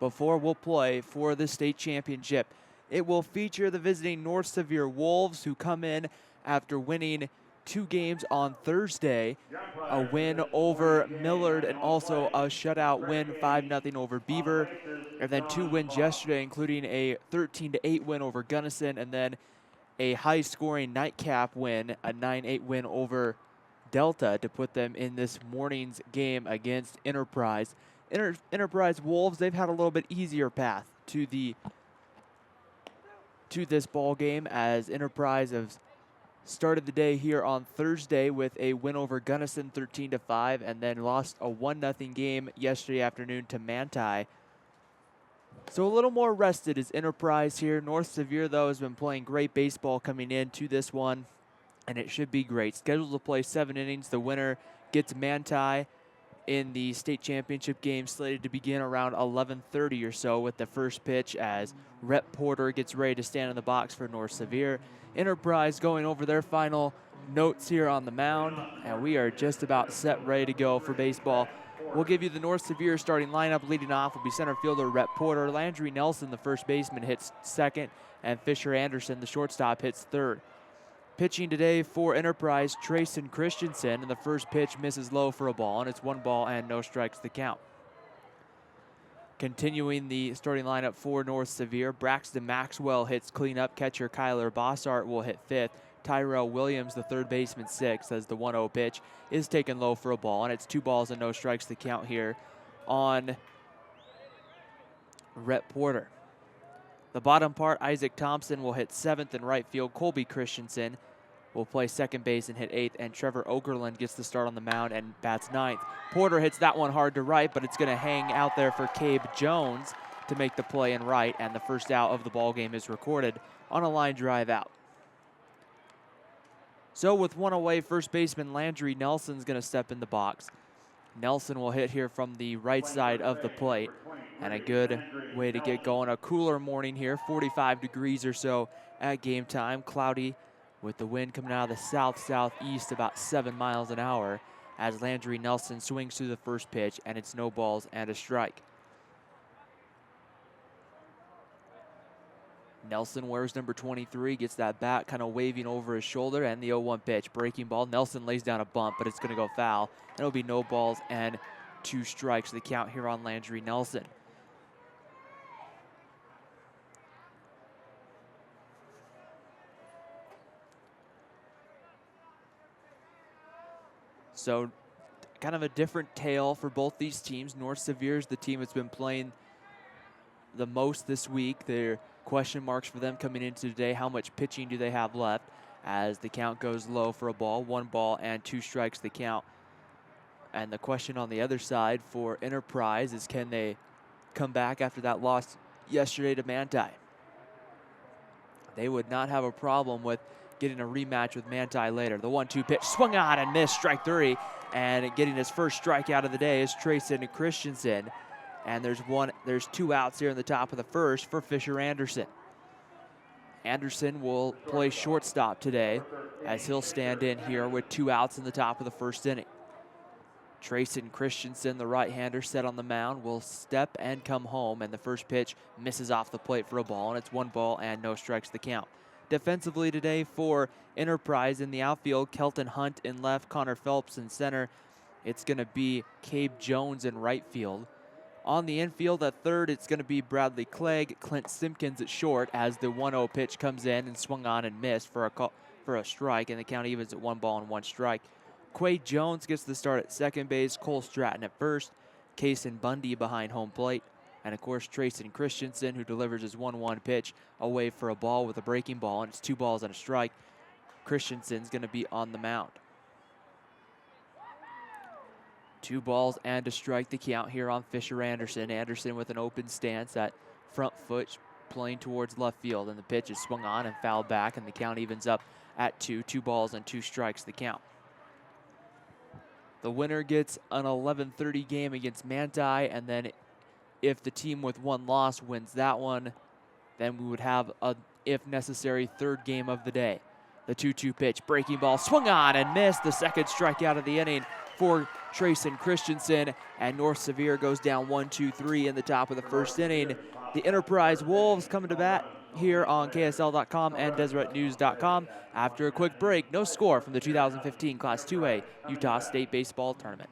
before we'll play for the state championship. It will feature the visiting North Sevier Wolves, who come in after winning 2 games on Thursday, a win over Millard and also a shutout win 5-0 over Beaver, and then 2 wins yesterday, including a 13-8 win over Gunnison, and then a high-scoring nightcap win, a 9-8 win over Delta, to put them in this morning's game against Enterprise. Enterprise Wolves, they've had a little bit easier path to this ball game, as Enterprise have started the day here on Thursday with a win over Gunnison 13-5, and then lost a 1-0 game yesterday afternoon to Manti. So a little more rested is Enterprise here. North Sevier, though, has been playing great baseball coming into this one, and it should be great. Scheduled to play 7 innings. The winner gets Manti in the state championship game, slated to begin around 11:30 or so with the first pitch, as Rhett Porter gets ready to stand in the box for North Sevier. Enterprise going over their final notes here on the mound, and we are just about set, ready to go for baseball. We'll give you the North Sevier starting lineup. Leading off will be center fielder Rhett Porter. Landry Nelson, the first baseman, hits second, and Fisher Anderson, the shortstop, hits third. Pitching today for Enterprise, Trayson Christensen, and the first pitch misses low for a ball, and it's 1 ball and no strikes the count. Continuing the starting lineup for North Sevier, Braxton Maxwell hits cleanup. Catcher Kyler Bossart will hit 5th. Tyrell Williams, the third baseman, 6th, as the 1-0 pitch is taken low for a ball, and it's 2 balls and no strikes the count here on Rhett Porter. The bottom part, Isaac Thompson will hit 7th in right field. Colby Christensen will play second base and hit 8th, and Trevor Ogerlund gets the start on the mound and bats 9th. Porter hits that one hard to right, but it's going to hang out there for Cabe Jones to make the play in right, and the first out of the ball game is recorded on a line drive out. So with 1 away, first baseman Landry Nelson's going to step in the box. Nelson will hit here from the right side of the plate, and a good way to get going. A cooler morning here, 45 degrees or so at game time. Cloudy with the wind coming out of the south-southeast about 7 miles an hour, as Landry Nelson swings through the first pitch, and it's no balls and a strike. Nelson wears number 23, gets that bat kind of waving over his shoulder, and the 0-1 pitch. Breaking ball. Nelson lays down a bump, but it's going to go foul. And it'll be no balls and 2 strikes the count here on Landry Nelson. So kind of a different tale for both these teams. North Sevier is the team that's been playing the most this week. There question marks for them coming into today. How much pitching do they have left, as the count goes low for a ball? 1 ball and 2 strikes the count. And the question on the other side for Enterprise is, can they come back after that loss yesterday to Manti? They would not have a problem with getting a rematch with Manti later. The 1-2 pitch swung on and missed, strike 3, and getting his first strikeout of the day is Trayson Christensen. And there's 2 outs here in the top of the first for Fisher Anderson. Anderson will play shortstop today, as he'll stand in here with 2 outs in the top of the first inning. Trayson Christensen, the right-hander, set on the mound, will step and come home, and the first pitch misses off the plate for a ball, and it's 1 ball and no strikes the count. Defensively today for Enterprise, in the outfield, Kelton Hunt in left, Connor Phelps in center. It's going to be Cabe Jones in right field. On the infield at third, it's going to be Bradley Clegg, Clint Simpkins at short, as the 1-0 pitch comes in and swung on and missed for a strike, and the count evens at 1 ball and 1 strike. Quay Jones gets the start at second base, Cole Stratton at first, Kaysen Bundy behind home plate, and of course Trayson Christensen, who delivers his 1-1 pitch away for a ball with a breaking ball, and it's 2 balls and a strike. Christensen's going to be on the mound. 2 balls and a strike the count here on Fisher Anderson. Anderson with an open stance at front foot, playing towards left field, and the pitch is swung on and fouled back, and the count evens up at 2. 2 balls and 2 strikes the count. The winner gets an 11:30 game against Manti, and then if the team with 1 loss wins that one, then we would have a, if necessary, 3rd game of the day. The 2-2 pitch, breaking ball, swung on and missed, the second strikeout of the inning for Trayson Christensen, and North Sevier goes down 1-2-3 in the top of the first inning. The Enterprise Wolves coming to bat here on KSL.com and DeseretNews.com. After a quick break, no score from the 2015 Class 2A Utah State Baseball Tournament.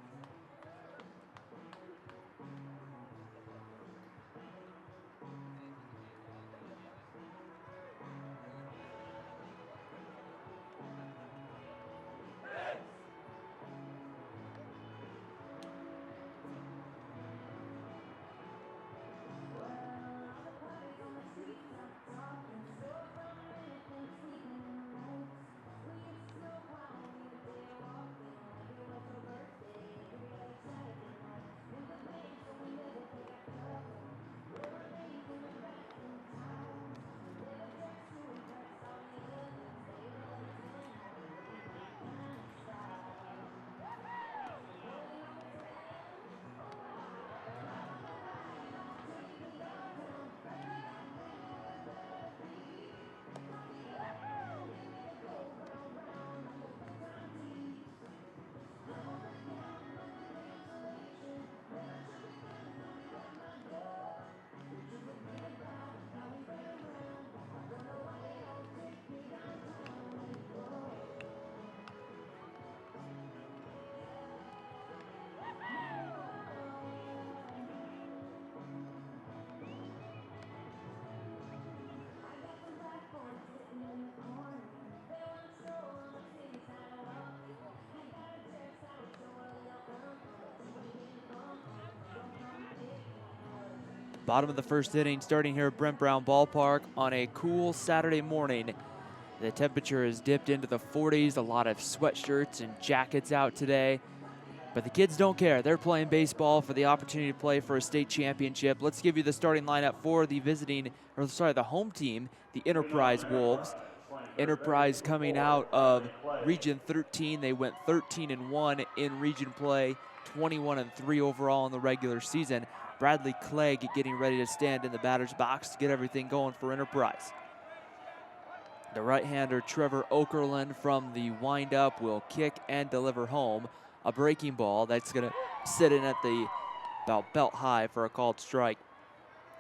Bottom of the first inning, starting here at Brent Brown Ballpark on a cool Saturday morning. The temperature has dipped into the 40s, a lot of sweatshirts and jackets out today. But the kids don't care. They're playing baseball for the opportunity to play for a state championship. Let's give you the starting lineup for the the home team, the Enterprise Wolves. Enterprise coming out of Region 13. They went 13-1 in region play, 21-3 overall in the regular season. Bradley Clegg getting ready to stand in the batter's box to get everything going for Enterprise. The right-hander Trevor Okerlund from the windup will kick and deliver home a breaking ball that's going to sit in at the about belt high for a called strike.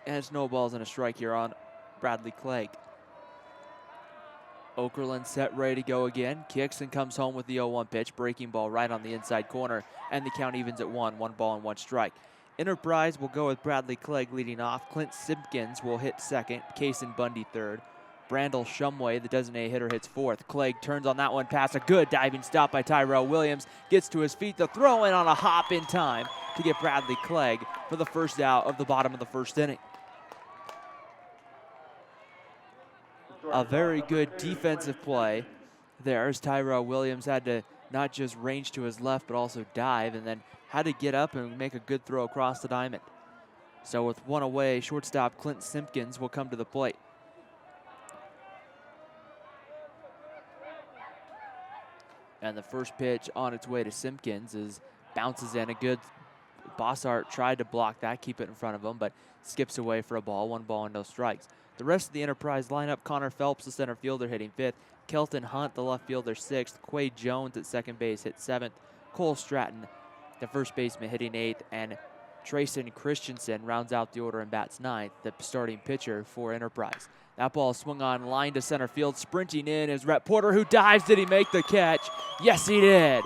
And it's no balls and a strike here on Bradley Clegg. Okerlund set, ready to go again. Kicks and comes home with the 0-1 pitch. Breaking ball right on the inside corner. And the count evens at 1 ball and 1 strike. Enterprise will go with Bradley Clegg leading off. Clint Simpkins will hit second. Kason Bundy third. Brandel Shumway, the designated hitter, hits fourth. Clegg turns on that one past a good diving stop by Tyrell Williams. Gets to his feet. The throw in on a hop in time to get Bradley Clegg for the first out of the bottom of the first inning. A very good defensive play there as Tyrell Williams had to not just range to his left but also dive, and then had to get up and make a good throw across the diamond. So with one away, shortstop Clint Simpkins will come to the plate. And the first pitch on its way to Simpkins bounces in. A good Bossart tried to block that, keep it in front of him, but skips away for a ball. 1 ball and no strikes. The rest of the Enterprise lineup: Connor Phelps, the center fielder, hitting 5th. Kelton Hunt, the left fielder, 6th. Quade Jones at second base, hit 7th. Cole Stratton, the first baseman, hitting 8th. And Trayson Christensen rounds out the order and bats 9th, the starting pitcher for Enterprise. That ball swung on line to center field. Sprinting in is Rhett Porter, who dives. Did he make the catch? Yes, he did.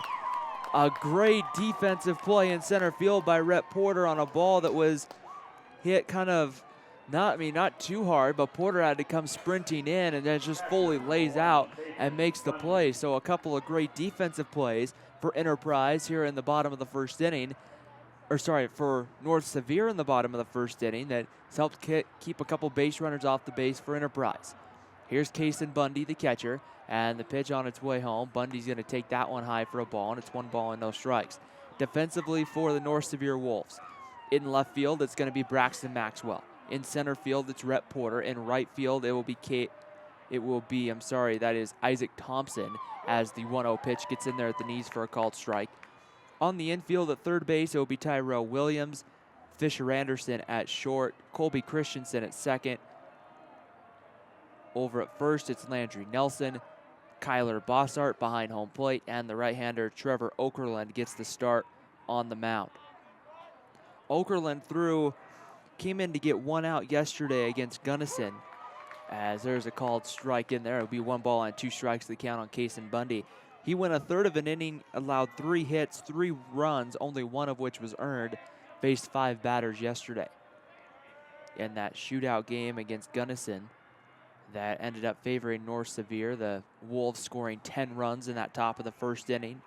A great defensive play in center field by Rhett Porter on a ball that was hit kind of, not too hard, but Porter had to come sprinting in and then just fully lays out and makes the play. So a couple of great defensive plays for Enterprise here in the bottom of the first inning. For North Sevier in the bottom of the first inning that helped keep a couple base runners off the base for Enterprise. Here's Kason Bundy, the catcher, and the pitch on its way home. Bundy's going to take that one high for a ball, and it's 1 ball and no strikes. Defensively for the North Sevier Wolves. In left field, it's going to be Braxton Maxwell. In center field, it's Rhett Porter. In right field, that is Isaac Thompson, as the 1-0 pitch gets in there at the knees for a called strike. On the infield at third base, it will be Tyrell Williams. Fisher Anderson at short. Colby Christensen at second. Over at first, it's Landry Nelson. Kyler Bossart behind home plate, and the right-hander Trevor Okerlund gets the start on the mound. Okerlund came in to get one out yesterday against Gunnison, as there's a called strike in there. It'll be 1 ball and 2 strikes to the count on Cason Bundy. He went a third of an inning, allowed 3 hits, 3 runs, only 1 of which was earned, faced 5 batters yesterday in that shootout game against Gunnison that ended up favoring North Sevier. The Wolves scoring 10 runs in that top of the first inning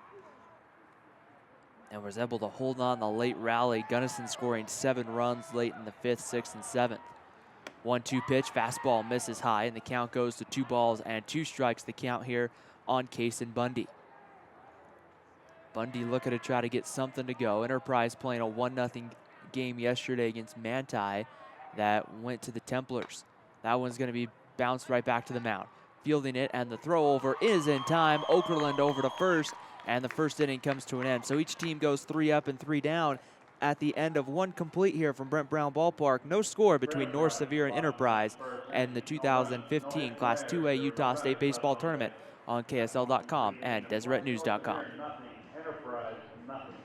and was able to hold on the late rally. Gunnison scoring 7 runs late in the 5th, 6th, and 7th. 1-2 pitch, fastball misses high, and the count goes to 2 balls and 2 strikes the count here on Cason Bundy. Bundy looking to try to get something to go. Enterprise playing a 1-0 game yesterday against Manti that went to the Templars. That one's going to be bounced right back to the mound. Fielding it, and the throw over is in time. Okerlund over to first, and the first inning comes to an end. So each team goes 3 up and 3 down at the end of 1 complete here from Brent Brown Ballpark. No score between North Sevier and Enterprise and the 2015 Class 2A Utah State Baseball Tournament on KSL.com and DeseretNews.com. Enterprise, nothing.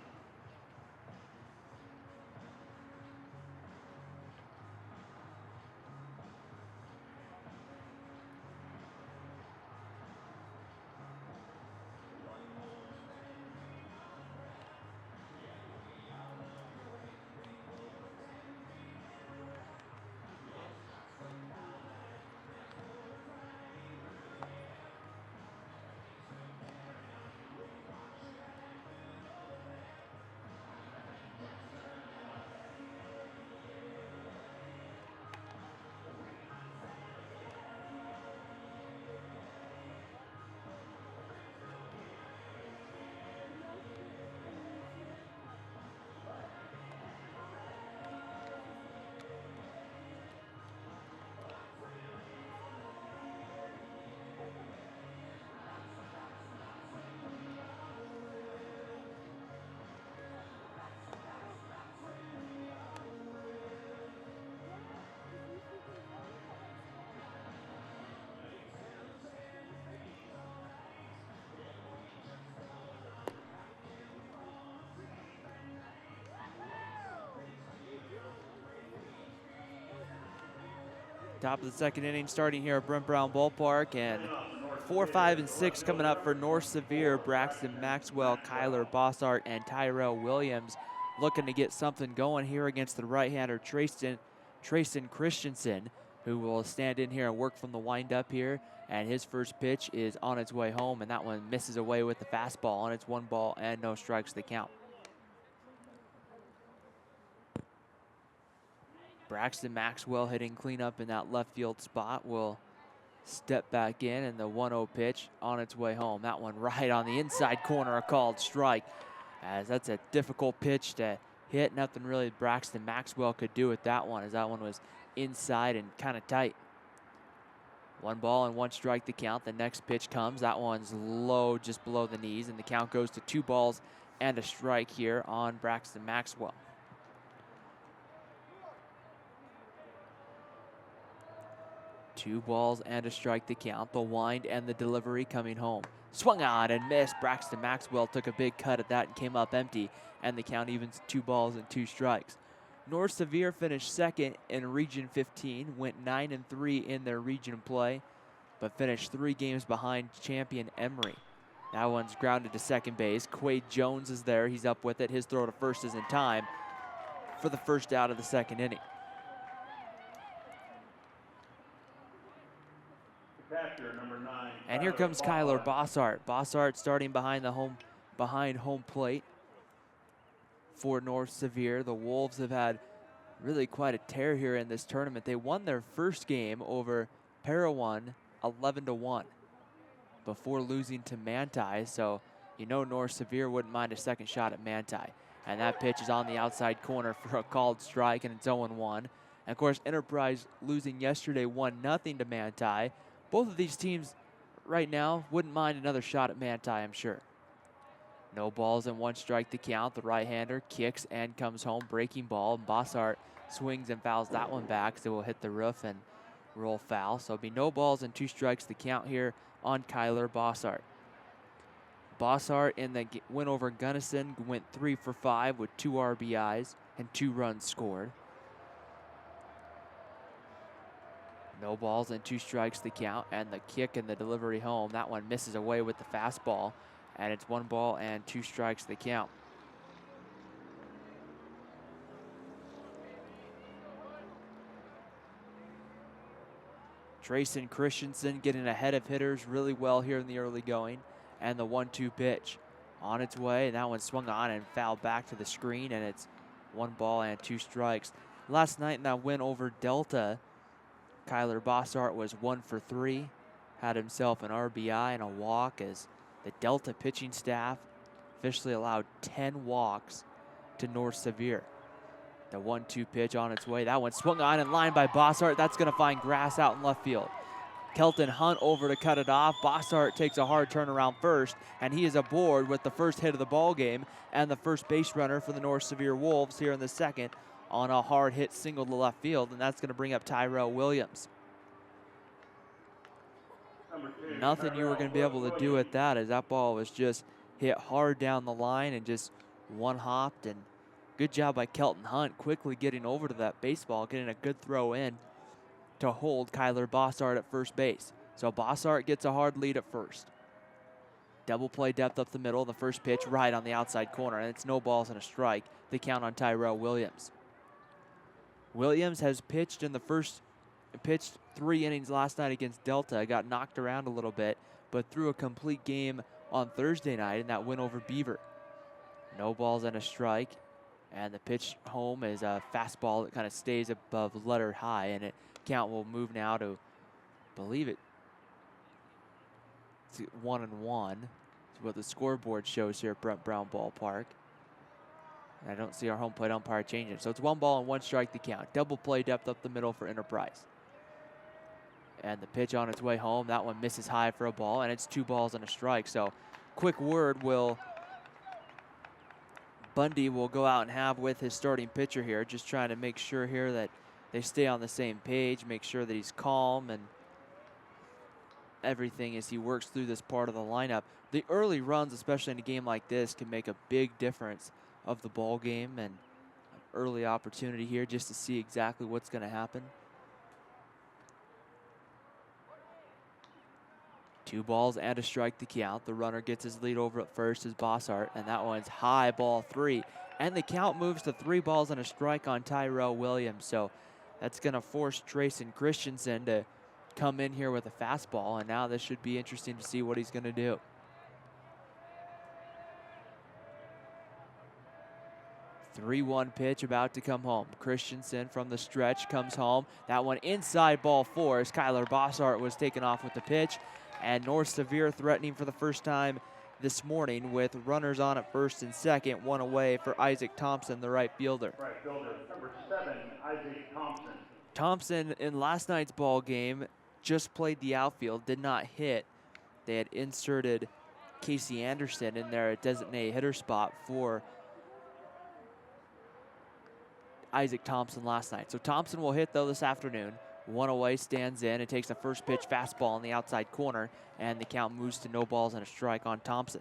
Top of the second inning starting here at Brent Brown Ballpark, and 4, 5, and 6 coming up for North Sevier. Braxton Maxwell, Kyler Bossart, and Tyrell Williams looking to get something going here against the right-hander Trayson Christensen, who will stand in here and work from the windup here. And his first pitch is on its way home, and that one misses away with the fastball, and it's 1 ball and no strikes to the count. Braxton Maxwell hitting cleanup in that left field spot will step back in, and the 1-0 pitch on its way home. That one right on the inside corner, a called strike, as that's a difficult pitch to hit. Nothing really Braxton Maxwell could do with that one, as that one was inside and kind of tight. 1 ball and 1 strike to count. The next pitch comes. That one's low, just below the knees, and the count goes to 2 balls and a strike here on Braxton Maxwell. 2 balls and a strike to count. The wind and the delivery coming home. Swung on and missed. Braxton Maxwell took a big cut at that and came up empty, and the count evens 2 balls and 2 strikes. North Sevier finished second in Region 15, went 9-3 in their region play, but finished 3 games behind champion Emory. That one's grounded to second base. Quade Jones is there. He's up with it. His throw to first is in time for the first out of the second inning. And here comes Kyler Bossart. Bossart starting behind home plate for North Sevier. The Wolves have had really quite a tear here in this tournament. They won their first game over Parowan 11-1 before losing to Manti. So you know North Sevier wouldn't mind a second shot at Manti. And that pitch is on the outside corner for a called strike, and it's 0-1. And of course, Enterprise losing yesterday 1-0 to Manti. Both of these teams right now wouldn't mind another shot at Manti, I'm sure. No balls and 1 strike to count. The right-hander kicks and comes home. Breaking ball. Bossart swings and fouls that one back, so it will hit the roof and roll foul. So it'll be no balls and 2 strikes the count here on Kyler Bossart. Bossart in the win over Gunnison went 3 for 5 with 2 RBIs and 2 runs scored. No balls and 2 strikes the count, and the kick and the delivery home. That one misses away with the fastball, and it's 1 ball and 2 strikes the count. Trayson Christensen getting ahead of hitters really well here in the early going. And the 1-2 pitch on its way. And that one swung on and fouled back to the screen. And it's 1 ball and 2 strikes. Last night in that win over Delta, Kyler Bossart was 1 for 3. Had himself an RBI and a walk as the Delta pitching staff officially allowed 10 walks to North Sevier. The 1-2 pitch on its way. That one swung on and lined by Bossart. That's going to find grass out in left field. Kelton Hunt over to cut it off. Bossart takes a hard turn around first, and he is aboard with the first hit of the ball game and the first base runner for the North Sevier Wolves here in the second on a hard hit single to left field, and that's going to bring up Tyrell Williams. Nothing you were going to be able to do at that, as that ball was just hit hard down the line and just one hopped. And good job by Kelton Hunt quickly getting over to that baseball, getting a good throw in to hold Kyler Bossart at first base. So Bossart gets a hard lead at first. Double play depth up the middle. The first pitch right on the outside corner, and it's no balls and a strike. The count on Tyrell Williams. Williams has pitched 3 innings last night against Delta. Got knocked around a little bit, but threw a complete game on Thursday night in that win over Beaver. No balls and a strike. And the pitch home is a fastball that kind of stays above letter high, and it count will move now to, believe it's 1-1. It's what the scoreboard shows here at Brent Brown Ballpark. And I don't see our home plate umpire changing. So it's 1 ball and 1 strike the count. Double play depth up the middle for Enterprise. And the pitch on its way home. That one misses high for a ball, and it's 2 balls and a strike. So quick word Bundy will go out and have with his starting pitcher here, just trying to make sure here that they stay on the same page, make sure that he's calm and everything as he works through this part of the lineup. The early runs, especially in a game like this, can make a big difference of the ball game, and an early opportunity here just to see exactly what's going to happen. 2 balls and a strike to count. The runner gets his lead over at first as Bossart, and that one's high, ball 3. And the count moves to 3 balls and a strike on Tyrell Williams. So that's going to force Trayson Christensen to come in here with a fastball, and now this should be interesting to see what he's going to do. The 3-1 pitch about to come home. Christensen from the stretch comes home. That one inside, ball 4 as Kyler Bossart was taken off with the pitch. And North Sevier threatening for the first time this morning with runners on at first and second, 1 away for Isaac Thompson, the right fielder. Right fielder, number 7, Isaac Thompson. Thompson in last night's ball game just played the outfield, did not hit. They had inserted Casey Anderson in their designated hitter spot for Isaac Thompson last night. So Thompson will hit though this afternoon. 1 away, stands in, and takes the first pitch fastball on the outside corner, and the count moves to no balls and a strike on Thompson.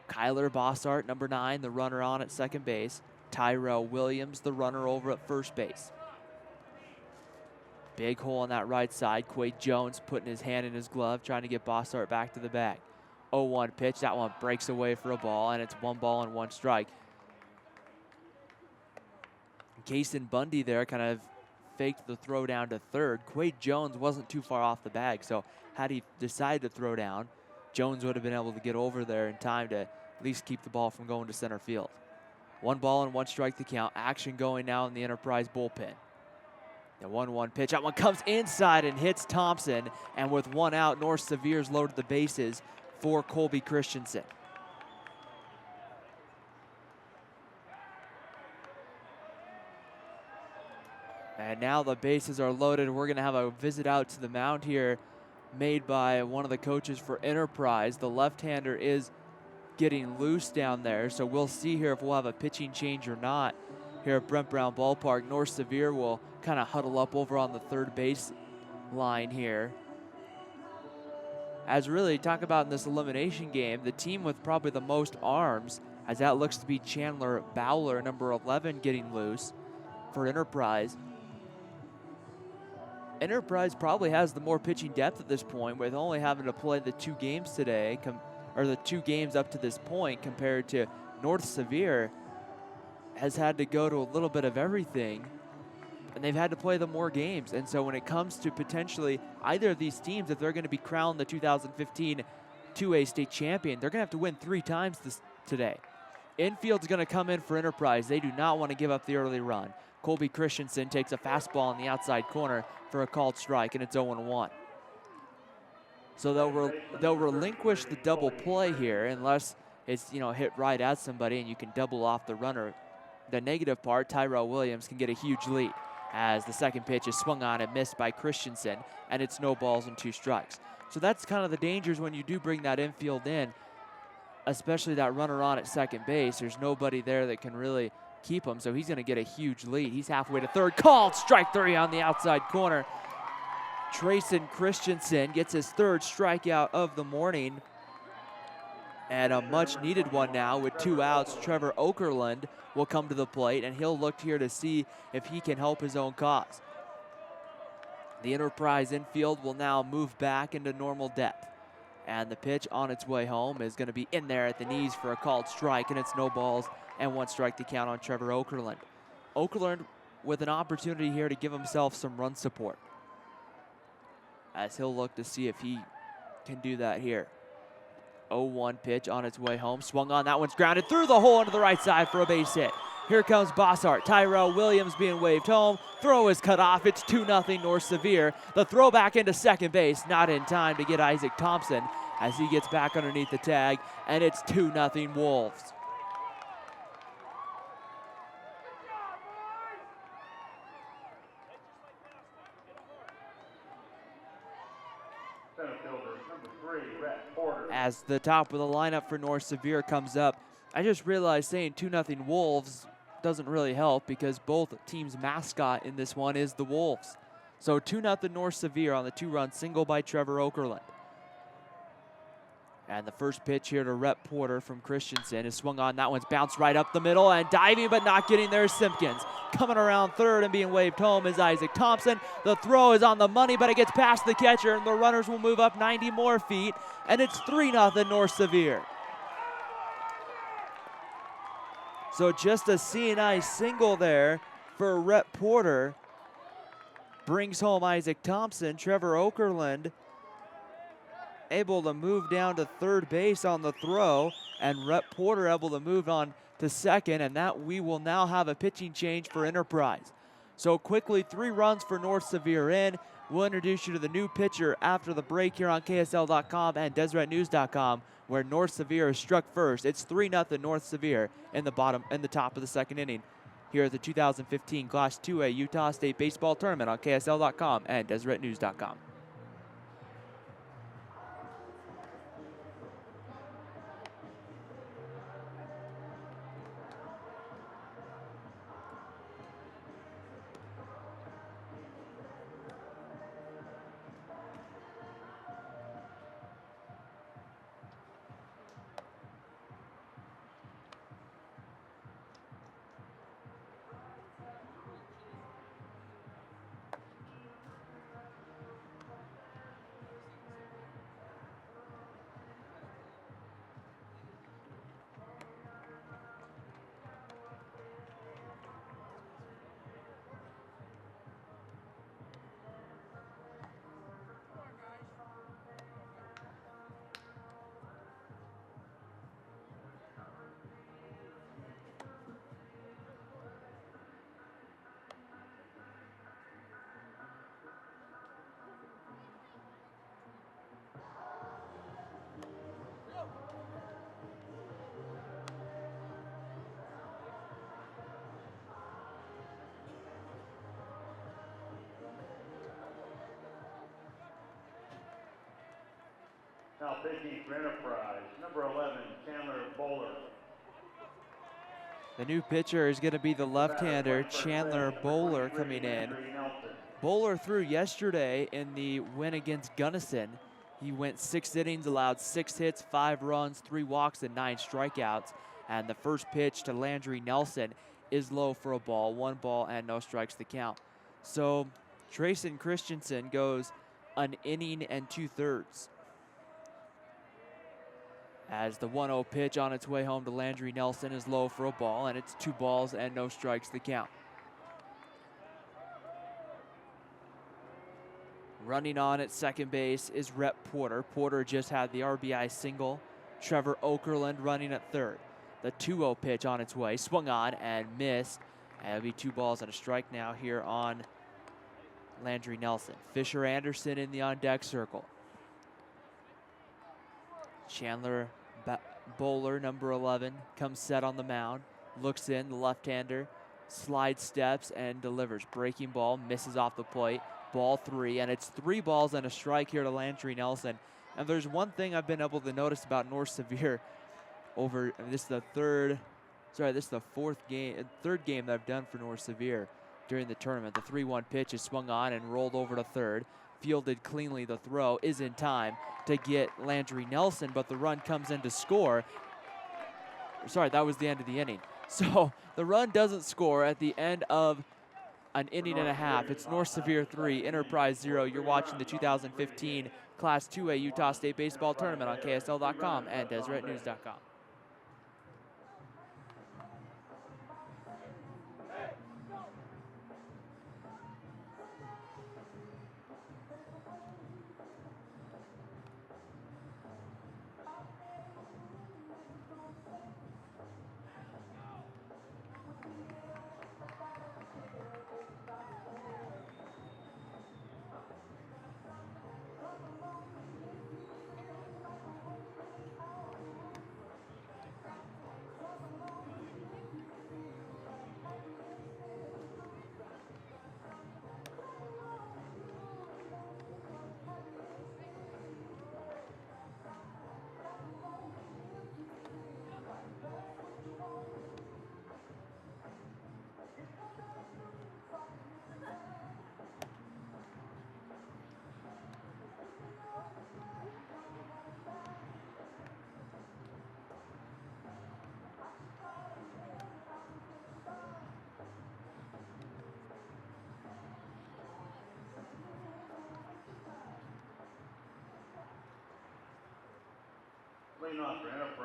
Kyler Bossart, number 9, the runner on at second base. Tyrell Williams, the runner over at first base. Big hole on that right side. Quade Jones putting his hand in his glove, trying to get Bossart back to the bag. 0-1 pitch, that one breaks away for a ball, and it's 1 ball and 1 strike. Kason Bundy there kind of faked the throw down to third. Quade Jones wasn't too far off the bag, so had he decided to throw down, Jones would have been able to get over there in time to at least keep the ball from going to center field. 1 ball and 1 strike to count. Action going now in the Enterprise bullpen. The 1-1 pitch, that one comes inside and hits Thompson, and with 1 out, North Sevier's loaded the bases for Colby Christensen. And now the bases are loaded. We're going to have a visit out to the mound here made by one of the coaches for Enterprise. The left-hander is getting loose down there, so we'll see here if we'll have a pitching change or not here at Brent Brown Ballpark. North Sevier will kind of huddle up over on the third base line here. As really talk about in this elimination game, the team with probably the most arms, as that looks to be Chandler Bowler, number 11, getting loose for Enterprise. Enterprise probably has the more pitching depth at this point, with only having to play the 2 games today, or the 2 games up to this point, compared to North Sevier has had to go to a little bit of everything, and they've had to play the more games. And so when it comes to potentially either of these teams, if they're going to be crowned the 2015 2A state champion, they're going to have to win 3 times today. Infield's going to come in for Enterprise. They do not want to give up the early run. Colby Christensen takes a fastball in the outside corner for a called strike, and it's 0-1. So they'll relinquish the double play here unless it's hit right at somebody and you can double off the runner. The negative part, Tyrell Williams can get a huge lead as the second pitch is swung on and missed by Christensen, and it's no balls and 2 strikes. So that's kind of the dangers when you do bring that infield in, especially that runner on at second base. There's nobody there that can really keep him, so he's going to get a huge lead. He's halfway to third, called strike 3 on the outside corner. Trayson Christensen gets his 3rd strikeout of the morning, and a much needed one now with 2 outs. Trevor Okerlund will come to the plate, and he'll look here to see if he can help his own cause. The Enterprise infield will now move back into normal depth, and the pitch on its way home is going to be in there at the knees for a called strike, and it's no balls and 1 strike to count on Trevor Okerlund. Okerlund with an opportunity here to give himself some run support, as he'll look to see if he can do that here. 0-1 pitch on its way home. Swung on, that one's grounded through the hole into the right side for a base hit. Here comes Bossart. Tyrell Williams being waved home. Throw is cut off. It's 2-0 North Sevier. The throw back into second base, not in time to get Isaac Thompson as he gets back underneath the tag, and it's 2-0 Wolves. As the top of the lineup for North Sevier comes up, I just realized saying 2-0 Wolves doesn't really help because both teams' mascot in this one is the Wolves. So 2-0 North Sevier on the 2-run single by Trevor Okerlund. And the first pitch here to Rhett Porter from Christensen is swung on. That one's bounced right up the middle, and diving but not getting there is Simpkins. Coming around third and being waved home is Isaac Thompson. The throw is on the money, but it gets past the catcher, and the runners will move up 90 more feet, and it's 3-0 North Sevier. So just a C&I single there for Rhett Porter brings home Isaac Thompson. Trevor Okerlund able to move down to third base on the throw, and Rhett Porter able to move on to second, and that we will now have a pitching change for Enterprise. So quickly, 3 runs for North Sevier in. We'll introduce you to the new pitcher after the break here on KSL.com and DeseretNews.com, where North Sevier is struck first. It's 3-0 North Sevier in the top of the second inning here at the 2015 Class 2A Utah State Baseball Tournament on KSL.com and DeseretNews.com. Now pitching for Enterprise, number 11, Chandler Bowler. The new pitcher is going to be the left-hander, Chandler Bowler, coming in. Bowler threw yesterday in the win against Gunnison. He went 6 innings, allowed 6 hits, 5 runs, 3 walks, and 9 strikeouts. And the first pitch to Landry Nelson is low for a ball. 1 ball and no strikes to count. So Trayson Christensen goes an inning and 2/3. As the 1-0 pitch on its way home to Landry Nelson is low for a ball, and it's 2 balls and no strikes to count. Running on at second base is Rhett Porter. Porter just had the RBI single. Trevor Okerlund running at third. The 2-0 pitch on its way, swung on and missed. And it'll be 2 balls and a strike now here on Landry Nelson. Fisher Anderson in the on-deck circle. Chandler Bowler, number 11, comes set on the mound. Looks in, the left-hander, slide steps and delivers. Breaking ball, misses off the plate. Ball 3, and it's 3 balls and a strike here to Landry Nelson. And there's one thing I've been able to notice about North Sevier over, this is the third game that I've done for North Sevier during the tournament. The 3-1 pitch is swung on and rolled over to third. Fielded cleanly, the throw is in time to get Landry Nelson, but the run comes in to score. Sorry, that was the end of the inning. So the run doesn't score at the end of an inning and a half. It's North Sevier 3, Enterprise 0. You're watching the 2015 Class 2A Utah State Baseball Tournament on KSL.com and DeseretNews.com.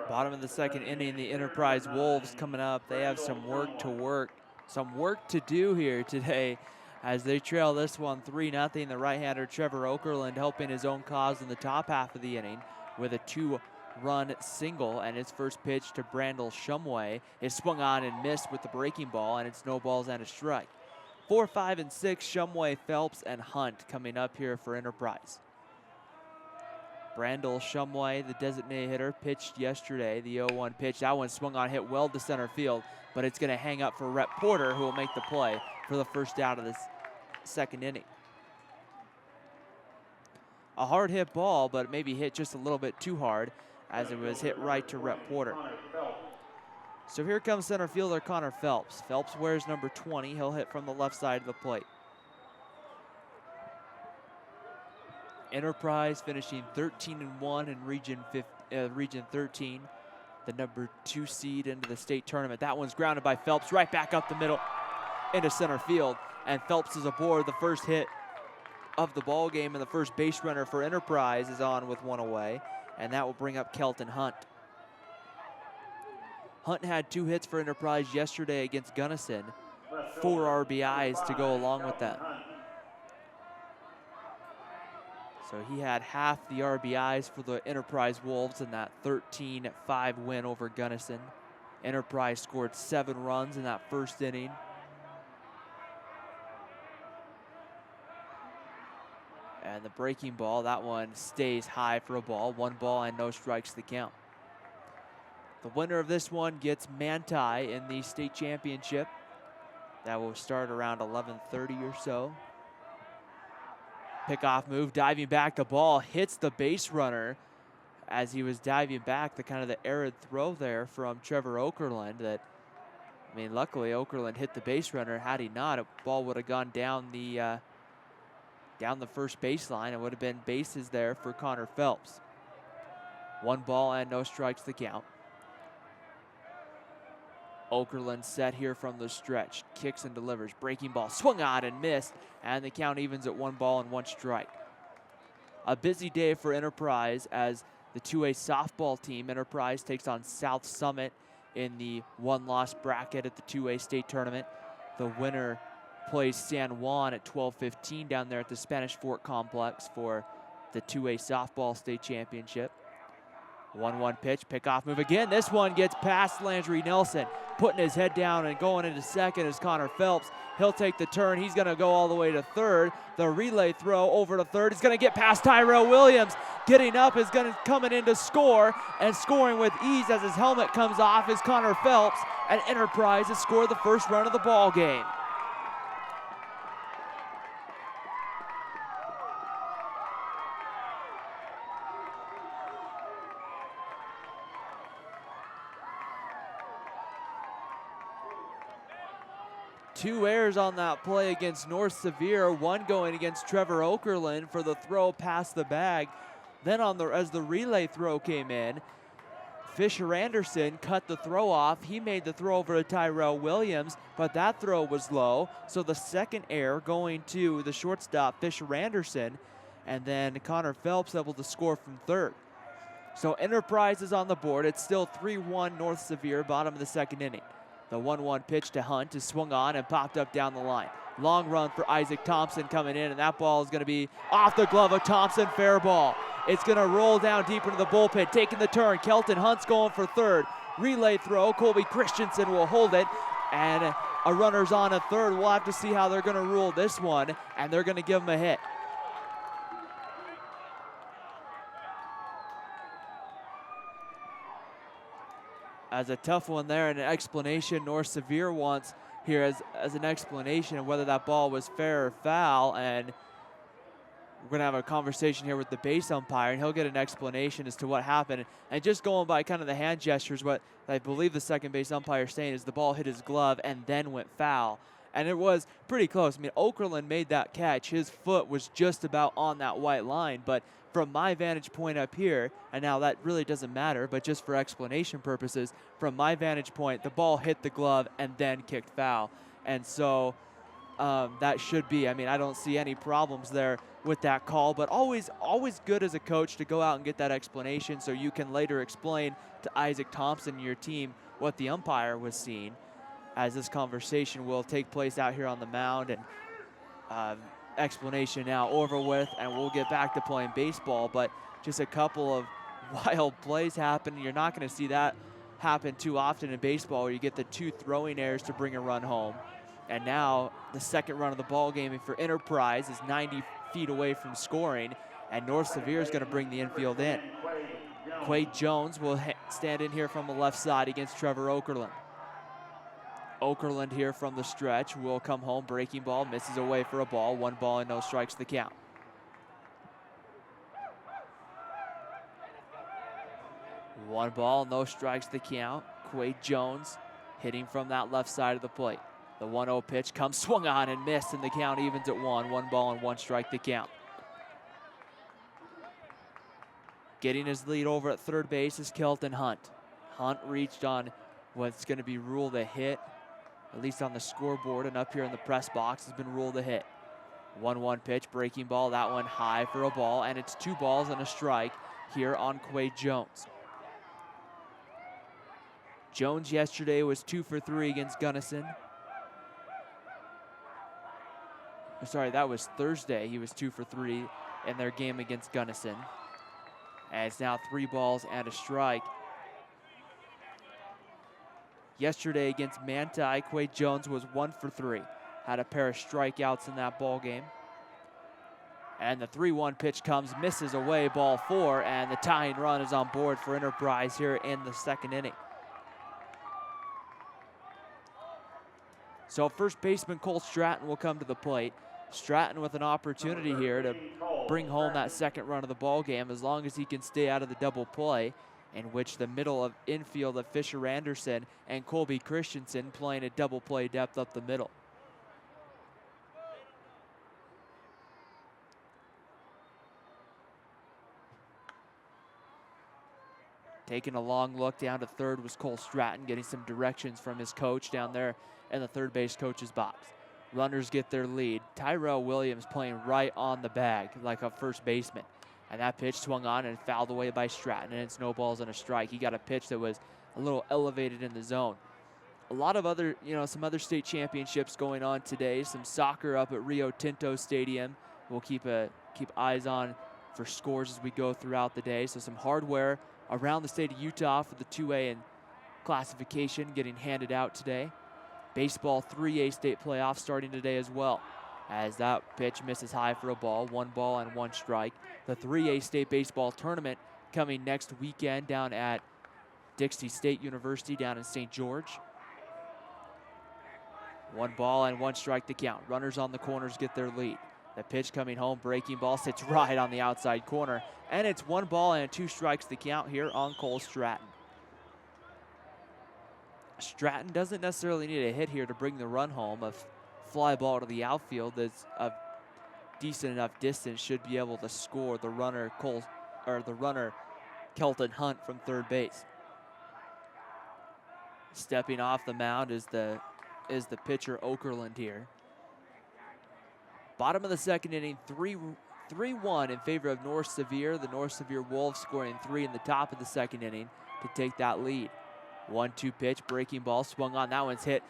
Bottom of the second inning, the Enterprise Wolves coming up. They have some work to do here today as they trail this one 3-0. The right-hander Trevor Okerlund helping his own cause in the top half of the inning with a 2-run single, and his first pitch to Brandel Shumway is swung on and missed with the breaking ball, and it's no balls and a strike. 4, 5, and 6, Shumway, Phelps, and Hunt coming up here for Enterprise. Brandel Shumway, the designated hitter, pitched yesterday, the 0-1 pitch. That one swung on, hit well to center field, but it's going to hang up for Rhett Porter, who will make the play for the first out of this second inning. A hard hit ball, but maybe hit just a little bit too hard as it was hit right to Rhett Porter. So here comes center fielder Connor Phelps. Phelps wears number 20. He'll hit from the left side of the plate. Enterprise finishing 13-1 in Region 13, the number 2 seed into the state tournament. That one's grounded by Phelps right back up the middle into center field, and Phelps is aboard. The first hit of the ball game, and the first base runner for Enterprise is on with 1 away, and that will bring up Kelton Hunt. Hunt had 2 hits for Enterprise yesterday against Gunnison, 4 RBIs to go along with that. So he had half the RBIs for the Enterprise Wolves in that 13-5 win over Gunnison. Enterprise scored 7 runs in that first inning. And the breaking ball, that one stays high for a ball. 1 ball and no strikes to count. The winner of this one gets Manti in the state championship. That will start around 11:30 or so. Pickoff move, diving back, the ball hits the base runner as he was diving back. The kind of the errant throw there from Trevor Okerlund that, I mean, luckily Okerlund hit the base runner. Had he not, a ball would have gone down the down the first baseline. It would have been bases there for Connor Phelps. 1 ball and no strikes to count. Okerlund set here from the stretch. Kicks and delivers. Breaking ball swung on and missed. And the count evens at 1 ball and 1 strike. A busy day for Enterprise as the 2A softball team, Enterprise, takes on South Summit in the 1-loss bracket at the 2A state tournament. The winner plays San Juan at 12:15 down there at the Spanish Fort Complex for the 2A softball state championship. 1-1 pitch, pickoff move again. This one gets past Landry Nelson, putting his head down and going into second is Connor Phelps. He'll take the turn. He's going to go all the way to third. The relay throw over to third. He's going to get past Tyrell Williams. Getting up is coming in to score, and scoring with ease as his helmet comes off is Connor Phelps, and Enterprise has scored the first run of the ball game. Two errors on that play against North Sevier, one going against Trevor Okerlund for the throw past the bag. Then as the relay throw came in, Fisher Anderson cut the throw off. He made the throw over to Tyrell Williams, but that throw was low. So the second error going to the shortstop, Fisher Anderson, and then Connor Phelps able to score from third. So Enterprise is on the board. It's still 3-1 North Sevier, bottom of the second inning. The 1-1 pitch to Hunt is swung on and popped up down the line. Long run for Isaac Thompson coming in, and that ball is going to be off the glove of Thompson, fair ball. It's going to roll down deep into the bullpen, taking the turn. Kelton Hunt's going for third. Relay throw, Colby Christensen will hold it, and a runner's on at third. We'll have to see how they're going to rule this one, and they're going to give him a hit. As a tough one there, and an explanation North Sevier wants here as an explanation of whether that ball was fair or foul, and we're going to have a conversation here with the base umpire, and he'll get an explanation as to what happened. And just going by kind of the hand gestures, what I believe the second base umpire is saying is the ball hit his glove and then went foul. And it was pretty close. I mean, Okerlund made that catch. His foot was just about on that white line, but from my vantage point up here, and now that really doesn't matter, but just for explanation purposes, from my vantage point, the ball hit the glove and then kicked foul. And so that should be, I mean, I don't see any problems there with that call, but always good as a coach to go out and get that explanation so you can later explain to Isaac Thompson and your team what the umpire was seeing, as this conversation will take place out here on the mound. And explanation now over with, and we'll get back to playing baseball, but just a couple of wild plays happen. You're not going to see that happen too often in baseball, where you get the 2 throwing errors to bring a run home. And now the second run of the ball game for Enterprise is 90 feet away from scoring, and North Sevier is going to bring the infield in. Quade Jones will stand in here from the left side against Trevor Okerlund. Okerlund here from the stretch will come home. Breaking ball, misses away for a ball. 1 ball and no strikes the count. One ball, no strikes the count. Quade Jones hitting from that left side of the plate. The 1-0 pitch comes swung on and missed, and the count evens at 1. 1 ball and 1 strike the count. Getting his lead over at third base is Kelton Hunt. Hunt reached on what's going to be ruled a hit, at least on the scoreboard, and up here in the press box has been ruled a hit. 1-1 pitch, breaking ball, that one high for a ball, and it's 2 balls and a strike here on Quade Jones. Jones yesterday was 2 for 3 against Gunnison. Sorry, that was Thursday. He was 2 for 3 in their game against Gunnison. And it's now 3 balls and a strike. Yesterday against Manti, Quade Jones was 1 for 3. Had a pair of strikeouts in that ball game. And the 3-1 pitch comes, misses away, ball 4, and the tying run is on board for Enterprise here in the second inning. So first baseman Cole Stratton will come to the plate. Stratton with an opportunity here to bring home that second run of the ball game, as long as he can stay out of the double play, in which the middle of infield of Fisher Anderson and Colby Christensen playing a double play depth up the middle. Taking a long look down to third was Cole Stratton, getting some directions from his coach down there in the third base coach's box. Runners get their lead. Tyrell Williams playing right on the bag like a first baseman. And that pitch swung on and fouled away by Stratton, and it snowballs on a strike. He got a pitch that was a little elevated in the zone. A lot of other, some other state championships going on today. Some soccer up at Rio Tinto Stadium. We'll keep eyes on for scores as we go throughout the day. So some hardware around the state of Utah for the 2A and classification getting handed out today. Baseball 3A state playoffs starting today as well, as that pitch misses high for a ball, 1 ball and 1 strike. The 3A state baseball tournament coming next weekend down at Dixie State University down in St. George. 1 ball and 1 strike to count. Runners on the corners get their lead. The pitch coming home, breaking ball, sits right on the outside corner. And it's 1 ball and 2 strikes to count here on Cole Stratton. Stratton doesn't necessarily need a hit here to bring the run home. A fly ball to the outfield that's of decent enough distance should be able to score the runner Kelton Hunt from third base. Stepping off the mound is the pitcher Okerlund here. Bottom of the second inning, 3-1 in favor of North Sevier. The North Sevier Wolves scoring 3 in the top of the second inning to take that lead. 1-2 pitch, breaking ball, swung on. That one's hit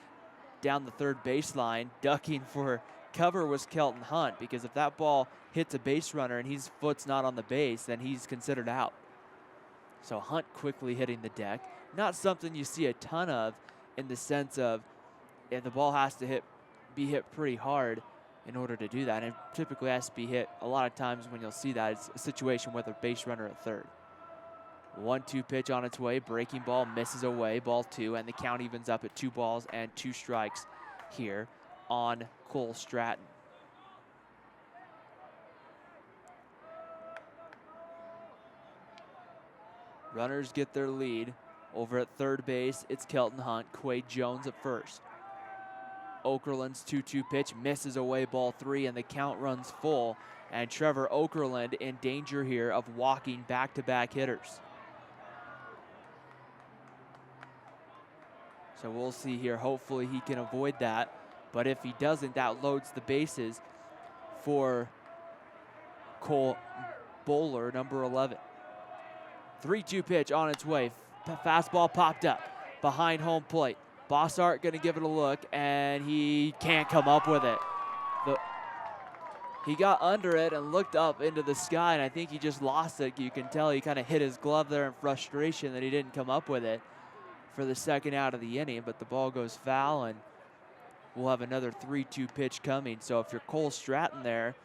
down the third baseline. Ducking for cover was Kelton Hunt, because if that ball hits a base runner and his foot's not on the base, then he's considered out. So Hunt quickly hitting the deck. Not something you see a ton of, in the sense of if the ball has to be hit pretty hard in order to do that. And it typically has to be hit. A lot of times when you'll see that, it's a situation with a base runner at third. 1-2 pitch on its way. Breaking ball misses away. Ball 2, and the count evens up at 2 balls and 2 strikes here on Cole Stratton. Runners get their lead. Over at third base, it's Kelton Hunt. Quade Jones at first. Okerlund's 2-2 pitch misses away, ball 3, and the count runs full. And Trevor Okerlund in danger here of walking back-to-back hitters. So we'll see here. Hopefully he can avoid that. But if he doesn't, that loads the bases for Cole Bowler, number 11. 3-2 pitch on its way. Fastball popped up behind home plate. Bossart going to give it a look, and he can't come up with it. He got under it and looked up into the sky, and I think he just lost it. You can tell he kind of hit his glove there in frustration that he didn't come up with it for the second out of the inning, but the ball goes foul, and we'll have another 3-2 pitch coming. So if you're Cole Stratton there,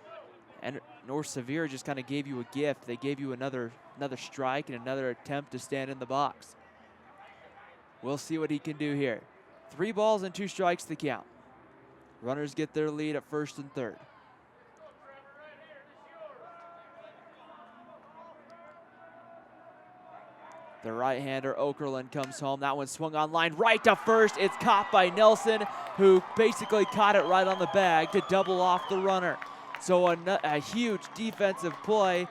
and North Sevier just kind of gave you a gift. They gave you another strike and another attempt to stand in the box. We'll see what he can do here. 3 balls and 2 strikes to count. Runners get their lead at first and third. The right-hander Okerlund comes home. That one swung on line right to first. It's caught by Nelson, who basically caught it right on the bag to double off the runner. So a huge defensive play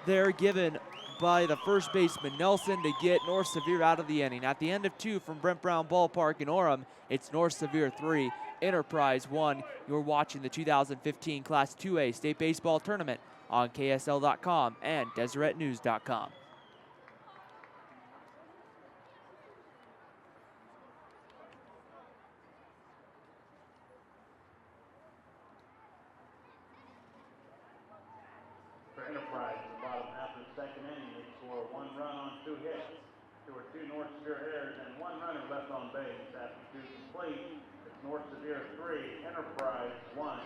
there given by the first baseman Nelson to get North Sevier out of the inning. At the end of 2 from Brent Brown Ballpark in Orem, it's North Sevier 3, Enterprise 1. You're watching the 2015 Class 2A State Baseball Tournament on KSL.com and DeseretNews.com. Enterprise in the bottom half of the second inning. They score 1 run on 2 hits. There were 2 North Sevier errors and 1 runner left on base. After 2 complete, it's North Sevier 3, Enterprise 1.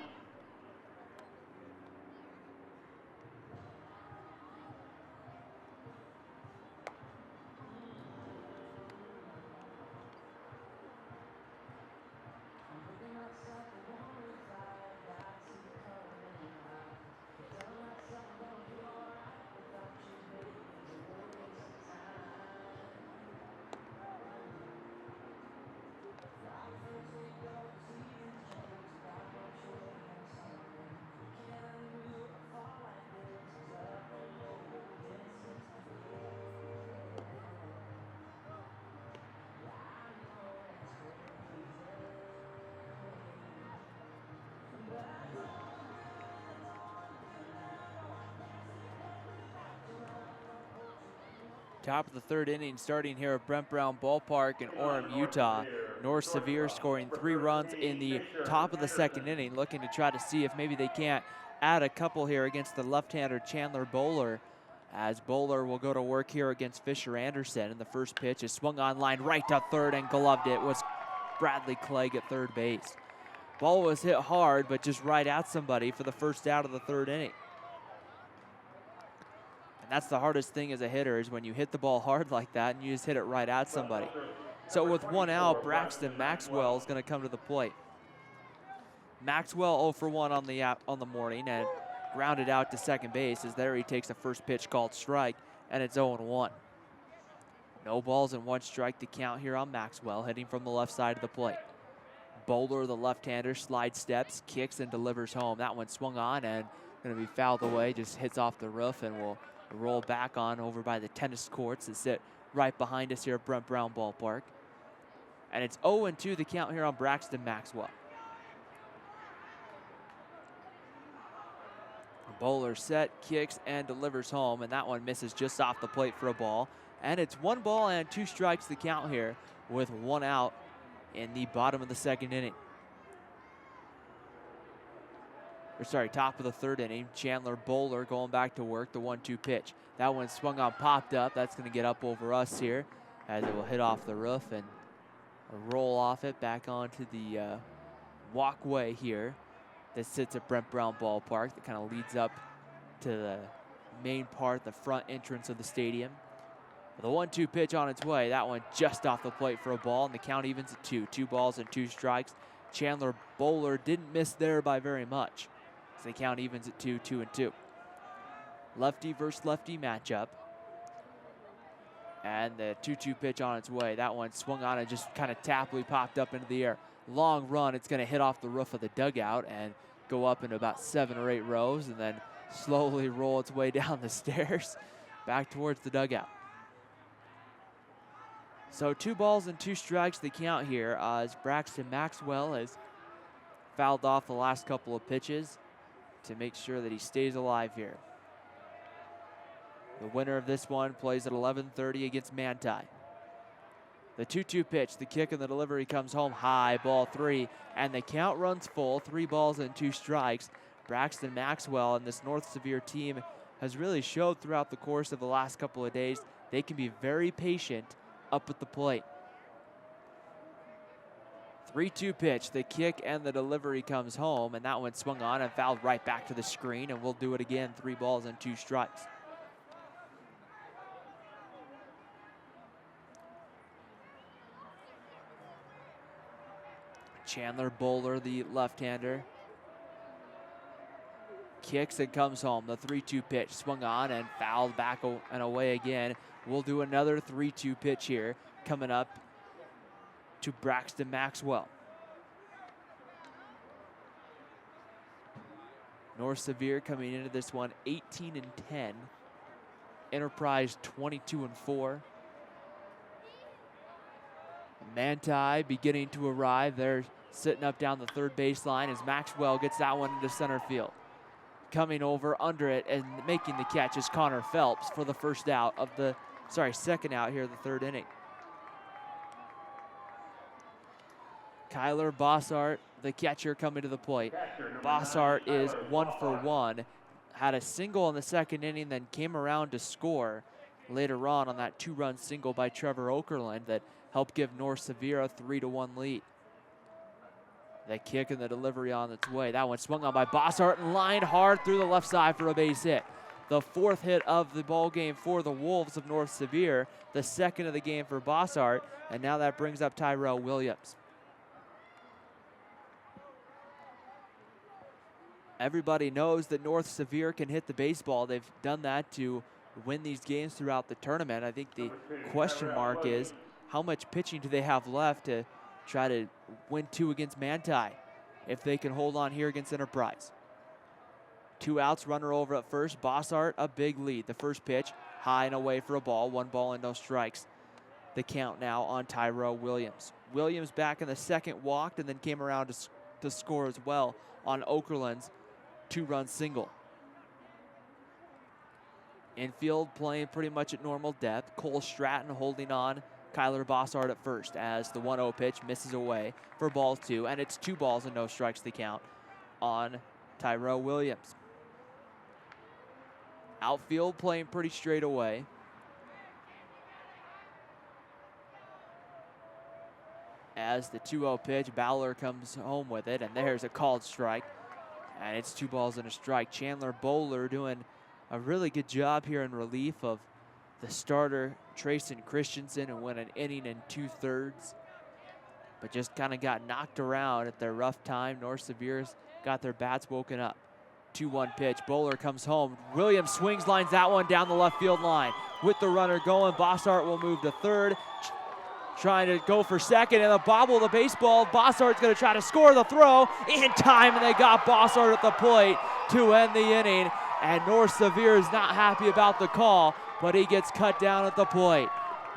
Top of the third inning starting here at Brent Brown Ballpark in Orem, Utah. North Sevier scoring 3 runs in the top of the second inning, looking to try to see if maybe they can't add a couple here against the left-hander Chandler Bowler, as Bowler will go to work here against Fisher Anderson. And the first pitch is swung on line right to third and gloved it. Was Bradley Clegg at third base. Ball was hit hard, but just right at somebody for the first out of the third inning. And that's the hardest thing as a hitter, is when you hit the ball hard like that and you just hit it right at somebody. So with 1 out, Braxton Maxwell is going to come to the plate. Maxwell 0 for 1 on the morning and grounded out to second base, as there he takes a first pitch called strike, and it's 0-1. No balls and 1 strike to count here on Maxwell, hitting from the left side of the plate. Bowler, the left-hander, slide steps, kicks, and delivers home. That one swung on and going to be fouled away, just hits off the roof and will roll back on over by the tennis courts that sit right behind us here at Brent Brown Ballpark. And it's 0-2 the count here on Braxton Maxwell. Bowler set, kicks, and delivers home, and that one misses just off the plate for a ball. And it's 1 ball and 2 strikes the count here with 1 out in the bottom of the second inning. Top of the third inning. Chandler Bowler going back to work, the 1-2 pitch. That one swung on, popped up. That's going to get up over us here, as it will hit off the roof and roll off it back onto the walkway here that sits at Brent Brown Ballpark, that kind of leads up to the main part, the front entrance of the stadium. The 1-2 pitch on its way. That one just off the plate for a ball, and the count evens at 2. 2 balls and 2 strikes. Chandler Bowler didn't miss there by very much, so the count evens at 2, 2-2. Lefty versus lefty matchup. And the 2-2 pitch on its way. That one swung on and just kind of tappily popped up into the air. Long run. It's going to hit off the roof of the dugout and go up into about 7 or 8 rows, and then slowly roll its way down the stairs back towards the dugout. So 2 balls and 2 strikes the count here, as Braxton Maxwell has fouled off the last couple of pitches to make sure that he stays alive here. The winner of this one plays at 11:30 against Manti. The 2-2 pitch, the kick and the delivery comes home high, ball 3, and the count runs full. 3 balls and 2 strikes. Braxton Maxwell and this North Sevier team has really showed throughout the course of the last couple of days they can be very patient up at the plate. 3-2 pitch, the kick and the delivery comes home, and that one swung on and fouled right back to the screen, and we'll do it again. 3 balls and 2 strikes. Chandler Bowler, the left-hander, kicks and comes home. The 3-2 pitch swung on and fouled back and away again. We'll do another 3-2 pitch here coming up to Braxton Maxwell. North Sevier coming into this one 18-10. Enterprise 22-4. Manti beginning to arrive. They're sitting up down the third baseline as Maxwell gets that one into center field. Coming over under it and making the catch is Connor Phelps for the second out here of the third inning. Kyler Bossart, the catcher, coming to the plate. Bossart is 1 for 1. Had a single in the second inning, then came around to score later on that 2-run single by Trevor Okerlund that helped give North Sevier a 3-1 lead. The kick and the delivery on its way. That one swung on by Bossart and lined hard through the left side for a base hit. The 4th hit of the ball game for the Wolves of North Sevier, the 2nd of the game for Bossart, and now that brings up Tyrell Williams. Everybody knows that North Sevier can hit the baseball. They've done that to win these games throughout the tournament. I think the question mark is, how much pitching do they have left to try to win 2 against Manti if they can hold on here against Enterprise? 2 outs, runner over at first. Bossart, a big lead. The first pitch, high and away for a ball. 1 ball and no strikes. The count now on Tyrell Williams. Williams back in the second walked and then came around to score as well on Okerlund's 2-run single. Infield playing pretty much at normal depth. Cole Stratton holding on. Kyler Bossard at first as the 1-0 pitch misses away for ball 2, and it's 2 balls and no strikes to count on Tyrell Williams. Outfield playing pretty straight away. As the 2-0 pitch, Bowler comes home with it, and there's a called strike. And it's 2 balls and a strike. Chandler Bowler doing a really good job here in relief of the starter, Trayson Christensen, who went an inning and 2/3. But just kind of got knocked around at their rough time. North Sevier's got their bats woken up. 2-1 pitch. Bowler comes home. Williams swings, lines that one down the left field line. With the runner going, Bossart will move to third. Trying to go for second, and a bobble of the baseball. Bossart's going to try to score the throw in time, and they got Bossart at the plate to end the inning. And North Sevier is not happy about the call, but he gets cut down at the plate.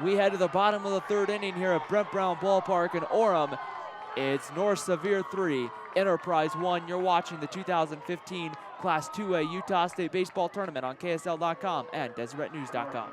We head to the bottom of the 3rd inning here at Brent Brown Ballpark in Orem. It's North Sevier 3, Enterprise 1. You're watching the 2015 Class 2A Utah State Baseball Tournament on KSL.com and DeseretNews.com.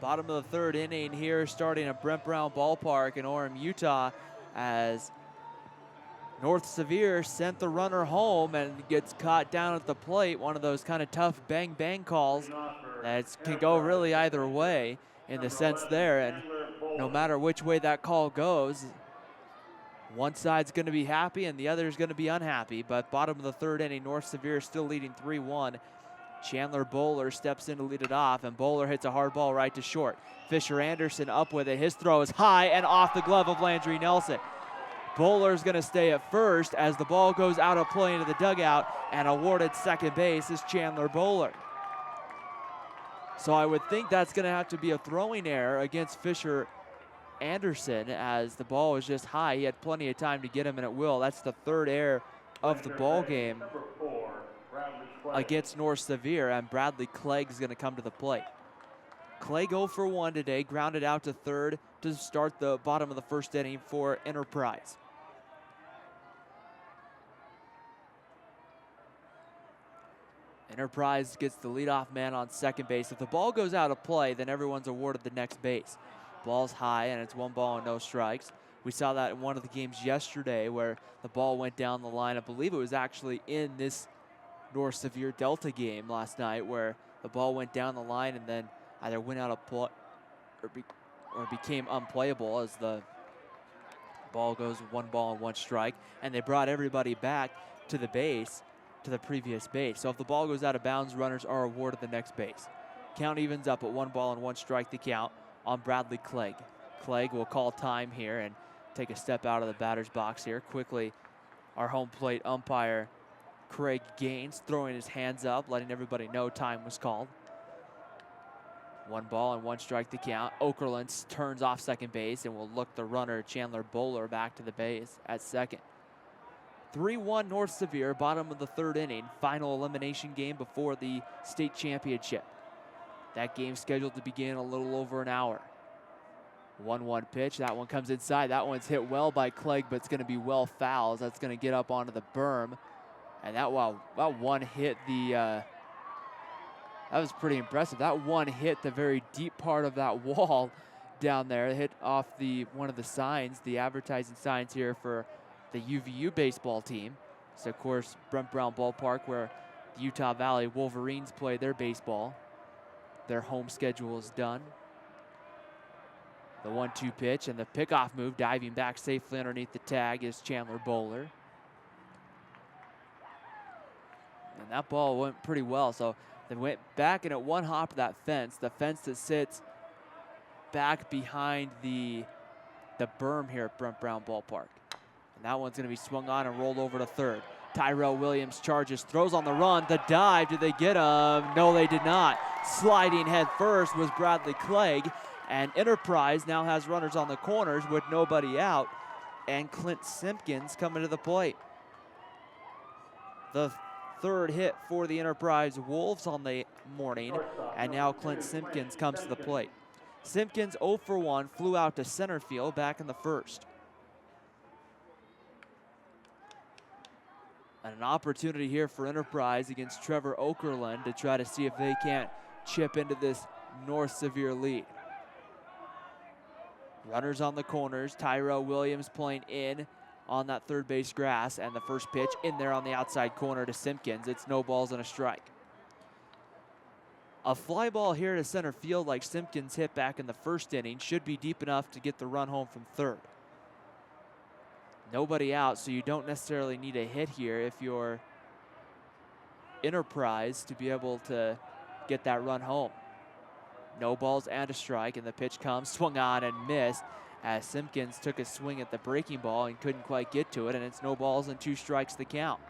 Bottom of the 3rd inning here, starting at Brent Brown Ballpark in Orem, Utah, as North Sevier sent the runner home and gets caught down at the plate. One of those kind of tough bang-bang calls that can go really either way in the sense there. And no matter which way that call goes, one side's going to be happy and the other is going to be unhappy. But bottom of the 3rd inning, North Sevier still leading 3-1. Chandler Bowler steps in to lead it off, and Bowler hits a hard ball right to short. Fisher Anderson up with it. His throw is high and off the glove of Landry Nelson. Bowler's going to stay at first as the ball goes out of play into the dugout, and awarded second base is Chandler Bowler. So I would think that's going to have to be a throwing error against Fisher Anderson, as the ball was just high. He had plenty of time to get him, and it will. That's the 3rd error of the ball game against North Sevier, and Bradley Clegg is going to come to the plate. Clegg 0 for 1 today, grounded out to 3rd to start the bottom of the 1st inning for Enterprise. Enterprise gets the leadoff man on second base. If the ball goes out of play, then everyone's awarded the next base. Ball's high, and it's 1 ball and no strikes. We saw that in one of the games yesterday where the ball went down the line. I believe it was actually in this North Sevier Delta game last night where the ball went down the line and then either went out of play or became unplayable as the ball goes 1 ball and 1 strike, and they brought everybody back to the base, to the previous base. So if the ball goes out of bounds, runners are awarded the next base. Count evens up at 1 ball and 1 strike to count on Bradley Clegg. Clegg will call time here and take a step out of the batter's box here. Quickly, our home plate umpire Craig Gaines throwing his hands up, letting everybody know time was called. 1 ball and 1 strike to count. Okerlund turns off second base and will look the runner, Chandler Bowler, back to the base at second. 3-1 North Sevier, bottom of the 3rd inning. Final elimination game before the state championship. That game scheduled to begin a little over an hour. 1-1 pitch. That one comes inside. That one's hit well by Clegg, but it's going to be well foul. That's going to get up onto the berm. And that one hit the. That was pretty impressive. That one hit the very deep part of that wall down there. It hit off one of the signs, the advertising signs here for the UVU baseball team. It's of course Brent Brown Ballpark, where the Utah Valley Wolverines play their baseball. Their home schedule is done. The 1-2 pitch and the pickoff move, diving back safely underneath the tag, is Chandler Bowler. And that ball went pretty well. So they went back and at one hop of that fence, the fence that sits back behind the berm here at Brent Brown Ballpark. And that one's going to be swung on and rolled over to third. Tyrell Williams charges, throws on the run. The dive, did they get him? No, they did not. Sliding head first was Bradley Clegg. And Enterprise now has runners on the corners with nobody out. And Clint Simpkins coming to the plate. The 3rd hit for the Enterprise Wolves on the morning. And now Clint Simpkins comes to the plate. Simpkins 0 for 1, flew out to center field back in the 1st. And an opportunity here for Enterprise against Trevor Okerlund to try to see if they can't chip into this North Sevier lead. Runners on the corners. Tyrell Williams playing in on that third base grass, and the first pitch in there on the outside corner to Simpkins. It's no balls and a strike. A fly ball here to center field like Simpkins hit back in the 1st inning should be deep enough to get the run home from third. Nobody out, so you don't necessarily need a hit here if you're Enterprise to be able to get that run home. No balls and a strike, and the pitch comes, swung on and missed as Simpkins took a swing at the breaking ball and couldn't quite get to it, and it's no balls and 2 strikes to count.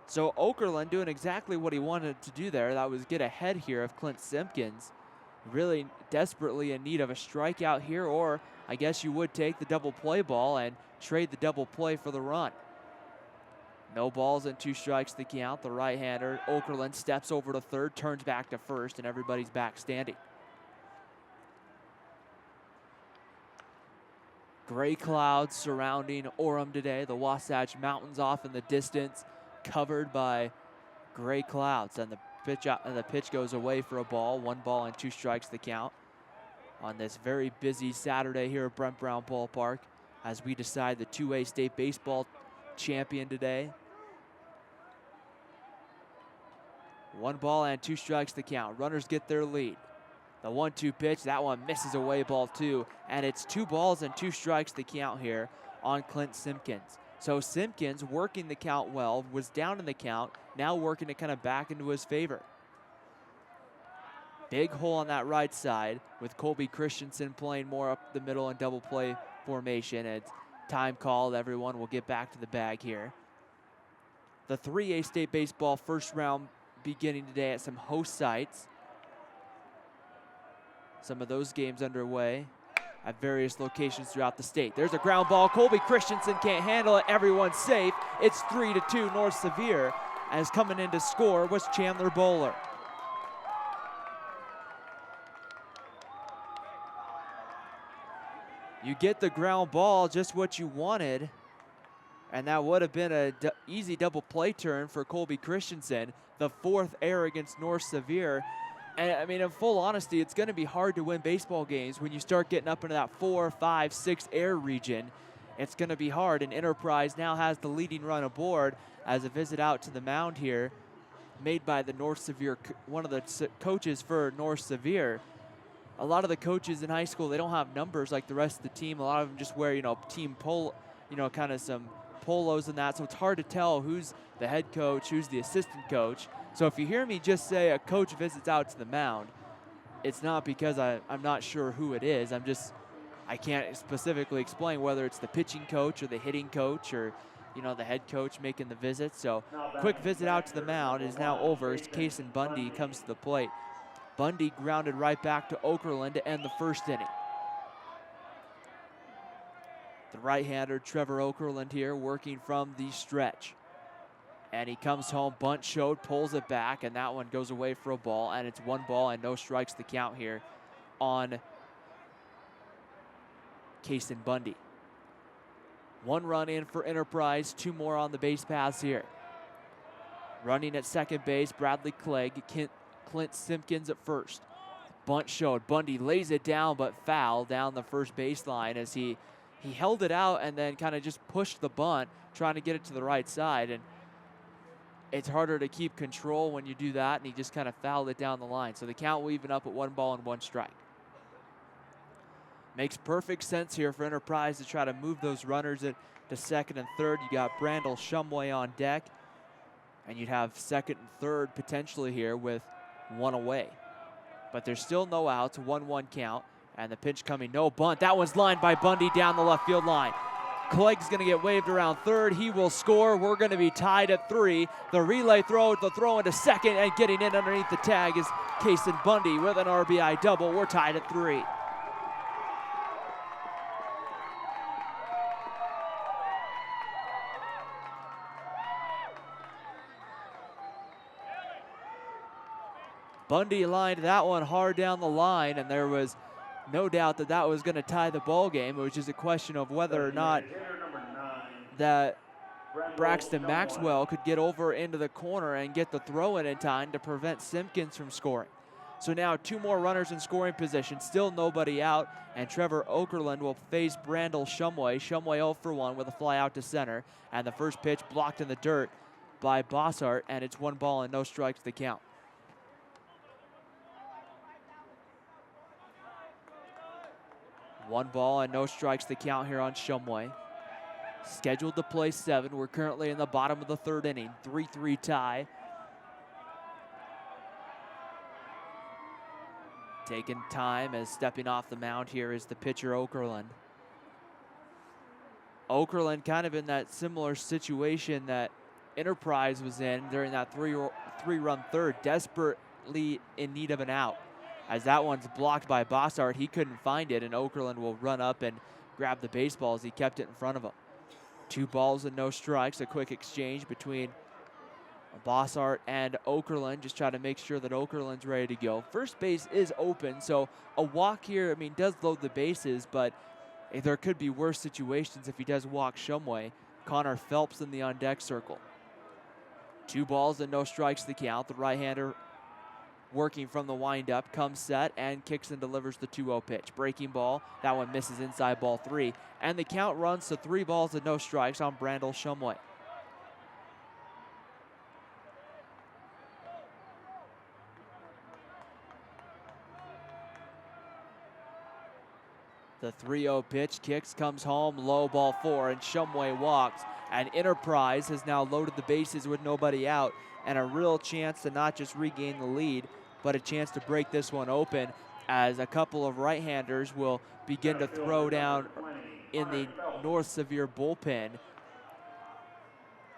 So Okerlund doing exactly what he wanted to do there. That was get ahead here of Clint Simpkins. Really desperately in need of a strikeout here, or I guess you would take the double play ball and trade the double play for the run. No balls and 2 strikes to count. The right-hander, Okerlund, steps over to third, turns back to first, and everybody's back standing. Gray clouds surrounding Orem today. The Wasatch Mountains off in the distance, covered by gray clouds. And the pitch goes away for a ball. 1 ball and 2 strikes to count on this very busy Saturday here at Brent Brown Ballpark as we decide the 2A state baseball champion today. 1 ball and 2 strikes to count. Runners get their lead. The 1-2 pitch, that one misses away, ball 2. And it's 2 balls and 2 strikes to count here on Clint Simpkins. So Simpkins working the count well, was down in the count, now working to kind of back into his favor. Big hole on that right side with Colby Christensen playing more up the middle in double play formation. It's time called. Everyone will get back to the bag here. The 3A state baseball first round beginning today at some host sites. Some of those games underway at various locations throughout the state. There's a ground ball. Colby Christensen can't handle it. Everyone's safe. It's 3-2 North Sevier, as coming in to score was Chandler Bowler. You get the ground ball, just what you wanted, and that would have been an easy double play turn for Colby Christensen, the 4th error against North Sevier. And I mean, in full honesty, it's going to be hard to win baseball games when you start getting up into that 4, 5, 6 error region. It's going to be hard, and Enterprise now has the leading run aboard as a visit out to the mound here, made by the North Sevier, one of the coaches for North Sevier. A lot of the coaches in high school, they don't have numbers like the rest of the team. A lot of them just wear, team polo, kind of some polos and that. So it's hard to tell who's the head coach, who's the assistant coach. So if you hear me just say a coach visits out to the mound, it's not because I'm not sure who it is. I can't specifically explain whether it's the pitching coach or the hitting coach or, the head coach making the visit. So quick visit out to the mound is now over as Kason Bundy comes to the plate. Bundy grounded right back to Okerlund to end the first inning. The right-hander Trevor Okerlund here working from the stretch. And he comes home, bunt showed, pulls it back, and that one goes away for a ball, and it's 1 ball and no strikes the count here on Kason Bundy. 1 run in for Enterprise, 2 more on the base paths here. Running at second base, Bradley Clegg, Clint Simpkins at first. Bunt showed, Bundy lays it down, but foul down the first baseline as he held it out and then kind of just pushed the bunt, trying to get it to the right side. And it's harder to keep control when you do that, and he just kind of fouled it down the line. So the count will even up at 1 ball and 1 strike. Makes perfect sense here for Enterprise to try to move those runners to second and third. You got Brandel Shumway on deck, and you'd have second and third potentially here with 1 away. But there's still no outs, 1-1 count, and the pitch coming, no bunt. That one's lined by Bundy down the left field line. Clegg's gonna get waved around third. He will score. We're gonna be tied at 3. The relay throw, the throw into second, and getting in underneath the tag is Kason Bundy with an RBI double. We're tied at 3. Bundy lined that one hard down the line, and there was no doubt that that was going to tie the ball game. It was just a question of whether or not that Braxton Maxwell could get over into the corner and get the throw in time to prevent Simpkins from scoring. So now 2 more runners in scoring position, still nobody out, and Trevor Okerlund will face Brandel Shumway. Shumway 0 for 1 with a fly out to center, and the first pitch blocked in the dirt by Bossart, and it's 1 ball and no strikes to count. One ball and no strikes to count here on Shumway. Scheduled to play 7. We're currently in the bottom of the 3rd inning. 3-3 tie. Taking time as stepping off the mound here is the pitcher Okerlund. Okerlund kind of in that similar situation that Enterprise was in during that 3-run third, desperately in need of an out. As that one's blocked by Bossart, he couldn't find it, and Okerlund will run up and grab the baseball as he kept it in front of him. 2 balls and no strikes, a quick exchange between Bossart and Okerlund, just trying to make sure that Okerlund's ready to go. First base is open, so a walk here, I mean, does load the bases, but there could be worse situations if he does walk Shumway. Connor Phelps in the on-deck circle. 2 balls and no strikes to count. The right-hander working from the windup, comes set and kicks and delivers the 2-0 pitch. Breaking ball, that one misses inside ball 3. And the count runs to 3 balls and no strikes on Brandel Shumway. The 3-0 pitch kicks, comes home, low ball 4, and Shumway walks. And Enterprise has now loaded the bases with nobody out, and a real chance to not just regain the lead, but a chance to break this one open as a couple of right-handers will begin to throw down in the North Sevier bullpen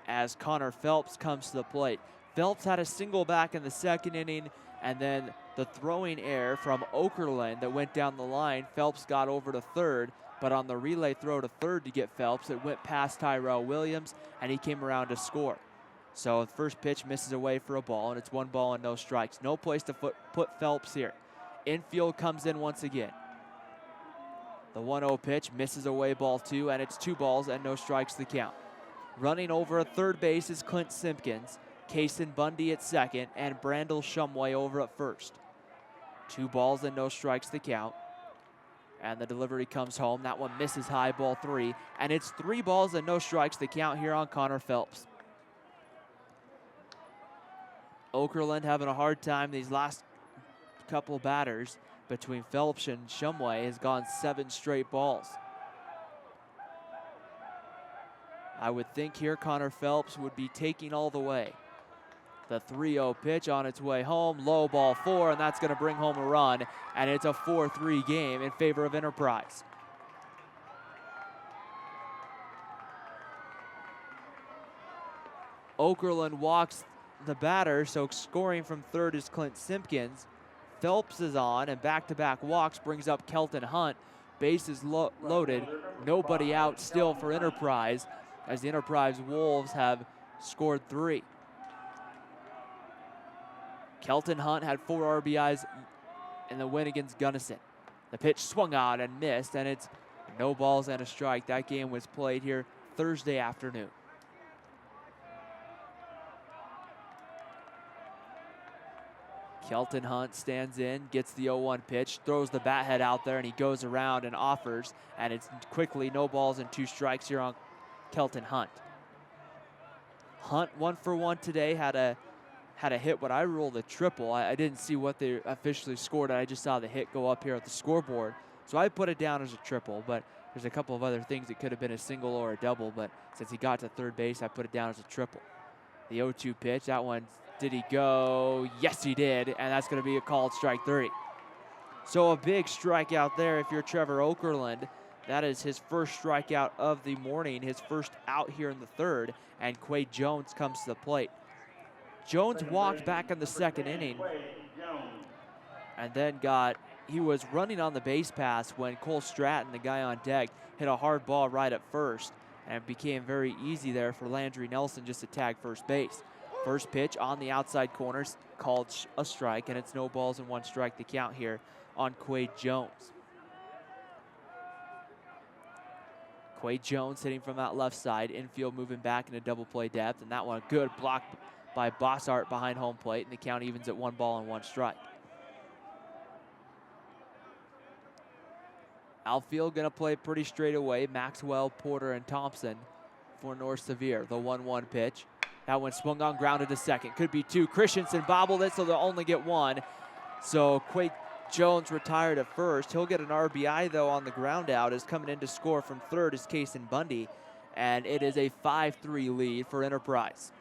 as Connor Phelps comes to the plate. Phelps had a single back in the 2nd inning, and then the throwing error from Okerlund that went down the line. Phelps got over to 3rd, but on the relay throw to 3rd to get Phelps, it went past Tyrell Williams, and he came around to score. So the first pitch misses away for a ball, and it's 1 ball and no strikes. No place to put Phelps here. Infield comes in once again. The 1-0 pitch misses away ball 2, and it's 2 balls and no strikes to count. Running over at 3rd base is Clint Simpkins. Kason Bundy at 2nd, and Brandel Shumway over at 1st. 2 balls and no strikes to count. And the delivery comes home. That one misses high, ball 3. And it's 3 balls and no strikes to count here on Connor Phelps. Okerlund having a hard time these last couple batters between Phelps and Shumway has gone 7 straight balls. I would think here Connor Phelps would be taking all the way. The 3-0 pitch on its way home, low ball 4, and that's going to bring home a run, and it's a 4-3 game in favor of Enterprise. Okerlund walks the batter, so scoring from 3rd is Clint Simpkins. Phelps is on, and back-to-back walks brings up Kelton Hunt. Bases loaded, nobody out still for Enterprise, as the Enterprise Wolves have scored 3. Kelton Hunt had 4 RBIs in the win against Gunnison. The pitch swung out and missed, and it's no balls and a strike. That game was played here Thursday afternoon. Kelton Hunt stands in, gets the 0-1 pitch, throws the bat head out there, and he goes around and offers, and it's quickly no balls and 2 strikes here on Kelton Hunt. Hunt 1 for 1 today, had a hit what I ruled a triple. I didn't see what they officially scored. I just saw the hit go up here at the scoreboard. So I put it down as a triple, but there's a couple of other things. It could have been a single or a double, but since he got to third base, I put it down as a triple. The 0-2 pitch, that one, did he go? Yes, he did, and that's going to be a called strike 3. So a big strikeout there if you're Trevor Okerlund. That is his first strikeout of the morning, his first out here in the third, and Quade Jones comes to the plate. Jones walked back in the second inning, and then he was running on the base pass when Cole Stratton, the guy on deck, hit a hard ball right at first, and it became very easy there for Landry Nelson just to tag first base. First pitch on the outside corners, called a strike, and it's no balls and 1 strike to count here on Quade Jones. Quade Jones hitting from that left side, infield moving back into double play depth, and that one a good block by Bossart behind home plate, and the count evens at 1 ball and 1 strike. Outfield going to play pretty straight away. Maxwell, Porter, and Thompson for North Sevier. The 1-1 pitch. That one swung on, grounded to second. Could be 2. Christensen bobbled it, so they'll only get 1. So Quade Jones retired at first. He'll get an RBI, though, on the ground out, as coming in to score from third is Kason Bundy. And it is a 5-3 lead for Enterprise.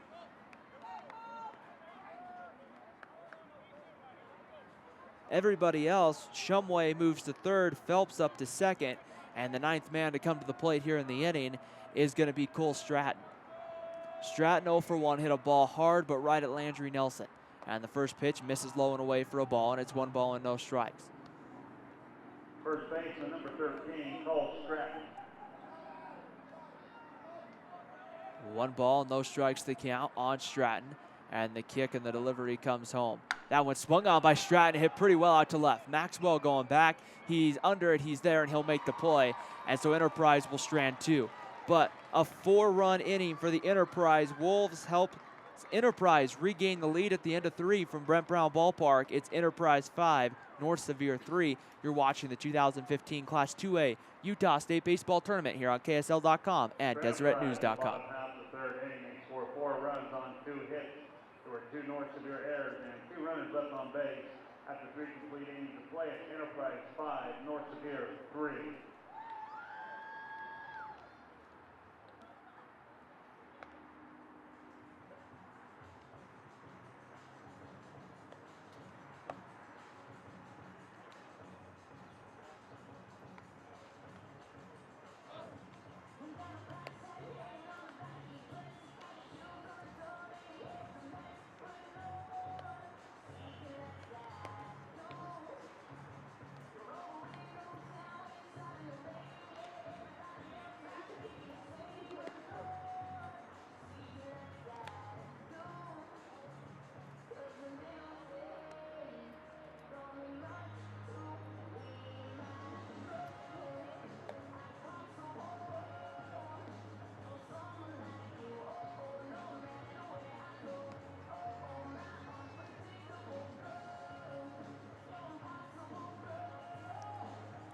Everybody else, Shumway moves to third, Phelps up to second, and the 9th man to come to the plate here in the inning is going to be Cole Stratton. Stratton 0 for 1, hit a ball hard but right at Landry Nelson. And the first pitch misses low and away for a ball, and it's 1 ball and no strikes. First baseman number 13, Cole Stratton. 1 ball, no strikes to count on Stratton, and the kick and the delivery comes home. That one swung on by Stratton, hit pretty well out to left. Maxwell going back, he's under it, he's there, and he'll make the play. And so Enterprise will strand 2. But a 4-run inning for the Enterprise. Wolves help Enterprise regain the lead at the end of 3 from Brent Brown Ballpark. It's Enterprise 5, North Sevier 3. You're watching the 2015 Class 2A Utah State Baseball Tournament here on KSL.com and DeseretNews.com. Bottom half of the third inning, they score 4 runs on 2 hits. There were 2 North Sevier errors and 2 runners left on base. After 3 complete innings of play, it's Enterprise 5, North Sevier 3.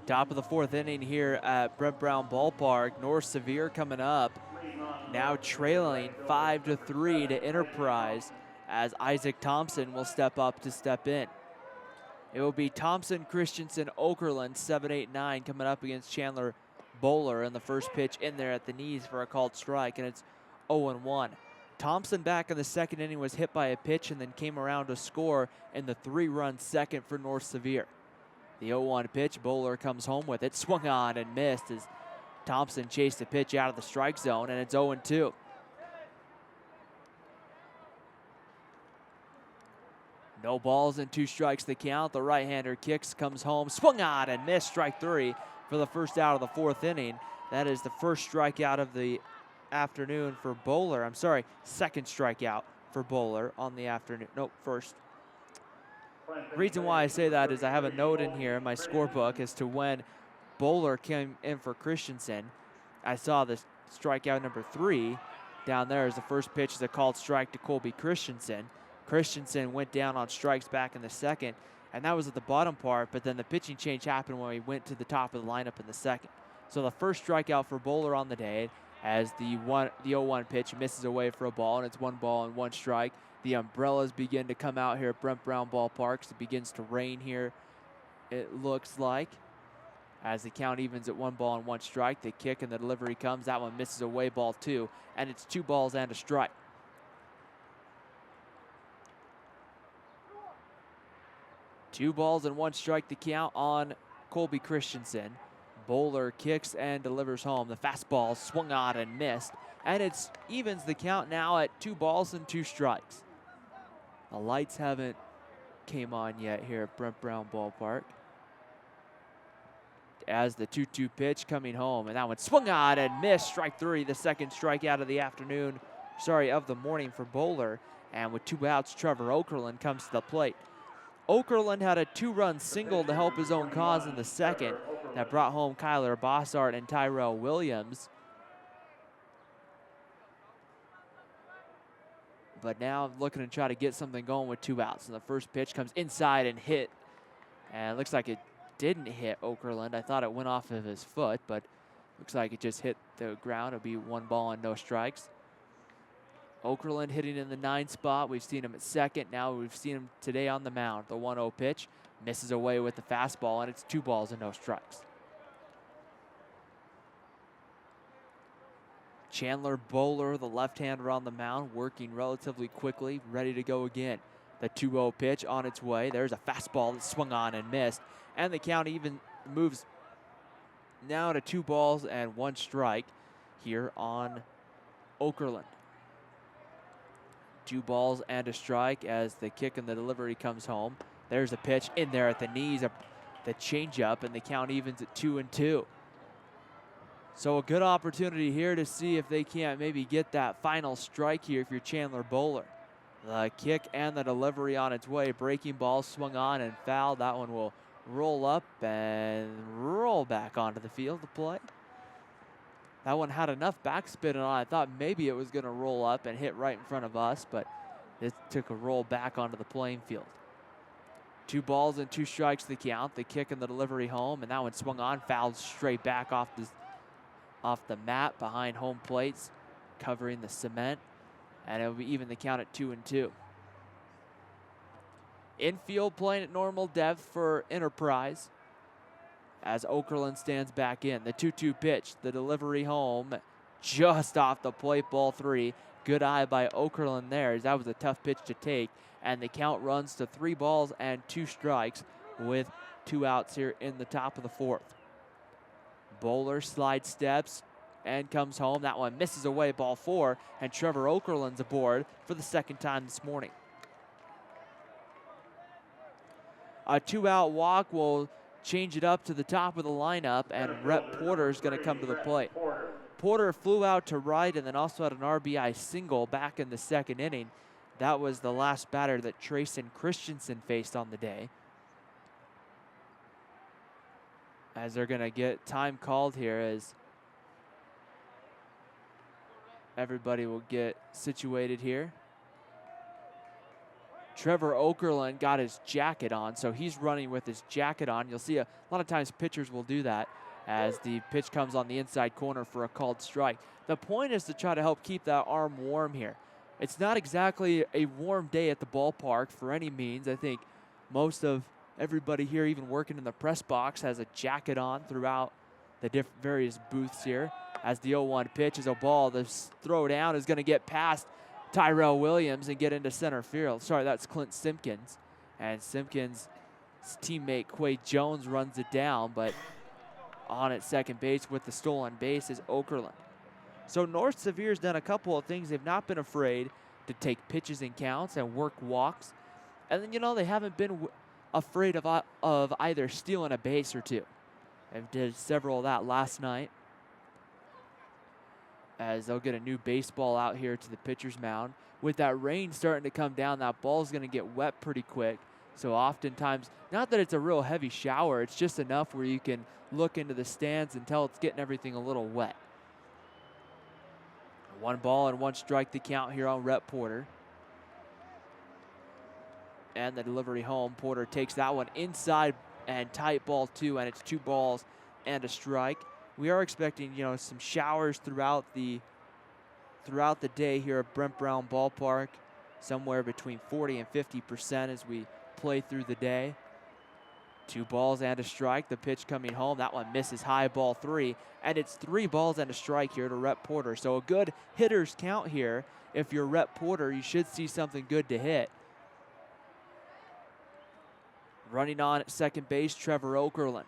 Top of the 4th inning here at Brent Brown Ballpark. North Sevier coming up, now trailing 5-3 to Enterprise, as Isaac Thompson will step up to step in. It will be Thompson, Christensen, Okerlund, 7, 8, 9 coming up against Chandler Bowler, and the first pitch in there at the knees for a called strike, and it's 0-1. Thompson back in the second inning was hit by a pitch and then came around to score in the 3-run second for North Sevier. The 0-1 pitch, Bowler comes home with it, swung on and missed as Thompson chased the pitch out of the strike zone, and it's 0-2. No balls and 2 strikes the count. The right-hander kicks, comes home, swung on and missed, strike 3 for the first out of the 4th inning. That is the first strikeout of the afternoon for Bowler. I'm sorry, second strikeout for Bowler on the afternoon. Nope, first. Reason why I say that is I have a note in here in my scorebook as to when Bowler came in for Christensen. I saw the strikeout number 3 down there as the first pitch is a called strike to Colby Christensen. Christensen went down on strikes back in the second, and that was at the bottom part, but then the pitching change happened when we went to the top of the lineup in the second. So the first strikeout for Bowler on the day as the 0-1 pitch misses away for a ball, and it's 1 ball and 1 strike. The umbrellas begin to come out here at Brent Brown Ballpark. It begins to rain here, it looks like. As the count evens at 1 ball and 1 strike, the kick and the delivery comes. That one misses away, ball 2, and it's 2 balls and a strike. Two balls and 1 strike the count on Colby Christensen. Bowler kicks and delivers home. The fastball swung on and missed, and it evens the count now at 2 balls and 2 strikes. The lights haven't came on yet here at Brent Brown Ballpark. As the 2-2 pitch coming home, and that one swung on and missed, strike 3, the second strikeout of the afternoon, of the morning for Bowler. And with 2 outs, Trevor Okerlund comes to the plate. Okerlund had a 2-run single to help his own cause in the second that brought home Kyler Bossart and Tyrell Williams. But now I'm looking to try to get something going with 2 outs. And the first pitch comes inside and hit. And it looks like it didn't hit Okerlund. I thought it went off of his foot, but looks like it just hit the ground. It'll be 1 ball and no strikes. Okerlund hitting in the 9 spot. We've seen him at second. Now we've seen him today on the mound. The 1-0 pitch misses away with the fastball, and it's 2 balls and no strikes. Chandler Bowler, the left-hander on the mound, working relatively quickly, ready to go again. The 2-0 pitch on its way. There's a fastball that swung on and missed, and the count even moves now to 2 balls and 1 strike here on Okerlund. 2 balls and a strike as the kick and the delivery comes home. There's a pitch in there at the knees, the changeup, and the count evens at 2-2. So a good opportunity here to see if they can't maybe get that final strike here if you're Chandler Bowler. The kick and the delivery on its way. Breaking ball swung on and fouled. That one will roll up and roll back onto the field to play. That one had enough backspin on. I thought maybe it was going to roll up and hit right in front of us, but it took a roll back onto the playing field. 2 balls and 2 strikes the count. The kick and the delivery home, and that one swung on, fouled straight back off the mat behind home plates, covering the cement, and it'll be even the count at 2-2. Infield playing at normal depth for Enterprise as Okerlund stands back in. The 2-2 pitch, the delivery home, just off the plate, ball 3. Good eye by Okerlund there, as that was a tough pitch to take, and the count runs to 3 balls and 2 strikes with 2 outs here in the top of the 4th. Bowler slide steps and comes home. That one misses away, ball 4, and Trevor Okerlund's aboard for the second time this morning. A 2-out walk will change it up to the top of the lineup, and Rhett Porter is going to come to the plate. Porter flew out to right and then also had an RBI single back in the second inning. That was the last batter that Trayson Christensen faced on the day. As they're going to get time called here as everybody will get situated here. Trevor Okerlund got his jacket on, so he's running with his jacket on. You'll see a lot of times pitchers will do that as the pitch comes on the inside corner for a called strike. The point is to try to help keep that arm warm here. It's not exactly a warm day at the ballpark for any means. I think most of everybody here, even working in the press box, has a jacket on throughout the various booths here. As the 0-1 pitch is a ball, the throw down is going to get past Tyrell Williams and get into center field. Sorry, that's Clint Simpkins. And Simpkins' teammate Quay Jones runs it down, but on at second base with the stolen base is Okerlund. So North Sevier's done a couple of things. They've not been afraid to take pitches and counts and work walks And then, you know, they haven't been afraid of either stealing a base or two. They did several of that last night, as they'll get a new baseball out here to the pitcher's mound. With that rain starting to come down, that ball's going to get wet pretty quick. So oftentimes, not that it's a real heavy shower, it's just enough where you can look into the stands and tell it's getting everything a little wet. 1 ball and 1 strike to count here on Rhett Porter. And the delivery home. Porter takes that one inside and tight ball 2, and it's 2 balls and a strike. We are expecting, you know, some showers throughout the day here at Brent Brown Ballpark, somewhere between 40 and 50% as we play through the day. 2 balls and a strike. The pitch coming home. That one misses high, ball 3, and it's 3 balls and a strike here to Rhett Porter. So a good hitter's count here. If you're Rhett Porter, you should see something good to hit. Running on at second base, Trevor Okerlund.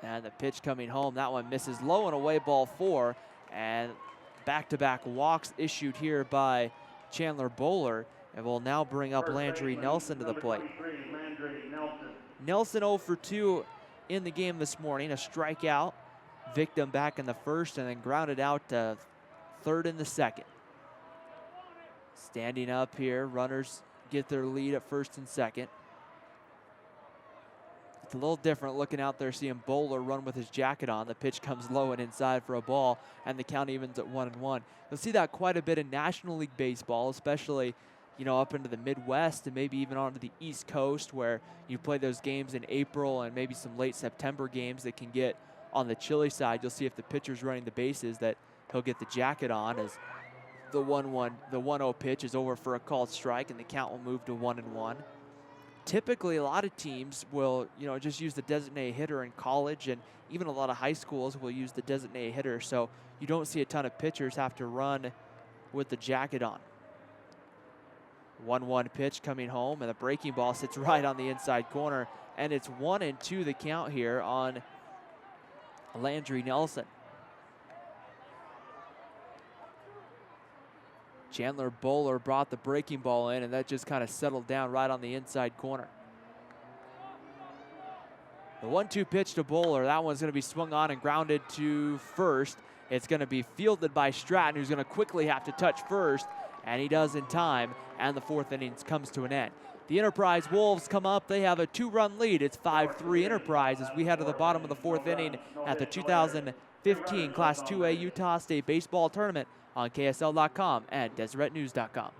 And the pitch coming home, that one misses low and away, ball 4. And back-to-back walks issued here by Chandler Bowler. And will now bring up Landry Nelson to the plate. Nelson 0 for 2 in the game this morning. A strikeout, victim back in the first, and then grounded out to third in the second. Standing up here, runners get their lead at first and second. It's a little different looking out there, seeing Bowler run with his jacket on. The pitch comes low and inside for a ball, and the count evens at 1-1. You'll see that quite a bit in National League Baseball, especially, you know, up into the Midwest and maybe even onto the East Coast, where you play those games in April and maybe some late September games that can get on the chilly side. You'll see if the pitcher's running the bases that he'll get the jacket on, as the 1-0 pitch is over for a called strike, and the count will move to 1-1. Typically, a lot of teams will, you know, just use the designated hitter in college, and even a lot of high schools will use the designated hitter. So you don't see a ton of pitchers have to run with the jacket on. 1-1 pitch coming home, and the breaking ball sits right on the inside corner, and it's 1-2 the count here on Landry Nelson. Chandler Bowler brought the breaking ball in, and that just kind of settled down right on the inside corner. The 1-2 pitch to Bowler, that one's going to be swung on and grounded to first. It's going to be fielded by Stratton, who's going to quickly have to touch first, and he does in time, and the 4th inning comes to an end. The Enterprise Wolves come up. They have a 2-run lead. It's 5-3 Enterprise as we head to the bottom of the 4th inning at the 2015 Class 2A Utah State Baseball Tournament on KSL.com and DeseretNews.com.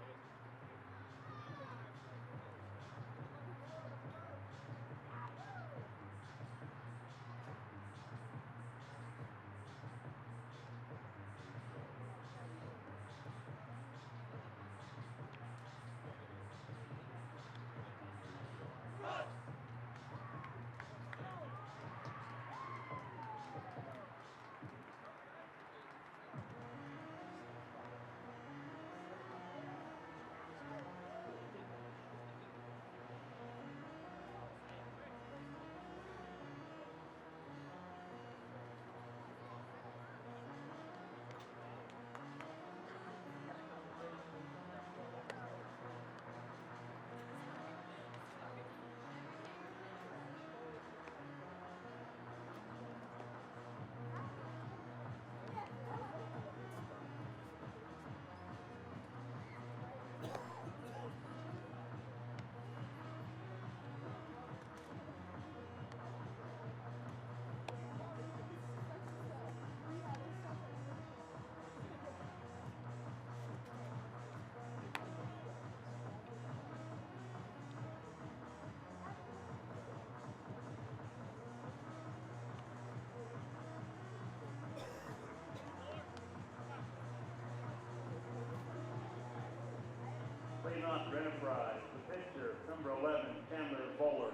Leading off for Enterprise, the pitcher, number 11, Chandler Bowler.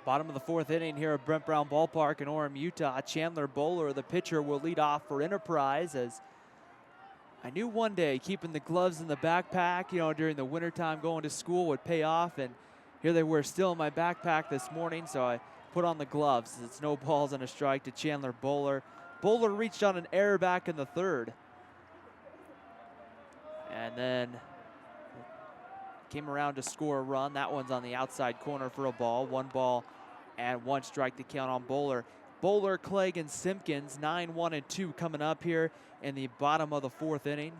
Bottom of the 4th inning here at Brent Brown Ballpark in Orem, Utah. Chandler Bowler, the pitcher, will lead off for Enterprise, as I knew one day keeping the gloves in the backpack, you know, during the wintertime going to school would pay off, and here they were still in my backpack this morning, so I put on the gloves. It's no balls and a strike to Chandler Bowler. Bowler reached on an error back in the 3rd. then came around to score a run. That one's on the outside corner for a ball. 1 ball and 1 strike to count on Bowler. Bowler, Clegg, and Simpkins, 9, 1, and 2 coming up here in the bottom of the 4th inning.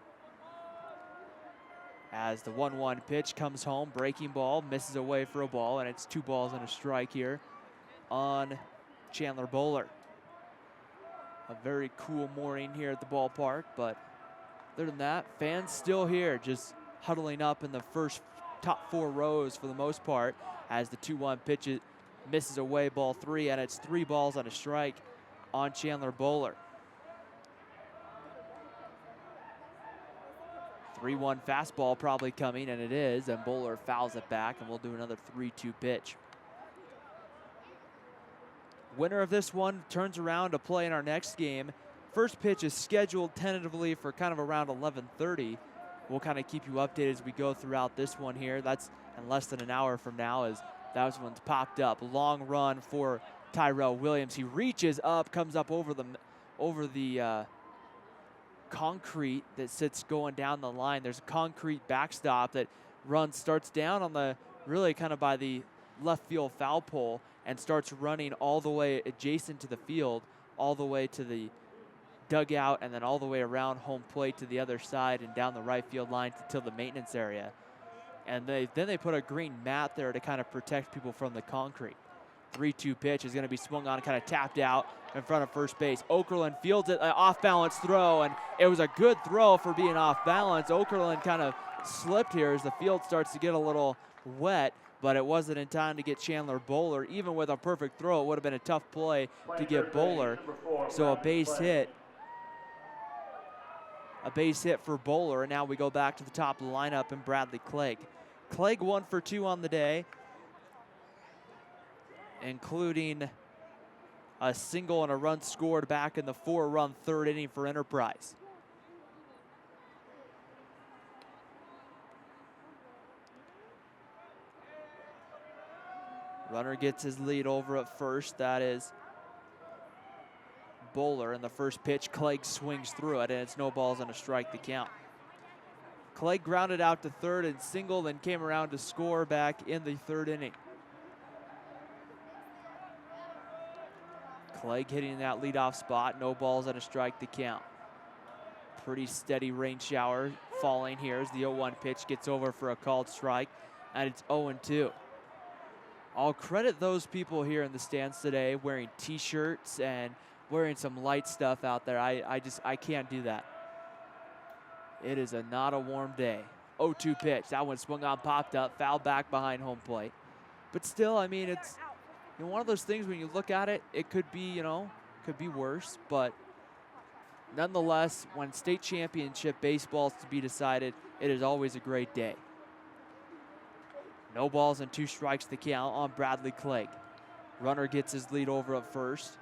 As the 1-1 pitch comes home, breaking ball, misses away for a ball, and it's 2 balls and a strike here on Chandler Bowler. A very cool morning here at the ballpark, but other than that, fans still here, just huddling up in the first top 4 rows for the most part, as the 2-1 pitch misses away, ball 3, and it's 3 balls and a strike on Chandler Bowler. 3-1 fastball probably coming, and it is, and Bowler fouls it back, and we'll do another 3-2 pitch. Winner of this one turns around to play in our next game. First pitch is scheduled tentatively for kind of around 11:30. We'll kind of keep you updated as we go throughout this one here. That's in less than an hour from now, as that one's popped up. Long run for Tyrell Williams. He reaches up, comes up over the concrete that sits going down the line. There's a concrete backstop that starts down on the, really kind of by the left field foul pole, and starts running all the way adjacent to the field, all the way to the dugout, and then all the way around home plate to the other side and down the right field line to the maintenance area. And then they put a green mat there to kind of protect people from the concrete. 3-2 pitch is going to be swung on, kind of tapped out in front of first base. Okerlund fields it, an off-balance throw, and it was a good throw for being off balance. Okerlund kind of slipped here as the field starts to get a little wet, but it wasn't in time to get Chandler Bowler. Even with a perfect throw, it would have been a tough play to get Bowler. So a base hit for Bowler, and now we go back to the top of the lineup and Bradley Clegg. Clegg 1 for 2 on the day, including a single and a run scored back in the 4-run 3rd inning for Enterprise. Runner gets his lead over at first. That is Bowler, and the first pitch, Clegg swings through it, and it's no balls and a strike to count. Clegg grounded out to 3rd and singled, and came around to score back in the 3rd inning. Clegg hitting that leadoff spot, no balls and a strike to count. Pretty steady rain shower falling here as the 0-1 pitch gets over for a called strike, and it's 0-2. I'll credit those people here in the stands today wearing t-shirts and wearing some light stuff out there. I can't do that. It is not a warm day. 0-2 pitch. That one swung on, popped up, fouled back behind home plate. But still, I mean, it's one of those things when you look at it, it could be, could be worse. But nonetheless, when state championship baseball is to be decided, it is always a great day. No balls and 2 strikes to count on Bradley Clegg. Runner gets his lead over at first.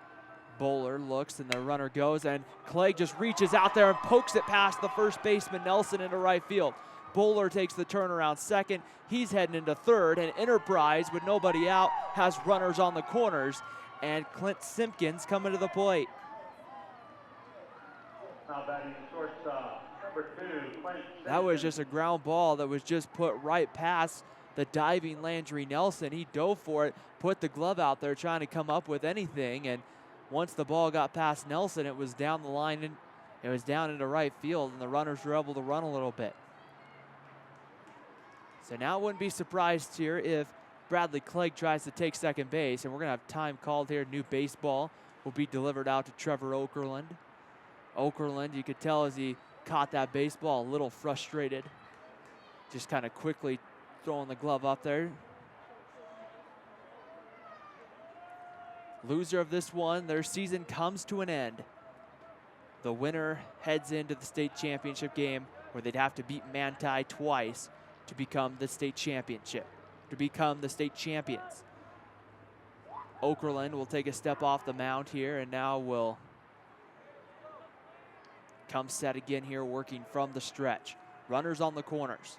Bowler looks, and the runner goes, and Clegg just reaches out there and pokes it past the first baseman Nelson into right field. Bowler takes the turnaround second. He's heading into 3rd, and Enterprise, with nobody out, has runners on the corners, and Clint Simpkins coming to the plate. Now batting shortstop, number 2, Clint Simpkins. That was just a ground ball that was just put right past the diving Landry Nelson. He dove for it, put the glove out there trying to come up with anything, and once the ball got past Nelson, it was down the line, and it was down into right field, and the runners were able to run a little bit. So now I wouldn't be surprised here if Bradley Clegg tries to take second base, and we're going to have time called here. New baseball will be delivered out to Trevor Okerlund. Okerlund, you could tell as he caught that baseball, a little frustrated. Just kind of quickly throwing the glove up there. Loser of this one, their season comes to an end. The winner heads into the state championship game, where they'd have to beat Manti twice to become the state championship, to become the state champions. Okerlund will take a step off the mound here, and now will come set again here, working from the stretch. Runners on the corners.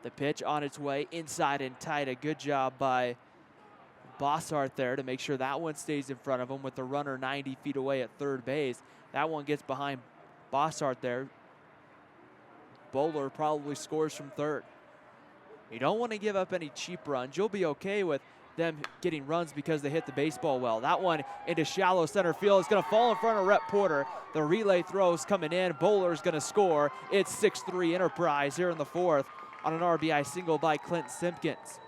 The pitch on its way, inside and tight. A good job by Bossart there to make sure that one stays in front of him, with the runner 90 feet away at 3rd base. That one gets behind Bossart there. Bowler probably scores from third. You don't want to give up any cheap runs. You'll be okay with them getting runs because they hit the baseball well. That one into shallow center field is going to fall in front of Rhett Porter. The relay throw's coming in. Bowler's going to score. It's 6-3 Enterprise here in the fourth on an RBI single by Clint Simpkins.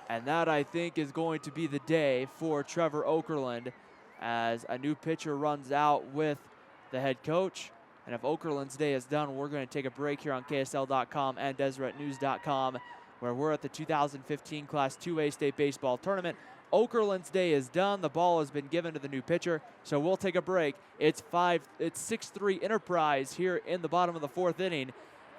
And that, I think, is going to be the day for Trevor Okerlund as a new pitcher runs out with the head coach. And if Okerlund's day is done, we're going to take a break here on KSL.com and DeseretNews.com, where we're at the 2015 Class 2A State Baseball Tournament. Okerlund's day is done. The ball has been given to the new pitcher, so we'll take a break. It's 6-3 Enterprise here in the bottom of the fourth inning.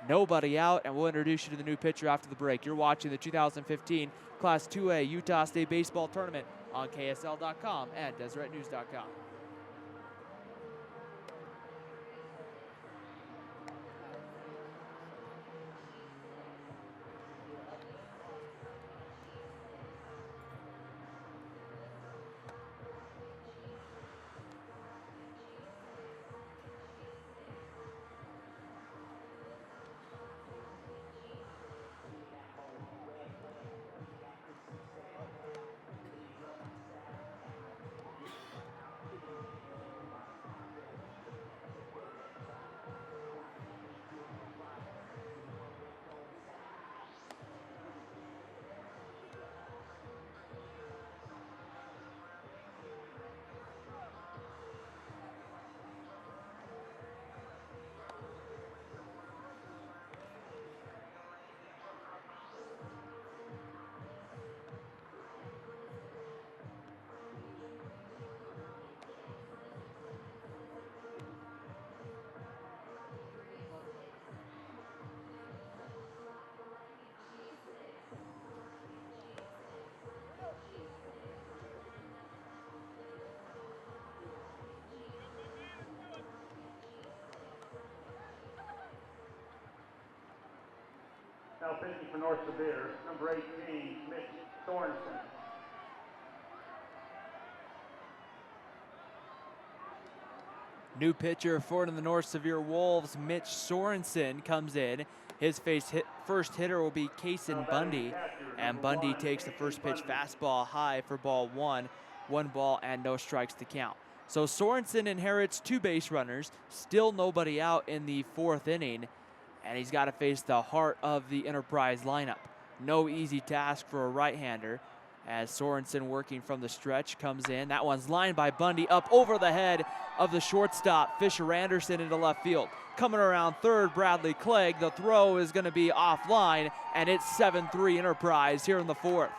Nobody out, and we'll introduce you to the new pitcher after the break. You're watching the 2015 Class 2A Utah State Baseball Tournament on KSL.com and DeseretNews.com. Now pitching for North Sevier, number 18, Mitch Sorensen. New pitcher for the North Sevier Wolves, Mitch Sorensen, comes in. His first hitter will be Kason Bundy, and Bundy takes the first pitch fastball high for ball one. 1 ball and no strikes to count. So Sorensen inherits 2 base runners, still nobody out in the fourth inning, and he's got to face the heart of the Enterprise lineup. No easy task for a right-hander as Sorensen, working from the stretch, comes in. That one's lined by Bundy up over the head of the shortstop, Fisher Anderson, into left field. Coming around third, Bradley Clegg. The throw is going to be offline, and it's 7-3 Enterprise here in the fourth.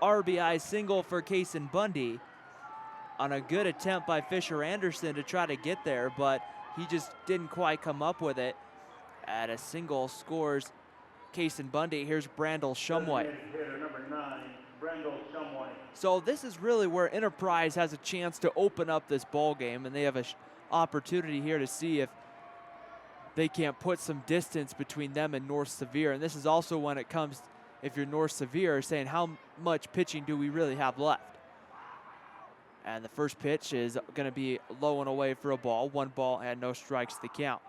RBI single for Kason Bundy on a good attempt by Fisher Anderson to try to get there, but he just didn't quite come up with it. At a single scores Kason Bundy. Here's Brandel Shumway. Hitter, number 9, Brandel Shumway. So this is really where Enterprise has a chance to open up this ball game, and they have an opportunity here to see if they can't put some distance between them and North Sevier. And this is also when it comes, if you're North Sevier, saying how much pitching do we really have left? And the first pitch is going to be low and away for a ball. 1 ball and no strikes to count.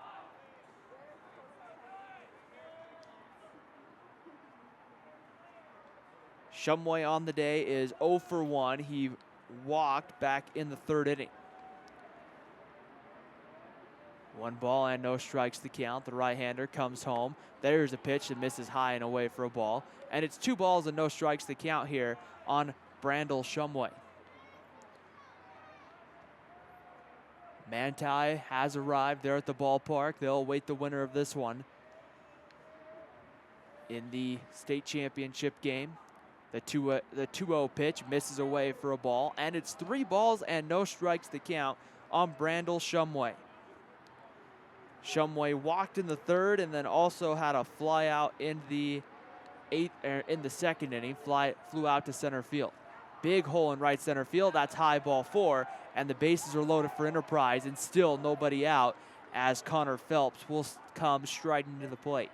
Shumway on the day is 0 for 1. He walked back in the third inning. 1 ball and no strikes to count. The right-hander comes home. There's a pitch that misses high and away for a ball. And it's 2 balls and no strikes to count here on Brandel Shumway. Manti has arrived there at the ballpark. They'll await the winner of this one in the state championship game. The 2-0 pitch misses away for a ball, and it's 3 balls and no strikes to count on Brandel Shumway. Shumway walked in the third and then also had a fly out in the second inning. Flew out to center field. Big hole in right center field. That's high, ball 4, and the bases are loaded for Enterprise, and still nobody out as Connor Phelps will come striding to the plate.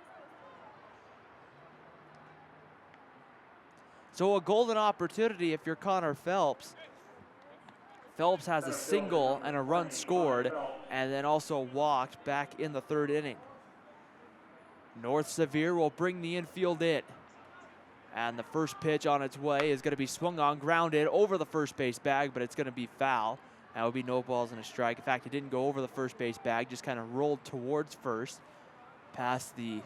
So a golden opportunity if you're Connor Phelps. Phelps has a single and a run scored, and then also walked back in the third inning. North Sevier will bring the infield in. And the first pitch on its way is going to be swung on, grounded over the first base bag, but it's going to be foul. That would be no balls and a strike. In fact, it didn't go over the first base bag, just kind of rolled towards first, past the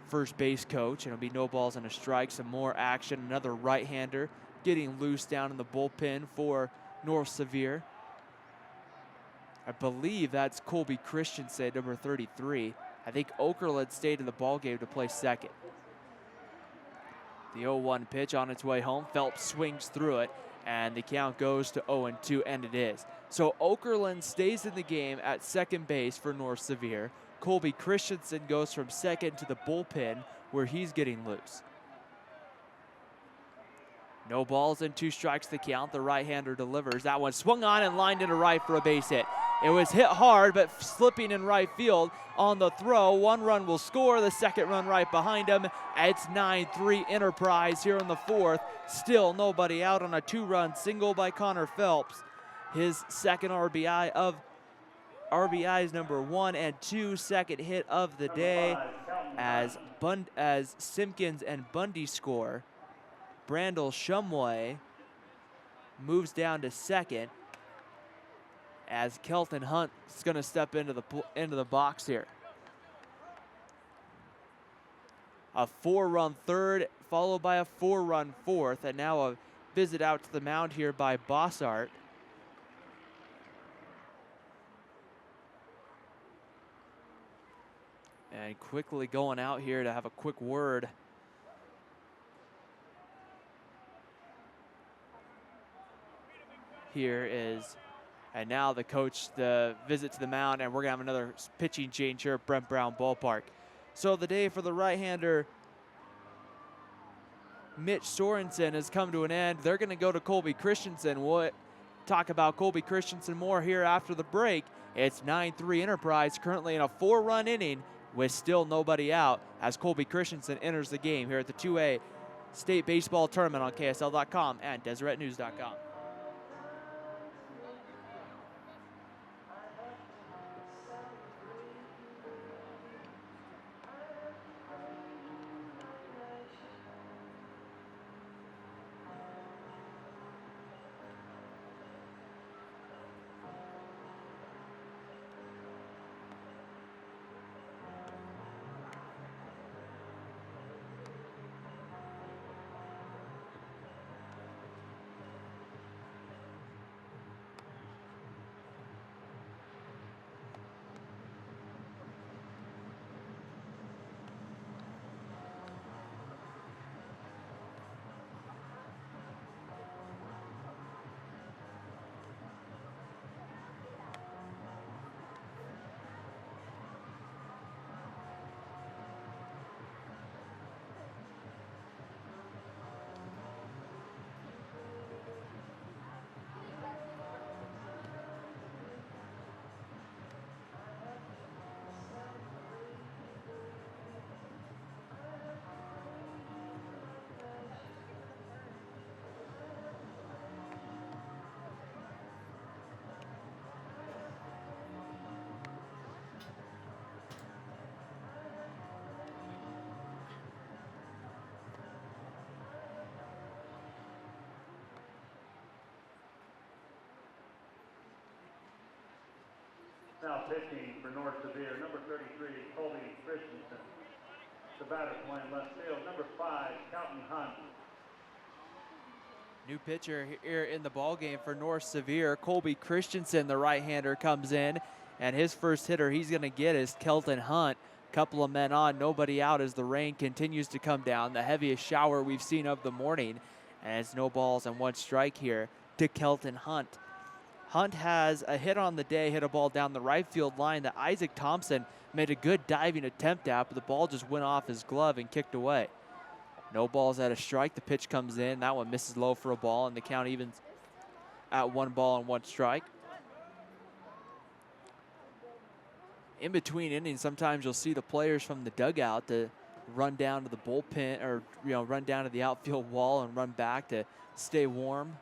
first base coach, and it'll be no balls and a strike. Some more action. Another right-hander getting loose down in the bullpen for North Sevier. I believe that's Colby Christensen, number 33. I think Okerlund stayed in the ballgame to play second. The 0-1 pitch on its way home. Phelps swings through it, and the count goes to 0-2, and it is. So Okerlund stays in the game at second base for North Sevier. Colby Christensen goes from second to the bullpen, where he's getting loose. No balls and 2 strikes the count. The right-hander delivers. That one swung on and lined into right for a base hit. It was hit hard, but slipping in right field on the throw. 1 run will score, the second run right behind him. It's 9-3 Enterprise here in the 4th. Still nobody out on a 2-run single by Connor Phelps. His second RBIs number 1 and 2, second hit of the day as Simpkins and Bundy score. Brandel Shumway moves down to second as Kelton Hunt is going to step into the box here. A 4-run third followed by a 4-run fourth, and now a visit out to the mound here by Bossart. And quickly going out here to have a quick word. Here is, and now the coach, the visit to the mound, and we're going to have another pitching change here at Brent Brown Ballpark. So the day for the right-hander, Mitch Sorensen, has come to an end. They're going to go to Colby Christensen. We'll talk about Colby Christensen more here after the break. It's 9-3 Enterprise, currently in a 4-run inning with still nobody out as Colby Christensen enters the game here at the 2A State Baseball Tournament on KSL.com and DeseretNews.com. Now pitching for North Sevier, number 33, Colby Christensen. The batter playing left field, number 5, Kelton Hunt. New pitcher here in the ballgame for North Sevier, Colby Christensen, the right-hander, comes in, and his first hitter he's going to get is Kelton Hunt. Couple of men on, nobody out as the rain continues to come down, the heaviest shower we've seen of the morning, and it's no balls and 1 strike here to Kelton Hunt. Hunt has a hit on the day, hit a ball down the right field line that Isaac Thompson made a good diving attempt at, but the ball just went off his glove and kicked away. No balls at a strike. The pitch comes in. That one misses low for a ball, and the count evens at 1 ball and 1 strike. In between innings, sometimes you'll see the players from the dugout to run down to the bullpen, or run down to the outfield wall and run back to stay warm.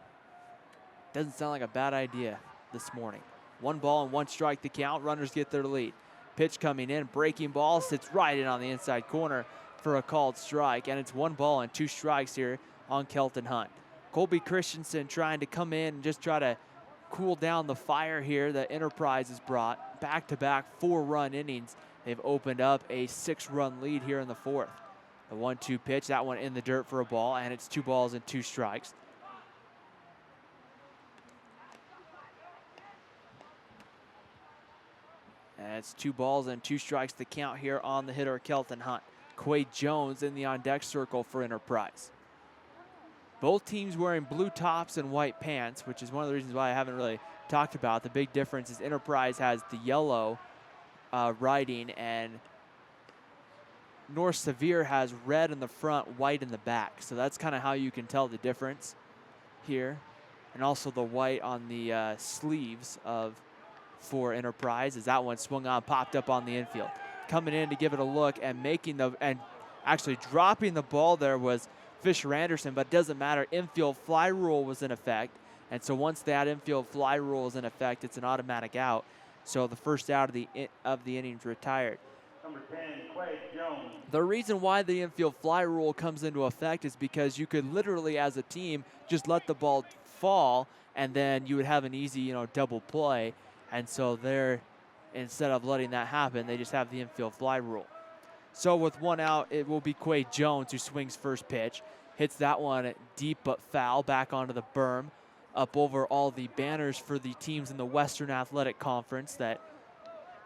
Doesn't sound like a bad idea this morning. 1 ball and 1 strike to count. Runners get their lead. pitch coming in, breaking ball, sits right in on the inside corner for a called strike. And it's 1 ball and 2 strikes here on Kelton Hunt. Colby Christensen trying to come in and just try to cool down the fire here that Enterprise has brought. Back-to-back 4-run innings. They've opened up a 6-run lead here in the 4th. The 1-2 pitch, that one in the dirt for a ball, and it's 2 balls and 2 strikes. And it's 2 balls and 2 strikes to count here on the hitter, Kelton Hunt. Quade Jones in the on-deck circle for Enterprise. Both teams wearing blue tops and white pants, which is one of the reasons why I haven't really talked about. The big difference is Enterprise has the yellow writing, and North Sevier has red in the front, white in the back. So that's kind of how you can tell the difference here. And also the white on the sleeves for Enterprise, as that one swung on, popped up on the infield. Coming in to give it a look and actually dropping the ball there was Fisher Anderson, but it doesn't matter. Infield fly rule was in effect. And so once that infield fly rule is in effect, it's an automatic out. So the first out of the innings retired. Number 10, Quade Jones. The reason why the infield fly rule comes into effect is because you could literally, as a team, just let the ball fall, and then you would have an easy, double play. And so instead of letting that happen, they just have the infield fly rule. So with 1 out, it will be Quade Jones who swings first pitch. Hits that one deep but foul back onto the berm, up over all the banners for the teams in the Western Athletic Conference that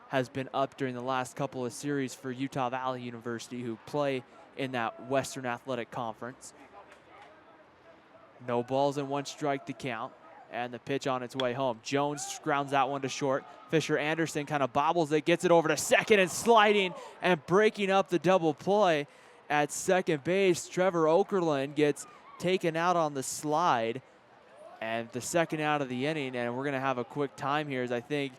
has been up during the last couple of series for Utah Valley University, who play in that Western Athletic Conference. No balls and 1 strike to count. And the pitch on its way home. Jones grounds that one to short. Fisher Anderson kind of bobbles it, gets it over to second, and sliding and breaking up the double play at second base. Trevor Okerlund gets taken out on the slide, and the second out of the inning. And we're going to have a quick time here, as I think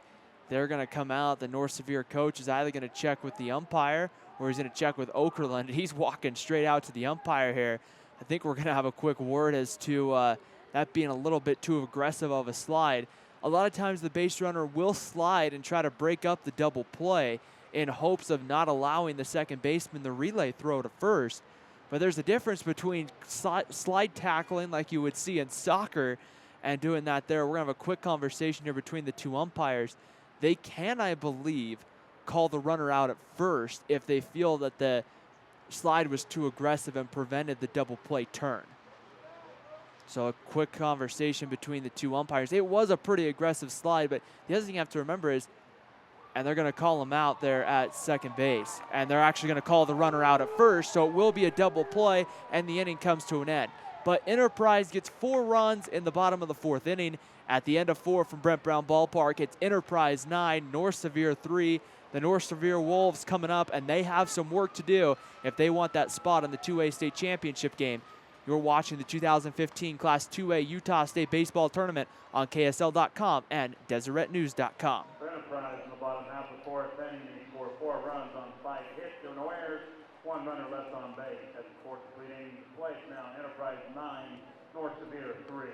they're going to come out. The North Sevier coach is either going to check with the umpire or he's going to check with Okerlund. He's walking straight out to the umpire here. I think we're going to have a quick word as to that being a little bit too aggressive of a slide. A lot of times the base runner will slide and try to break up the double play in hopes of not allowing the second baseman the relay throw to first. But there's a difference between slide tackling like you would see in soccer and doing that there. We're going to have a quick conversation here between the 2 umpires. They can, I believe, call the runner out at first if they feel that the slide was too aggressive and prevented the double play turn. So a quick conversation between the 2 umpires. It was a pretty aggressive slide, but the other thing you have to remember is, and they're going to call him out there at second base, and they're actually going to call the runner out at first, so it will be a double play, and the inning comes to an end. But Enterprise gets 4 runs in the bottom of the 4th inning. At the end of 4 from Brent Brown Ballpark, it's Enterprise 9, North Sevier 3. The North Sevier Wolves coming up, and they have some work to do if they want that spot in the 2A state championship game. You're watching the 2015 Class 2A Utah State Baseball Tournament on KSL.com and DeseretNews.com. For Enterprise in the bottom half of the 4th inning, they score 4 runs on 5 hits, 2 no errors, 1 runner left on base. That's the 4th complete inning to play now. Enterprise 9, North Sevier 3.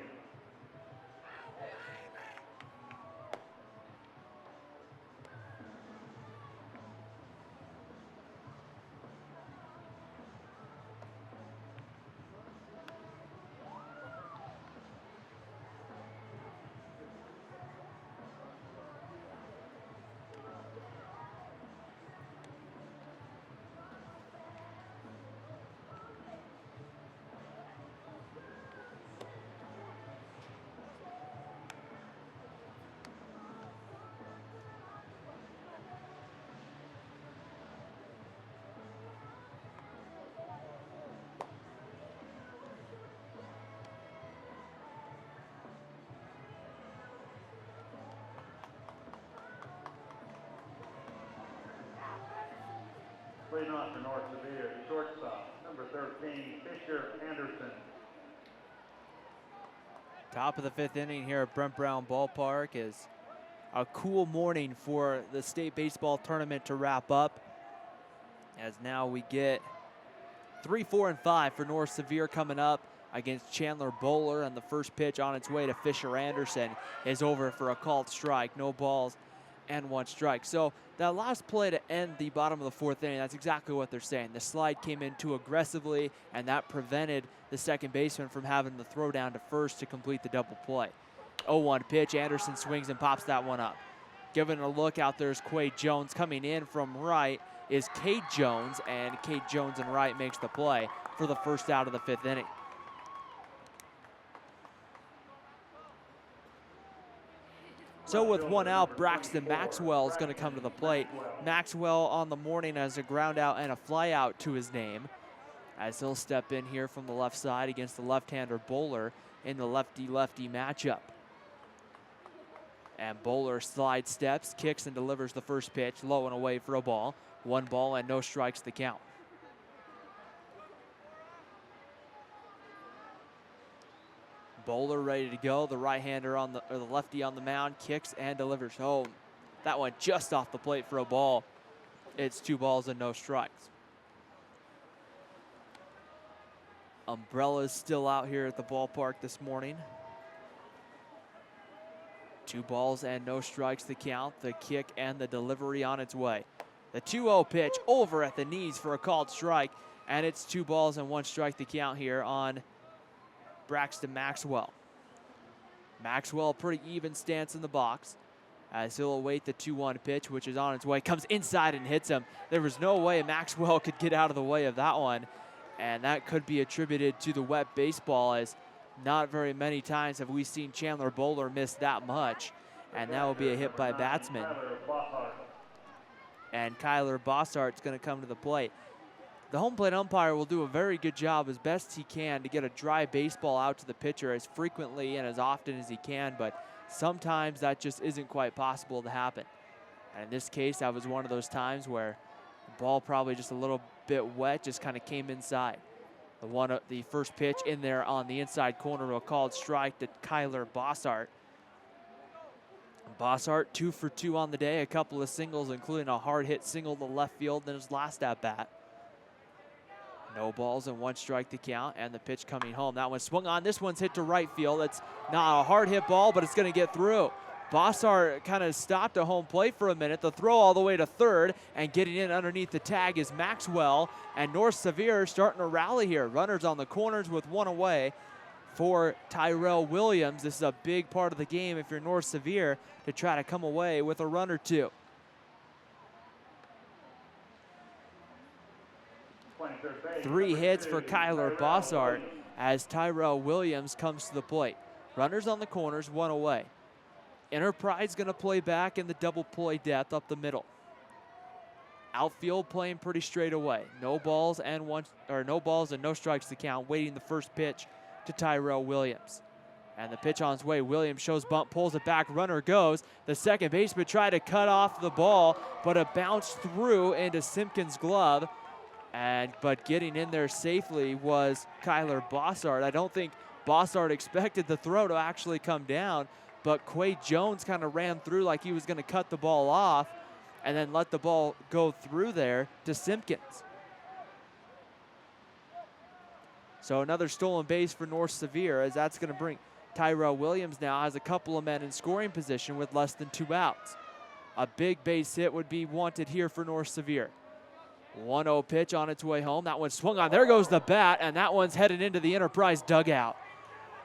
Leading off for North Sevier, the shortstop, number 13, Fisher Anderson. Top of the 5th inning here at Brent Brown Ballpark is a cool morning for the state baseball tournament to wrap up, as now we get 3, 4, and 5 for North Sevier coming up against Chandler Bowler, and the first pitch on its way to Fisher Anderson is over for a called strike. No balls and 1 strike. So that last play to end the bottom of the 4th inning, that's exactly what they're saying. The slide came in too aggressively, and that prevented the second baseman from having the throw down to first to complete the double play. 0-1 pitch, Anderson swings and pops that one up. Giving a look out there is Quay Jones. Coming in from right is Cade Jones, and Cade Jones and right makes the play for the first out of the 5th inning. So with 1 out, Braxton Maxwell is going to come to the plate. Maxwell on the morning has a ground out and a fly out to his name, as he'll step in here from the left side against the left-hander Bowler in the lefty-lefty matchup. And Bowler slide steps, kicks, and delivers the first pitch, low and away for a ball. 1 ball and no strikes the count. Bowler ready to go. The right-hander or the lefty on the mound, kicks and delivers home. That one just off the plate for a ball. It's 2 balls and no strikes. Umbrellas still out here at the ballpark this morning. 2 balls and no strikes the count. The kick and the delivery on its way. The 2-0 pitch over at the knees for a called strike, and it's 2 balls and 1 strike the count here on Braxton Maxwell. Maxwell, pretty even stance in the box as he'll await the 2-1 pitch, which is on its way. Comes inside and hits him. There was no way Maxwell could get out of the way of that one, and that could be attributed to the wet baseball, as not very many times have we seen Chandler Bowler miss that much, and that will be a hit by batsman. And Kyler Bossart's going to come to the plate. The home plate umpire will do a very good job as best he can to get a dry baseball out to the pitcher as frequently and as often as he can, but sometimes that just isn't quite possible to happen. And in this case, that was one of those times where the ball probably just a little bit wet, just kind of came inside. The first pitch in there on the inside corner, a called strike to Kyler Bossart. Bossart 2 for 2 on the day, a couple of singles, including a hard hit single to left field in his last at bat. No balls and 1 strike to count, and the pitch coming home. That one swung on. This one's hit to right field. It's not a hard hit ball, but it's going to get through. Bossart kind of stopped at home plate for a minute. The throw all the way to third, and getting in underneath the tag is Maxwell, and North Sevier starting to rally here. Runners on the corners with 1 away for Tyrell Williams. This is a big part of the game if you're North Sevier to try to come away with a run or 2. Three hits for Kyler Bossart as Tyrell Williams comes to the plate. Runners on the corners, 1 away. Enterprise going to play back in the double play depth up the middle. Outfield playing pretty straight away. No balls and no strikes to count, waiting the first pitch to Tyrell Williams. And the pitch on its way. Williams shows bump, pulls it back, runner goes. The second baseman tried to cut off the ball, but it bounced through into Simpkins' glove. But getting in there safely was Kyler Bossart. I don't think Bossart expected the throw to actually come down, but Quay Jones kind of ran through like he was going to cut the ball off and then let the ball go through there to Simpkins. So another stolen base for North Sevier, as that's going to bring Tyrell Williams now has a couple of men in scoring position with less than 2 outs. A big base hit would be wanted here for North Sevier. 1-0 pitch on its way home. That one swung on. There goes the bat, and that one's headed into the Enterprise dugout.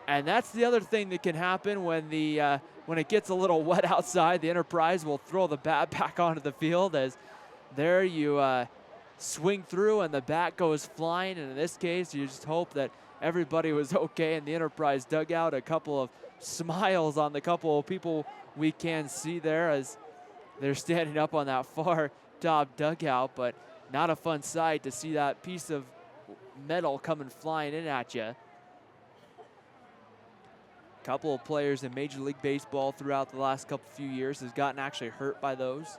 And that's the other thing that can happen when it gets a little wet outside. The Enterprise will throw the bat back onto the field, as there you swing through and the bat goes flying. And in this case, you just hope that everybody was okay in the Enterprise dugout. A couple of smiles on the couple of people we can see there as they're standing up on that far top dugout, but not a fun sight to see that piece of metal coming flying in at you. A couple of players in Major League Baseball throughout the last few years has gotten actually hurt by those.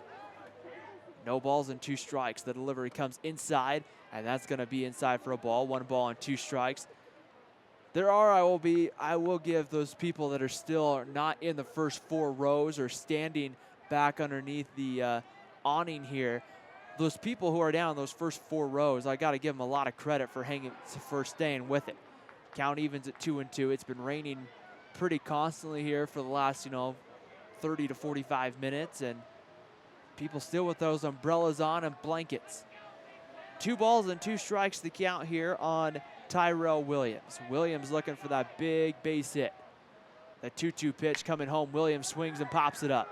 No balls and 2 strikes. The delivery comes inside, and that's going to be inside for a ball. 1 ball and 2 strikes. I will give those people that are still not in the first 4 rows or standing back underneath the awning here. Those people who are down in those first 4 rows, I got to give them a lot of credit for staying with it. Count evens at 2-2. It's been raining pretty constantly here for the last 30 to 45 minutes, and People still with those umbrellas on and blankets. 2 balls and 2 strikes the count here on Tyrell Williams. Williams looking for that big base hit. The 2-2 pitch coming home. Williams swings and pops it up.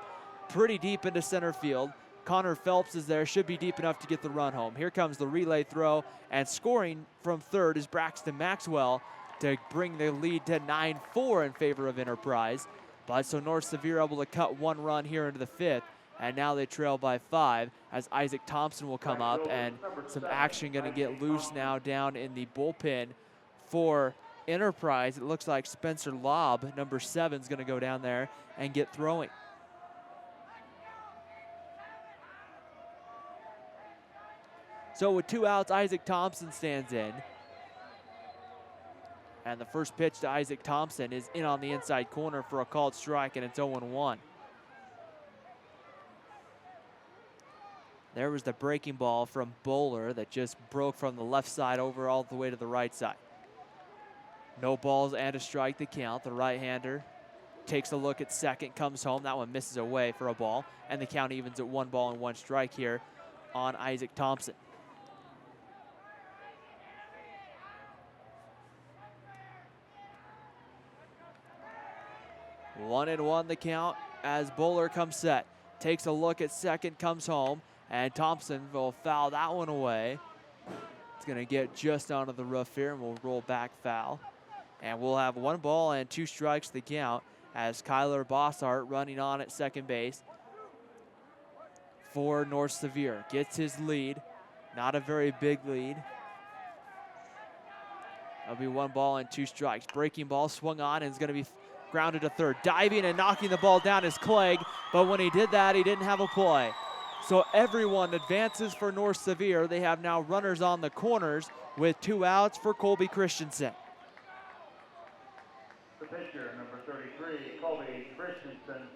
Pretty deep into center field. Connor Phelps is there, should be deep enough to get the run home. Here comes the relay throw, and scoring from third is Braxton Maxwell to bring the lead to 9-4 in favor of Enterprise. But so North Sevier able to cut 1 run here into the 5th, and now they trail by 5 as Isaac Thompson will come up, and some action going to get loose now down in the bullpen for Enterprise. It looks like Spencer Lobb, number 7, is going to go down there and get throwing. So with 2 outs, Isaac Thompson stands in. And the first pitch to Isaac Thompson is in on the inside corner for a called strike, and it's 0-1. There was the breaking ball from Bowler that just broke from the left side over all the way to the right side. No balls and a strike the count. The right-hander takes a look at second, comes home. That one misses away for a ball, and the count evens at 1 ball and 1 strike here on Isaac Thompson. One and 1 the count as Bowler comes set. Takes a look at second, comes home, and Thompson will foul that one away. It's going to get just onto the roof here, and we'll roll back foul. And we'll have 1 ball and 2 strikes the count as Kyler Bossart running on at second base for North Sevier. Gets his lead. Not a very big lead. That'll be 1 ball and 2 strikes. Breaking ball swung on and is going to be grounded to third. Diving and knocking the ball down is Clegg, but when he did that, he didn't have a play. So everyone advances for North Sevier. They have now runners on the corners with 2 outs for Colby Christensen. The pitcher, number 33, Colby Christensen.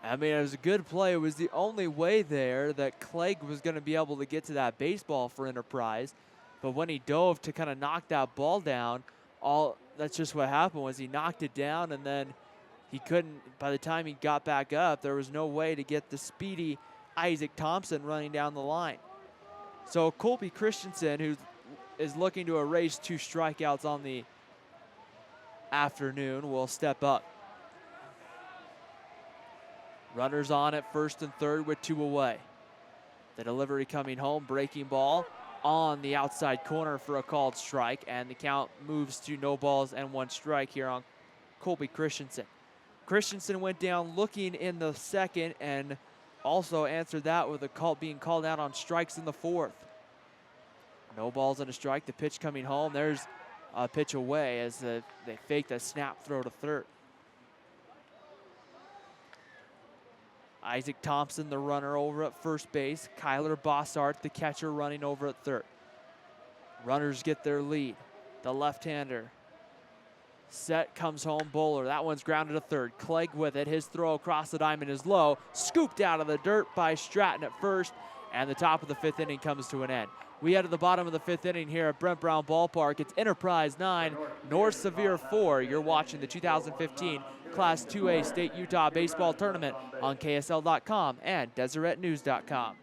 I mean, it was a good play. It was the only way there that Clegg was going to be able to get to that baseball for Enterprise. But when he dove to kind of knock that ball down, that's just what happened was he knocked it down, and then he couldn't, by the time he got back up, there was no way to get the speedy Isaac Thompson running down the line. So Colby Christensen, who is looking to erase 2 strikeouts on the afternoon, will step up. Runners on at first and third with 2 away. The delivery coming home, breaking ball on the outside corner for a called strike, and the count moves to no balls and 1 strike here on Colby Christensen. Christensen went down looking in the second and also answered that with a call being called out on strikes in the 4th. No balls and a strike. The pitch coming home. There's a pitch away as they faked a snap throw to third. Isaac Thompson, the runner, over at first base. Kyler Bossart, the catcher, running over at third. Runners get their lead. The left-hander set, comes home. Bowler, that one's grounded to third. Clegg with it. His throw across the diamond is low. Scooped out of the dirt by Stratton at first, and the top of the 5th inning comes to an end. We head to the bottom of the 5th inning here at Brent Brown Ballpark. It's Enterprise 9, North Sevier 4. You're watching the 2015 Class 2A State Utah Baseball Tournament on KSL.com and DeseretNews.com.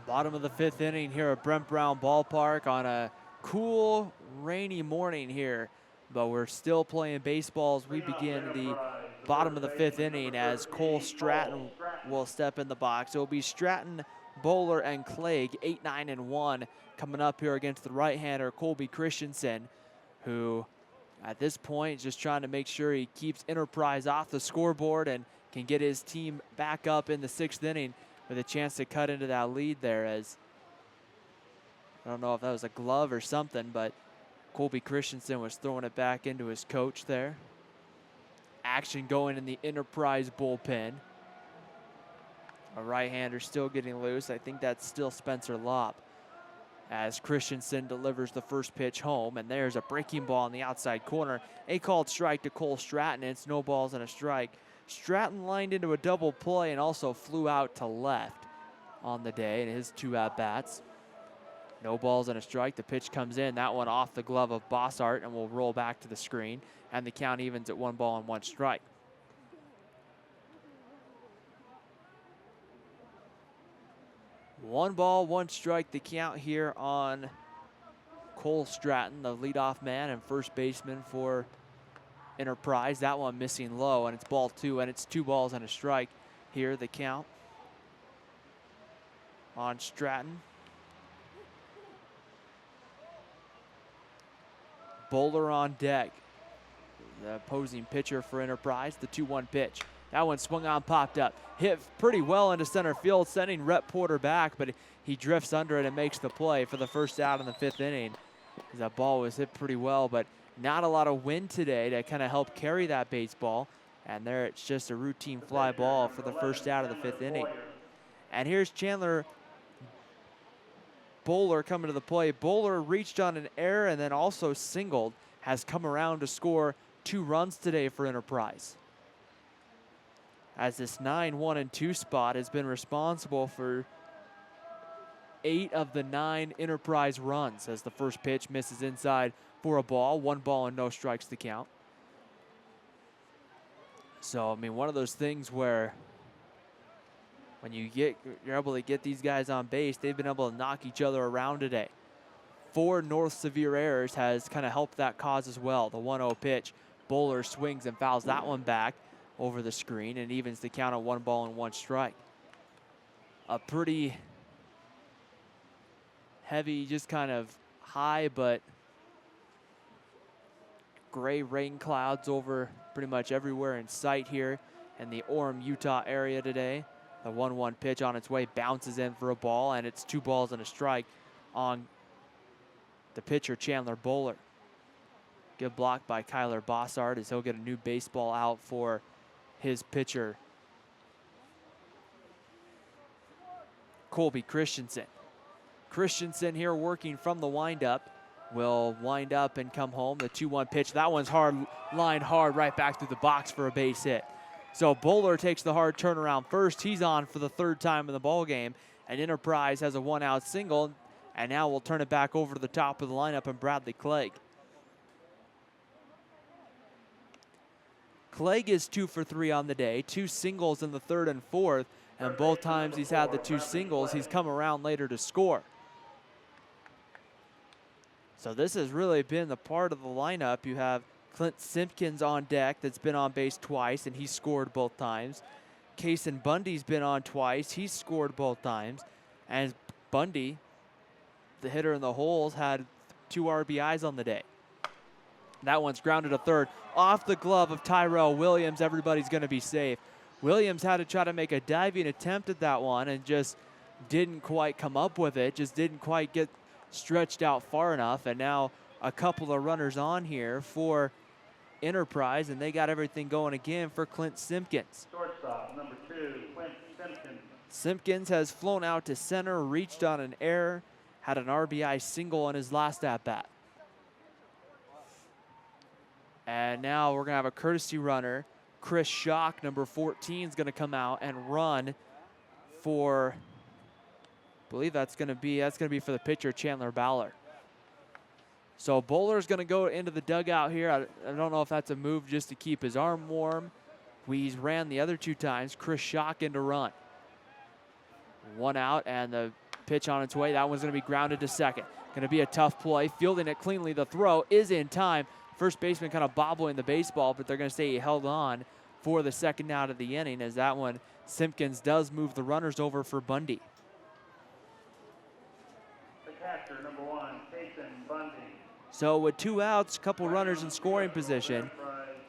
Bottom of the 5th inning here at Brent Brown Ballpark on a cool, rainy morning here. But we're still playing baseball as we begin the bottom of the 5th inning as Cole Stratton will step in the box. It will be Stratton, Bowler, and Clegg, 8, 9, and 1, coming up here against the right-hander Colby Christensen, who at this point is just trying to make sure he keeps Enterprise off the scoreboard and can get his team back up in the 6th inning with a chance to cut into that lead there. As I don't know if that was a glove or something, but Colby Christensen was throwing it back into his coach there. Action going in the Enterprise bullpen. A right-hander still getting loose. I think that's still Spencer Lopp as Christensen delivers the first pitch home, and there's a breaking ball in the outside corner. A called strike to Cole Stratton, and it's no balls and a strike. Stratton lined into a double play and also flew out to left on the day in his 2 at-bats. No balls and a strike. The pitch comes in. That one off the glove of Bossart and will roll back to the screen. And the count evens at 1 ball and 1 strike. One ball, 1 strike, the count here on Cole Stratton, the leadoff man and first baseman for Enterprise. That one missing low, and it's ball 2, and it's 2 balls and a strike here, the count on Stratton. Bowler on deck, the opposing pitcher for Enterprise, the 2-1 pitch. That one swung on, popped up, hit pretty well into center field, sending Rhett Porter back, but he drifts under it and makes the play for the first out in the 5th inning. That ball was hit pretty well, but not a lot of wind today to kind of help carry that baseball. And there it's just a routine fly ball for the first out of the 5th inning. And here's Chandler Bowler coming to the plate. Bowler reached on an error and then also singled, has come around to score 2 runs today for Enterprise. As this 9-1-2 spot has been responsible for 8 of the 9 Enterprise runs as the first pitch misses inside for a ball. 1 ball and no strikes to count. So, I mean, one of those things where when you're able to get these guys on base, they've been able to knock each other around today. 4 North Sevier errors has kind of helped that cause as well. The 1-0 pitch, Bowler swings and fouls that one back over the screen and evens the count at 1 ball and 1 strike. A pretty heavy, just kind of high but gray rain clouds over pretty much everywhere in sight here in the Orem, Utah area today. The 1-1 pitch on its way bounces in for a ball, and it's 2 balls and a strike on the pitcher, Chandler Bowler. Good block by Kyler Bossart as he'll get a new baseball out for his pitcher, Colby Christensen. Christensen here working from the windup. Will wind up and come home. The 2-1 pitch. That one's hard, lined hard right back through the box for a base hit. So Bowler takes the hard turnaround first. He's on for the 3rd time in the ball game. And Enterprise has a 1-out single. And now we'll turn it back over to the top of the lineup and Bradley Clegg. Clegg is 2 for 3 on the day. 2 singles in the 3rd and 4th. And both times he's had the 2 singles, he's come around later to score. So this has really been the part of the lineup. You have Clint Simpkins on deck that's been on base twice, and he's scored both times. Kason Bundy's been on twice. He's scored both times. And Bundy, the hitter in the holes, had 2 RBIs on the day. That one's grounded to 3rd. Off the glove of Tyrell Williams. Everybody's going to be safe. Williams had to try to make a diving attempt at that one and just didn't quite come up with it. Just didn't quite get stretched out far enough, and now a couple of runners on here for Enterprise, and they got everything going again for Clint Simpkins. Shortstop, number 2, Clint Simpkins. Simpkins has flown out to center, reached on an error, had an RBI single on his last at-bat. And now we're going to have a courtesy runner. Chris Schock, number 14, is going to come out and run for, I believe that's going to be for the pitcher, Chandler Bowler. So Bowler's going to go into the dugout here. I don't know if that's a move just to keep his arm warm. He's ran the other 2 times. Chris Schock in to run. 1 out, and the Pitch on its way. That one's going to be grounded to second. Going to be a tough play. Fielding it cleanly. The throw is in time. First baseman kind of bobbling the baseball, but they're going to say he held on for the second out of the inning, as that one, Simpkins does move the runners over for Bundy. The catcher, number 1, Jason Bundy. So with 2 outs, couple runners in scoring position,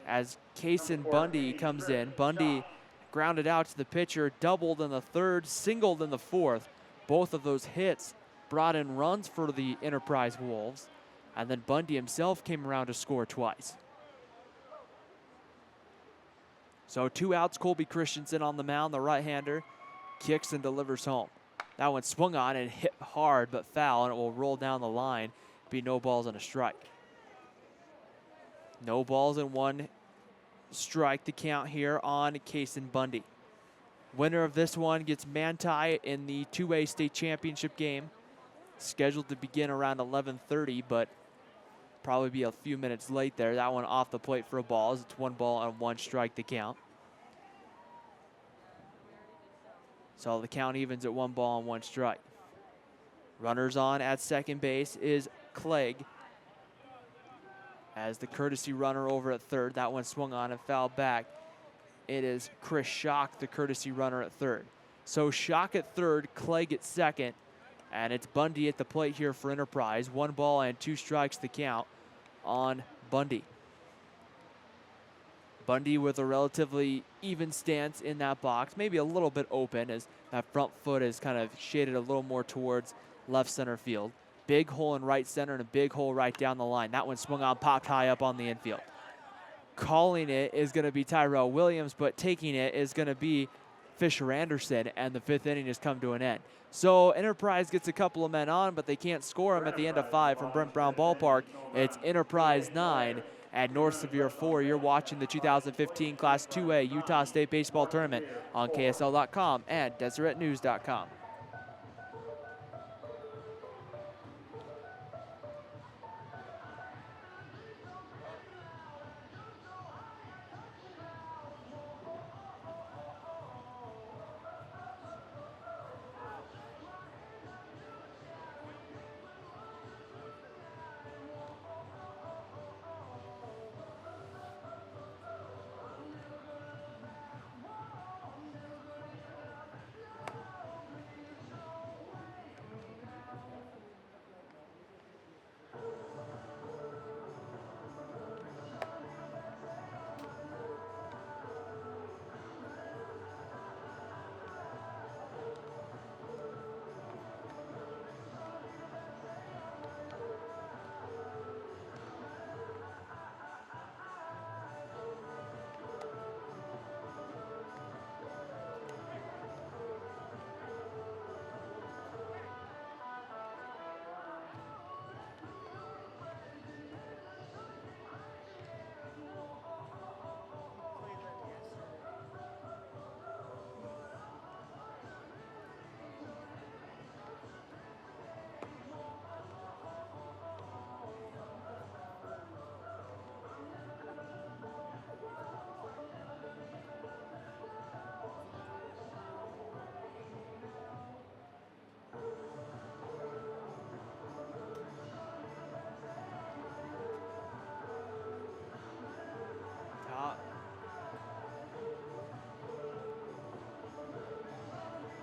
as Kason Bundy comes in. Bundy grounded out to the pitcher, doubled in the third, singled in the fourth. Both of those hits brought in runs for the Enterprise Wolves, and then Bundy himself came around to score twice. So 2 outs, Colby Christensen on the mound, the right-hander, kicks and delivers home. That one swung on and hit hard but foul, and it will roll down the line, be no balls and a strike. No balls and 1 strike to count here on Kason Bundy. Winner of this one gets Manti in the 2A state championship game, scheduled to begin around 11:30, but probably be a few minutes late there. That one off the plate for a ball, as it's 1 ball and 1 strike to count. So the count evens at 1 ball and 1 strike. Runners on at second base is Clegg, as the courtesy runner over at third. That one swung on and fouled back. It is Chris Schock, the courtesy runner at third. So Schock at third, Clegg at second, and it's Bundy at the plate here for Enterprise. 1 ball and 2 strikes to count on Bundy. Bundy with a relatively even stance in that box, maybe a little bit open, as that front foot is kind of shaded a little more towards left center field. Big hole in right center and a big hole right down the line. That one swung on, popped high up on the infield. Calling it is going to be Tyrell Williams, but taking it is going to be Fisher Anderson, and the 5th inning has come to an end. So Enterprise gets a couple of men on, but they can't score them at the end of 5 from Brent Brown Ballpark. It's Enterprise 9 and North Sevier 4. You're watching the 2015 Class 2A Utah State Baseball Tournament on KSL.com and DeseretNews.com.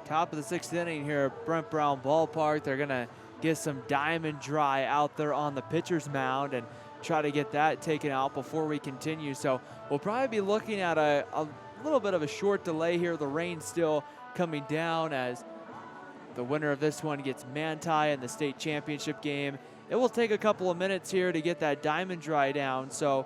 Top of the 6th inning here at Brent Brown Ballpark. They're going to get some Diamond Dry out there on the pitcher's mound and try to get that taken out before we continue. So we'll probably be looking at a little bit of a short delay here. The rain still coming down, as the winner of this one gets Manti in the state championship game. It will take a couple of minutes here to get that Diamond Dry down. So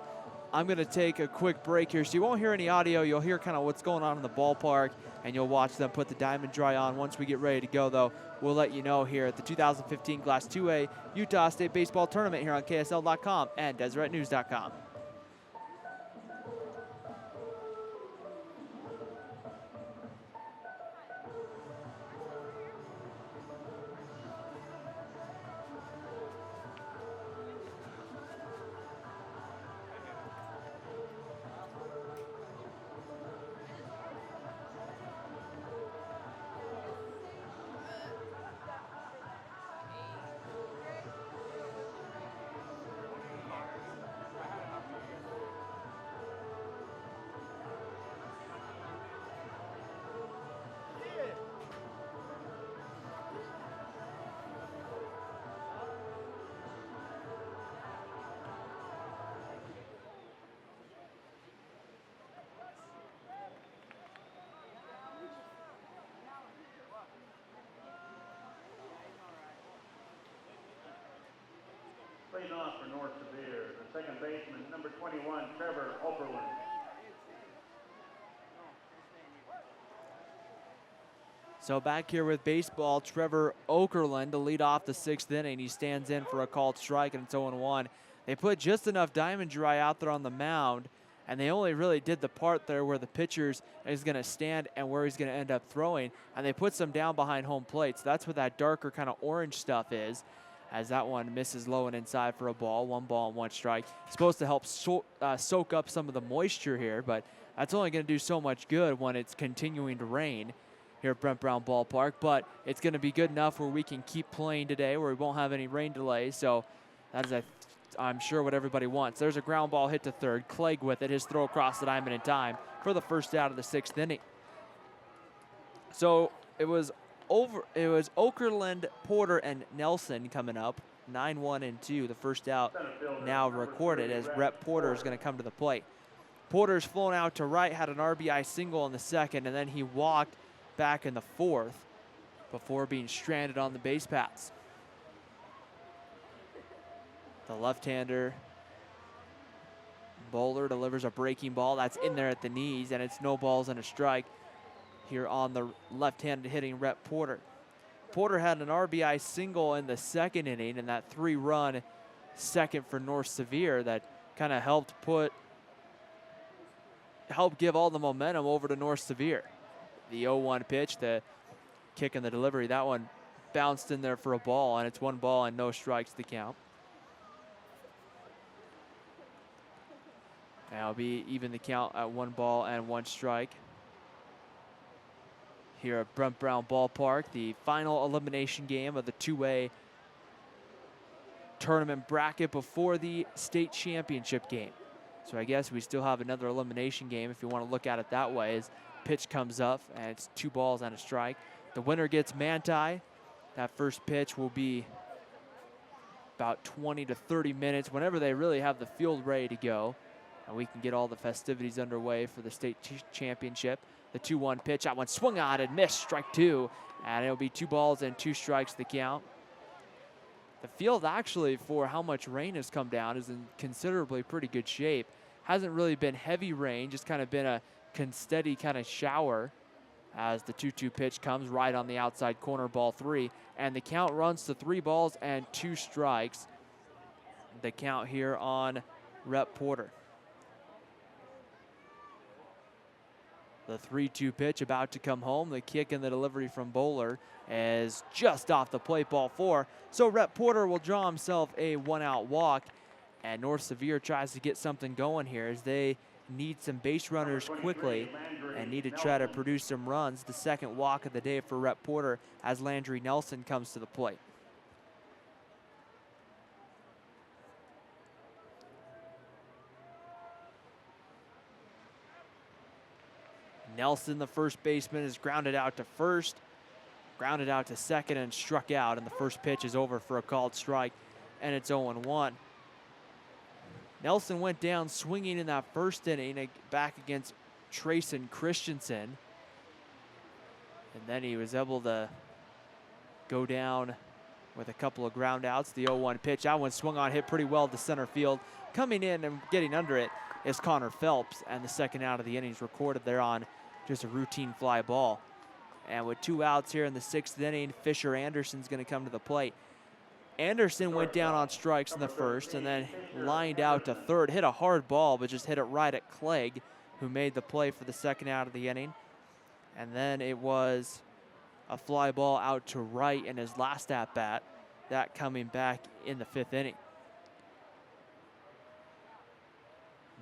I'm going to take a quick break here. So you won't hear any audio. You'll hear kind of what's going on in the ballpark, and you'll watch them put the Diamond Dry on. Once we get ready to go, though, we'll let you know here at the 2015 Class 2A Utah State Baseball Tournament here on KSL.com and DeseretNews.com. Leading off for North Sevier, the second baseman, number 21, Trevor Okerlund. So back here with baseball, Trevor Okerlund to lead off the 6th inning. He stands in for a called strike, and it's 0-1. They put just enough diamond dry out there on the mound, and they only really did the part there where the pitcher is going to stand and where he's going to end up throwing, and they put some down behind home plate. So that's what that darker kind of orange stuff is, as that one misses low and inside for a ball. 1 ball and 1 strike. It's supposed to help soak up some of the moisture here, but that's only going to do so much good when it's continuing to rain here at Brent Brown Ballpark, but it's going to be good enough where we can keep playing today, where we won't have any rain delays. So that is, I'm sure, what everybody wants. There's a ground ball hit to third. Clegg with it, his throw across the diamond in time for the first out of the 6th inning. So it was Okerlund, Porter, and Nelson coming up. 9-1 and 2. The first out now recorded as Rhett Porter is going to come to the plate. Porter's flown out to right, had an RBI single in the 2nd, and then he walked back in the 4th before being stranded on the base paths. The left-hander bowler delivers a breaking ball that's in there at the knees, and it's no balls and a strike here on the left-handed hitting Rhett Porter. Porter had an RBI single in the 2nd inning, and that 3-run second for North Sevier that kind of helped give all the momentum over to North Sevier. The 0-1 pitch, the kick and the delivery, that one bounced in there for a ball, and it's 1 ball and no strikes to count. Now be even the count at 1 ball and 1 strike. Here at Brent Brown Ballpark, the final elimination game of the 2A tournament bracket before the state championship game. So I guess we still have another elimination game if you want to look at it that way, as pitch comes up and it's 2 balls and a strike. The winner gets Manti. That first pitch will be about 20 to 30 minutes, whenever they really have the field ready to go, and we can get all the festivities underway for the state championship. The 2-1 pitch, that one swung on and missed, strike 2, and it'll be 2 balls and 2 strikes to count. The field, actually, for how much rain has come down, is in considerably pretty good shape. Hasn't really been heavy rain, just kind of been a steady kind of shower, as the 2-2 pitch comes right on the outside corner, ball 3, and the count runs to 3 balls and 2 strikes. The count here on Rhett Porter. The 3-2 pitch about to come home. The kick and the delivery from Bowler is just off the plate, ball 4. So Rhett Porter will draw himself a 1-out walk, and North Sevier tries to get something going here as they need some base runners quickly and need to try to produce some runs. The 2nd walk of the day for Rhett Porter as Landry Nelson comes to the plate. Nelson, the first baseman, is grounded out to first, grounded out to second, and struck out, and the first pitch is over for a called strike, and it's 0-1. Nelson went down swinging in that first inning back against Trayson Christensen, and then he was able to go down with a couple of ground outs. The 0-1 pitch, that one swung on, hit pretty well to center field. Coming in and getting under it is Connor Phelps, and the 2nd out of the inning is recorded there on just a routine fly ball. And with 2 outs here in the 6th inning, Fisher Anderson's going to come to the plate. Anderson went down on strikes in the first and then lined out to third, hit a hard ball, but just hit it right at Clegg, who made the play for the 2nd out of the inning. And then it was a fly ball out to right in his last at-bat, that coming back in the 5th inning.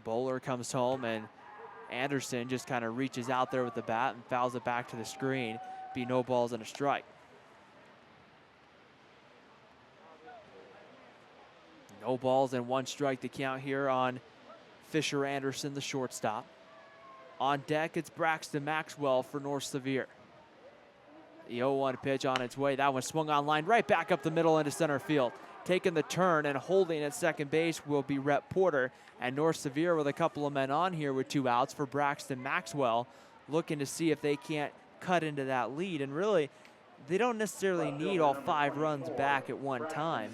Bowler comes home, and Anderson just kind of reaches out there with the bat and fouls it back to the screen. Be no balls and a strike. No balls and 1 strike to count here on Fisher Anderson, the shortstop. On deck, it's Braxton Maxwell for North Sevier. The 0-1 pitch on its way. That one swung on line right back up the middle into center field. Taking the turn and holding at second base will be Rhett Porter. And North Sevier with a couple of men on here with 2 outs for Braxton Maxwell, looking to see if they can't cut into that lead. And really, they don't necessarily need all 5 runs back at one time,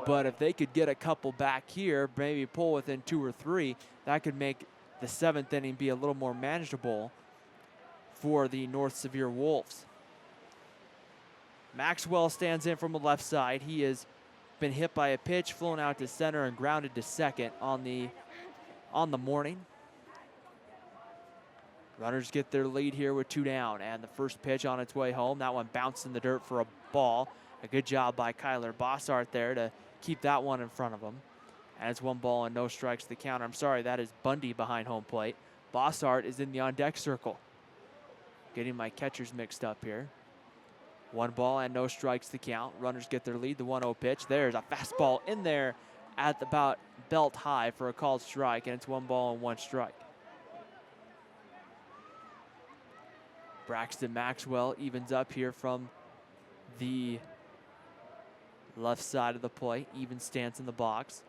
but if they could get a couple back here, maybe pull within 2 or 3, that could make the 7th inning be a little more manageable for the North Sevier Wolves. Maxwell stands in from the left side. He has been hit by a pitch, flown out to center, and grounded to second on the morning. Runners get their lead here with 2 down, and the first pitch on its way home. That one bounced in the dirt for a ball. A good job by Kyler Bossart there to keep that one in front of him. And it's 1 ball and no strikes to the counter. I'm sorry, that is Bundy behind home plate. Bossart is in the on-deck circle. Getting my catchers mixed up here. 1 ball and no strikes to count. Runners get their lead, the 1-0 pitch. There's a fastball in there at about belt high for a called strike, and it's 1 ball and 1 strike. Braxton Maxwell evens up here from the left side of the plate. Even stance in the box.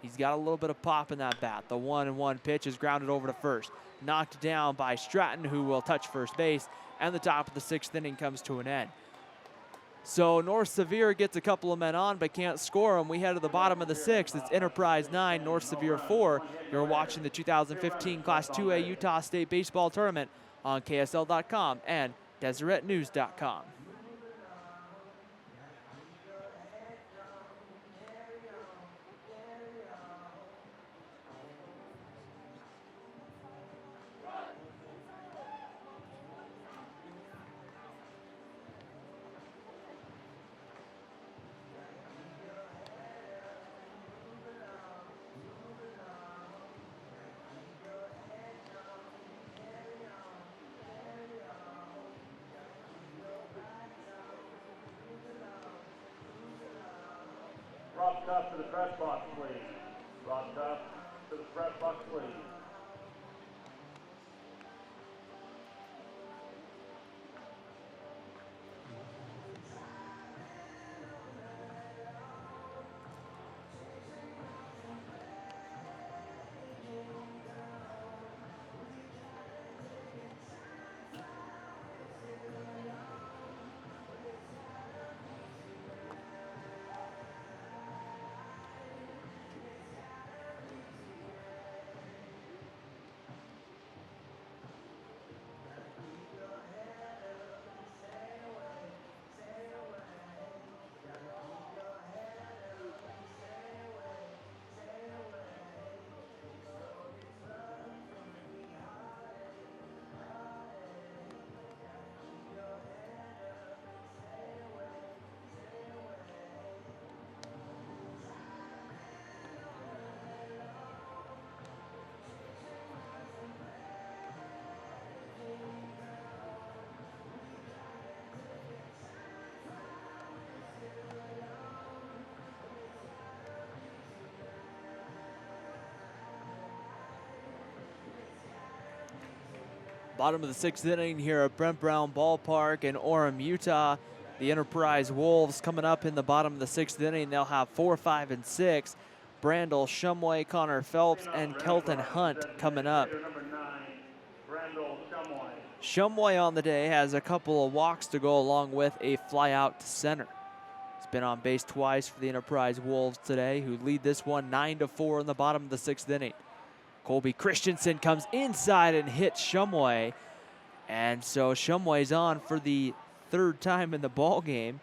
He's got a little bit of pop in that bat. The 1-1 pitch is grounded over to first. Knocked down by Stratton, who will touch first base. And the top of the 6th inning comes to an end. So North Sevier gets a couple of men on, but can't score them. We head to the bottom of the 6th. It's Enterprise 9, North Sevier 4. You're watching the 2015 Class 2A Utah State Baseball Tournament on KSL.com and DeseretNews.com. Rob Tuff to the press box, please. Rob Tuff to the press box, please. Bottom of the 6th inning here at Brent Brown Ballpark in Orem, Utah. The Enterprise Wolves coming up in the bottom of the 6th inning. They'll have 4, 5, and 6. Brandel Shumway, Connor Phelps, and Kelton Hunt coming up. Shumway on the day has a couple of walks to go along with a fly out to center. He's been on base twice for the Enterprise Wolves today, who lead this one 9-4 in the bottom of the 6th inning. Colby Christensen comes inside and hits Shumway. And so Shumway's on for the 3rd time in the ball game.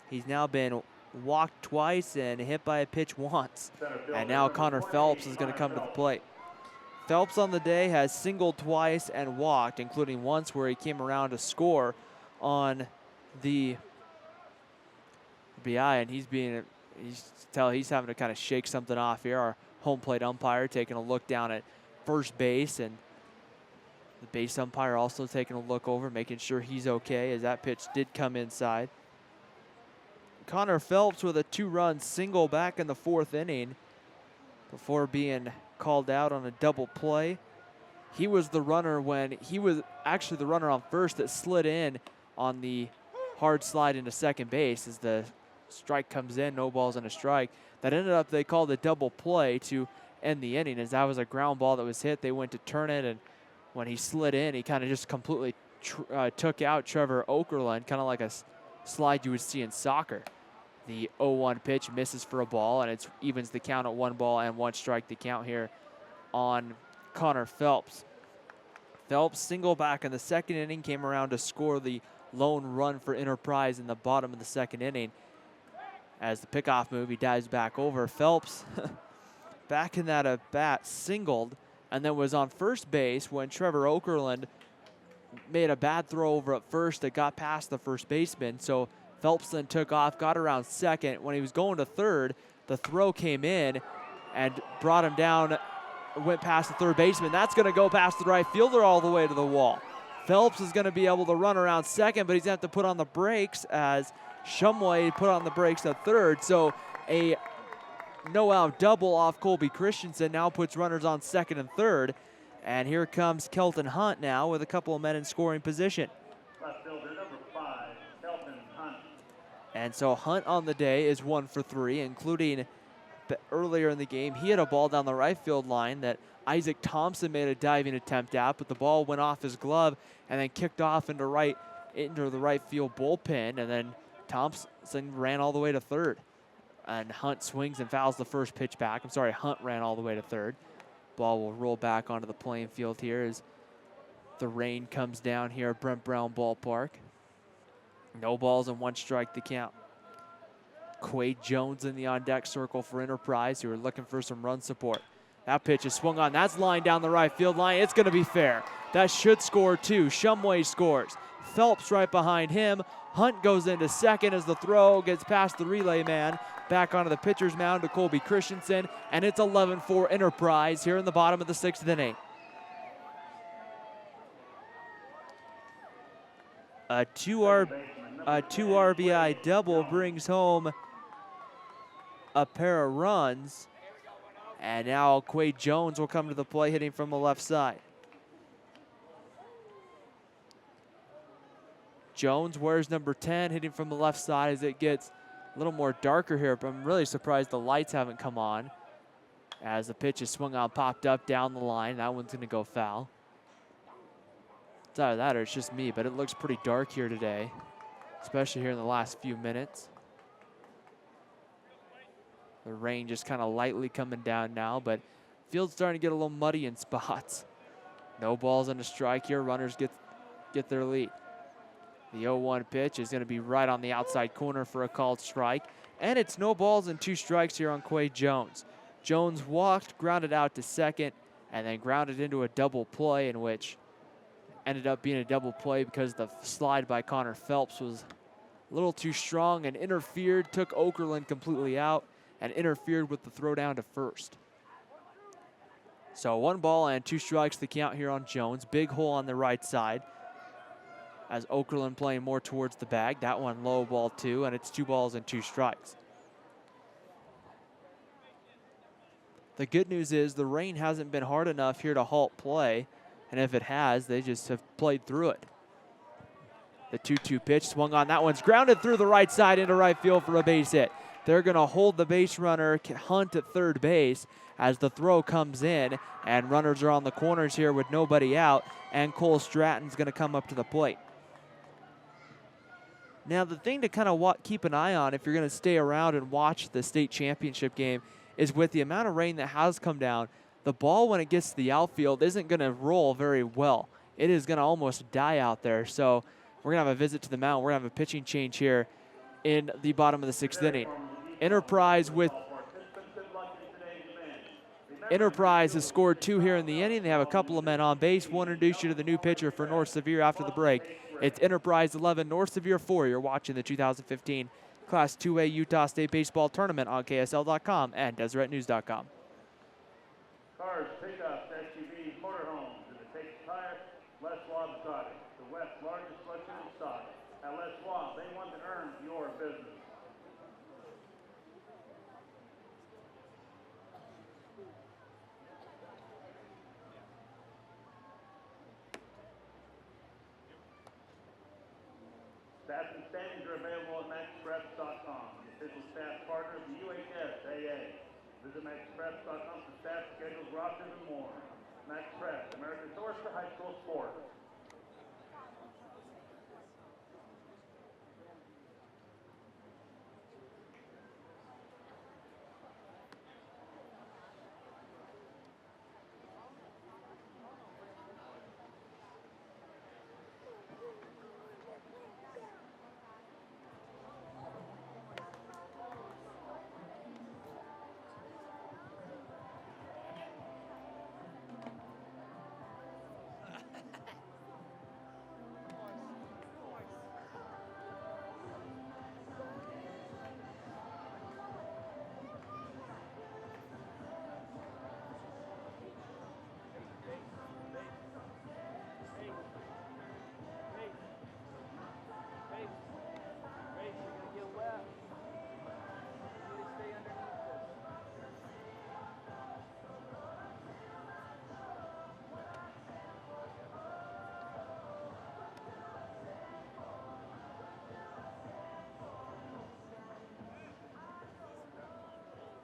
He's now been walked twice and hit by a pitch once. And now Connor Phelps is going to come to the plate. Phelps on the day has singled twice and walked, including once where he came around to score on the BI, and he's having to kind of shake something off here. Our home plate umpire taking a look down at first base, and the base umpire also taking a look over, making sure he's okay, as that pitch did come inside. Connor Phelps with a 2-run single back in the 4th inning before being called out on a double play. He was the runner when he was actually the runner on first that slid in on the hard slide into second base as the strike comes in, no balls and a strike. That ended up, they called a double play to end the inning, as that was a ground ball that was hit. They went to turn it, and when he slid in, he kind of just completely took out Trevor Okerlund, kind of like a slide you would see in soccer. The 0-1 pitch misses for a ball, and it evens the count at 1 ball and 1 strike to count here on Connor Phelps. Phelps single back in the 2nd inning, came around to score the lone run for Enterprise in the bottom of the 2nd inning. As the pickoff move, he dives back over. Phelps, back in that at bat, singled, and then was on first base when Trevor Okerlund made a bad throw over at first that got past the first baseman. So Phelps then took off, got around second. When he was going to third, the throw came in and brought him down, went past the third baseman. That's going to go past the right fielder all the way to the wall. Phelps is going to be able to run around second, but he's going to have to put on the brakes as Shumway put on the brakes at third. So a no-out double off Colby Christensen now puts runners on second and third. And here comes Kelton Hunt now with a couple of men in scoring position. Left fielder number 5, Kelton Hunt. And so Hunt on the day is 1 for 3, including earlier in the game, he had a ball down the right field line that Isaac Thompson made a diving attempt at, but the ball went off his glove and then kicked off into the right field bullpen, and then Thompson ran all the way to third. And Hunt swings and fouls the first pitch back. I'm sorry, Hunt ran all the way to third. Ball will roll back onto the playing field here as the rain comes down here at Brent Brown Ballpark. No balls and 1 strike to count. Quade Jones in the on-deck circle for Enterprise, who are looking for some run support. That pitch is swung on. That's lined down the right field line. It's going to be fair. That should score 2. Shumway scores. Phelps right behind him. Hunt goes into second as the throw gets past the relay man. Back onto the pitcher's mound to Colby Christensen, and it's 11-4 Enterprise here in the bottom of the 6th inning. A 2 RBI double brings home a pair of runs, and now Quade Jones will come to the plate hitting from the left side. Jones wears number 10, hitting from the left side as it gets a little more darker here, but I'm really surprised the lights haven't come on as the pitch is swung on, popped up down the line. That one's going to go foul. It's either that or it's just me, but it looks pretty dark here today, especially here in the last few minutes. The rain just kind of lightly coming down now, but field's starting to get a little muddy in spots. No balls and a strike here. Runners get their lead. The 0-1 pitch is going to be right on the outside corner for a called strike. And it's no balls and 2 strikes here on Quade Jones. Jones walked, grounded out to second, and then grounded into a double play, in which ended up being a double play because the slide by Connor Phelps was a little too strong and interfered, took Okerlund completely out, and interfered with the throw down to first. So 1 ball and 2 strikes to count here on Jones. Big hole on the right side, as Okerlund playing more towards the bag. That one low ball 2, and it's 2 balls and 2 strikes. The good news is the rain hasn't been hard enough here to halt play, and if it has, they just have played through it. The 2-2 pitch swung on. That one's grounded through the right side into right field for a base hit. They're going to hold the base runner, Hunt, at third base as the throw comes in, and runners are on the corners here with nobody out, and Cole Stratton's going to come up to the plate. Now, the thing to kind of keep an eye on if you're going to stay around and watch the state championship game is with the amount of rain that has come down, the ball, when it gets to the outfield, isn't going to roll very well. It is going to almost die out there. So we're going to have a visit to the mound. We're going to have a pitching change here in the bottom of the 6th inning. Enterprise has scored 2 here in the inning. They have a couple of men on base. We'll introduce you to the new pitcher for North Sevier after the break. It's Enterprise 11, North Sevier 4. You're watching the 2015 Class 2A Utah State Baseball Tournament on KSL.com and DeseretNews.com. Cars, pickups, SUVs, motorhomes, and it takes tire. Les Schwab Exotic, the West's largest selection in stock. At Les Schwab, they want to earn your business. Staff and standings are available at MaxPreps.com, the official staff partner of the UHSAA. Visit MaxPreps.com for staff schedules, rosters, and more. Max Preps, America's source for high school sports.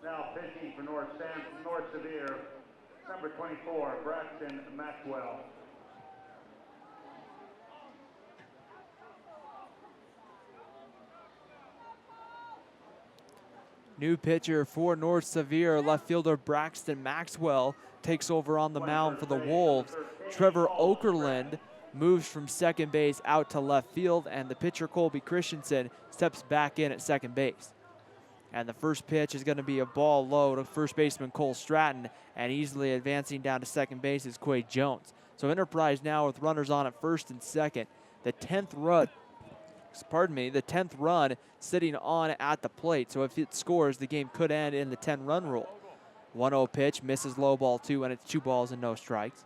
Now pitching for North Sevier, number 24, Braxton Maxwell. New pitcher for North Sevier, left fielder Braxton Maxwell takes over on the mound for the Wolves. Trevor Okerlund moves from second base out to left field, and the pitcher Colby Christensen steps back in at second base. And the first pitch is going to be a ball low to first baseman Cole Stratton, and easily advancing down to second base is Quade Jones. So Enterprise now with runners on at first and second. The 10th run sitting on at the plate. So if it scores, the game could end in the 10-run rule. 1-0 pitch, misses low ball 2, and it's 2 balls and no strikes.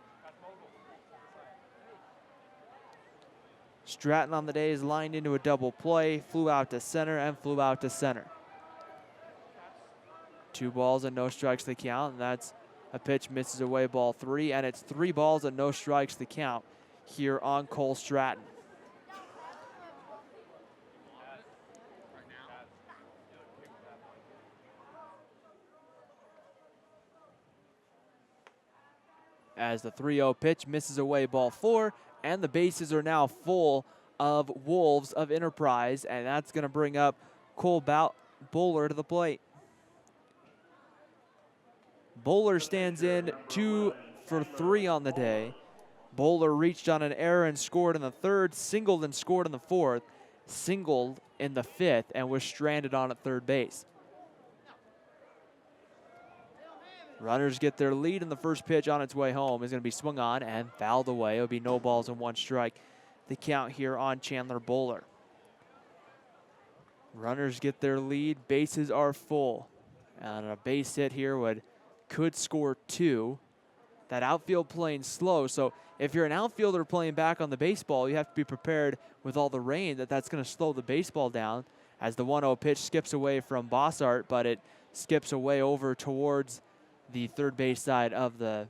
Stratton on the day is lined into a double play, flew out to center and flew out to center. 2 balls and no strikes the count, and that's a pitch, misses away ball 3, and it's 3 balls and no strikes the count here on Cole Stratton. As the 3-0 pitch misses away ball 4, and the bases are now full of Wolves of Enterprise, and that's going to bring up Cole Bowler to the plate. Bowler stands in 2 for 3 on the day. Bowler reached on an error and scored in the 3rd, singled and scored in the 4th, singled in the 5th, and was stranded on at 3rd base. Runners get their lead, and the first pitch on its way home is going to be swung on and fouled away. It'll be no balls and 1 strike. The count here on Chandler Bowler. Runners get their lead. Bases are full. And a base hit here could score 2. That outfield playing slow. So if you're an outfielder playing back on the baseball, you have to be prepared with all the rain that's going to slow the baseball down. As the 1-0 pitch skips away from Bossart, but it skips away over towards the 3rd base side of the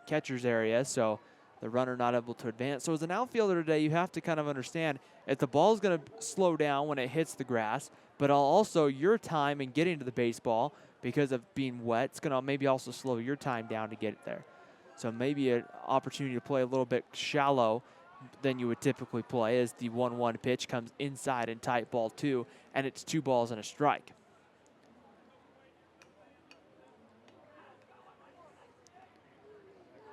catcher's area, so the runner not able to advance. So as an outfielder today, you have to kind of understand if the ball is going to slow down when it hits the grass, but also your time in getting to the baseball, because of being wet, it's going to maybe also slow your time down to get it there. So maybe an opportunity to play a little bit shallow than you would typically play as the 1-1 pitch comes inside and tight ball 2, and it's 2 balls and a strike.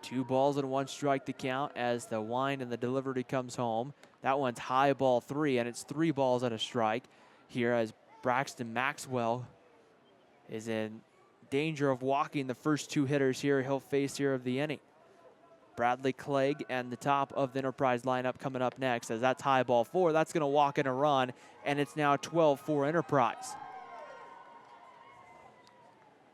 Two balls and 1 strike to count as the wind and the delivery comes home. That one's high ball 3, and it's 3 balls and a strike here as Braxton Maxwell is in danger of walking the first 2 hitters here he'll face here of the inning. Bradley Clegg and the top of the Enterprise lineup coming up next, as that's high ball 4. That's going to walk in a run, and it's now 12-4 Enterprise.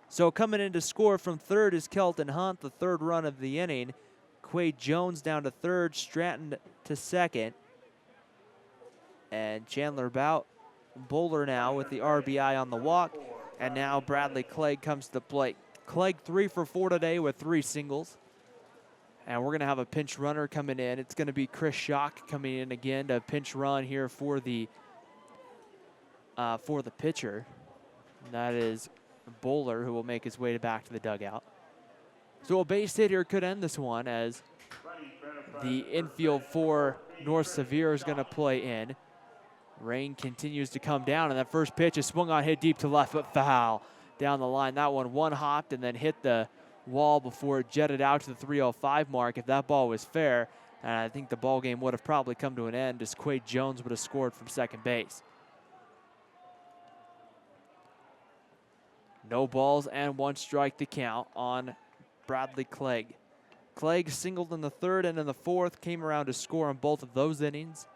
So coming in to score from 3rd is Kelton Hunt, the 3rd run of the inning. Quade Jones down to 3rd, Stratton to 2nd. And Chandler Bowler now with the RBI on the walk. And now Bradley Clegg comes to the plate. Clegg 3 for 4 today with 3 singles. And we're going to have a pinch runner coming in. It's going to be Chris Schock coming in again to pinch run here for the pitcher. And that is Bowler, who will make his way back to the dugout. So a base hit here could end this one, as the infield for North Sevier is going to play in. Rain continues to come down, and that first pitch is swung on, hit deep to left, but foul down the line. That one hopped and then hit the wall before it jetted out to the 305 mark. If that ball was fair, and I think the ball game would have probably come to an end as Quade Jones would have scored from second base. No balls and 1 strike to count on Bradley Clegg. Clegg singled in the 3rd and in the 4th, came around to score on both of those innings.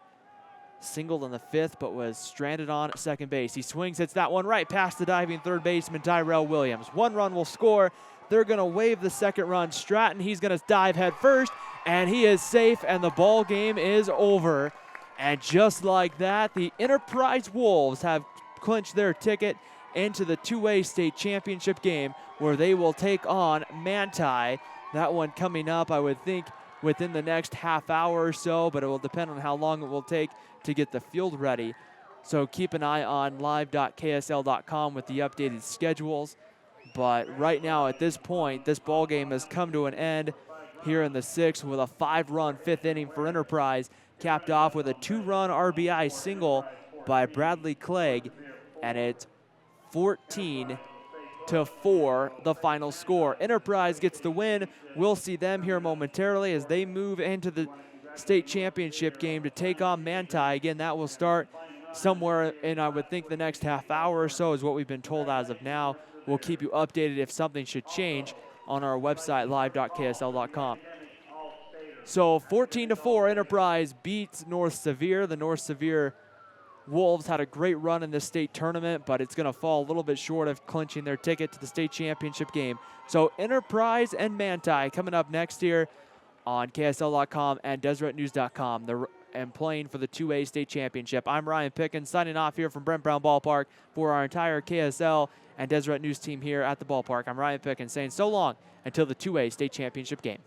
Singled in the 5th, but was stranded on at second base. He swings, hits that one right past the diving 3rd baseman Tyrell Williams. 1 run will score. They're going to wave the 2nd run. Stratton, he's going to dive head first, and he is safe, and the ball game is over. And just like that, the Enterprise Wolves have clinched their ticket into the 2A state championship game, where they will take on Manti. That one coming up, I would think, within the next half hour or so, but it will depend on how long it will take to get the field ready. So keep an eye on live.ksl.com with the updated schedules. But right now, at this point, this ball game has come to an end here in the 6th with a 5-run 5th inning for Enterprise, capped off with a 2-run RBI single by Bradley Clegg, and it's 14-4, the final score. Enterprise gets the win. We'll see them here momentarily as they move into the state championship game to take on Manti. Again, that will start somewhere in, I would think, the next half hour or so is what we've been told as of now. We'll keep you updated if something should change on our website, live.ksl.com. So 14-4, Enterprise beats North Sevier. The North Sevier Wolves had a great run in this state tournament, but it's going to fall a little bit short of clinching their ticket to the state championship game. So Enterprise and Manti coming up next here on KSL.com and DeseretNews.com. And playing for the 2A state championship. I'm Ryan Pickens signing off here from Brent Brown Ballpark for our entire KSL and Deseret News team here at the ballpark. I'm Ryan Pickens saying so long until the 2A state championship game.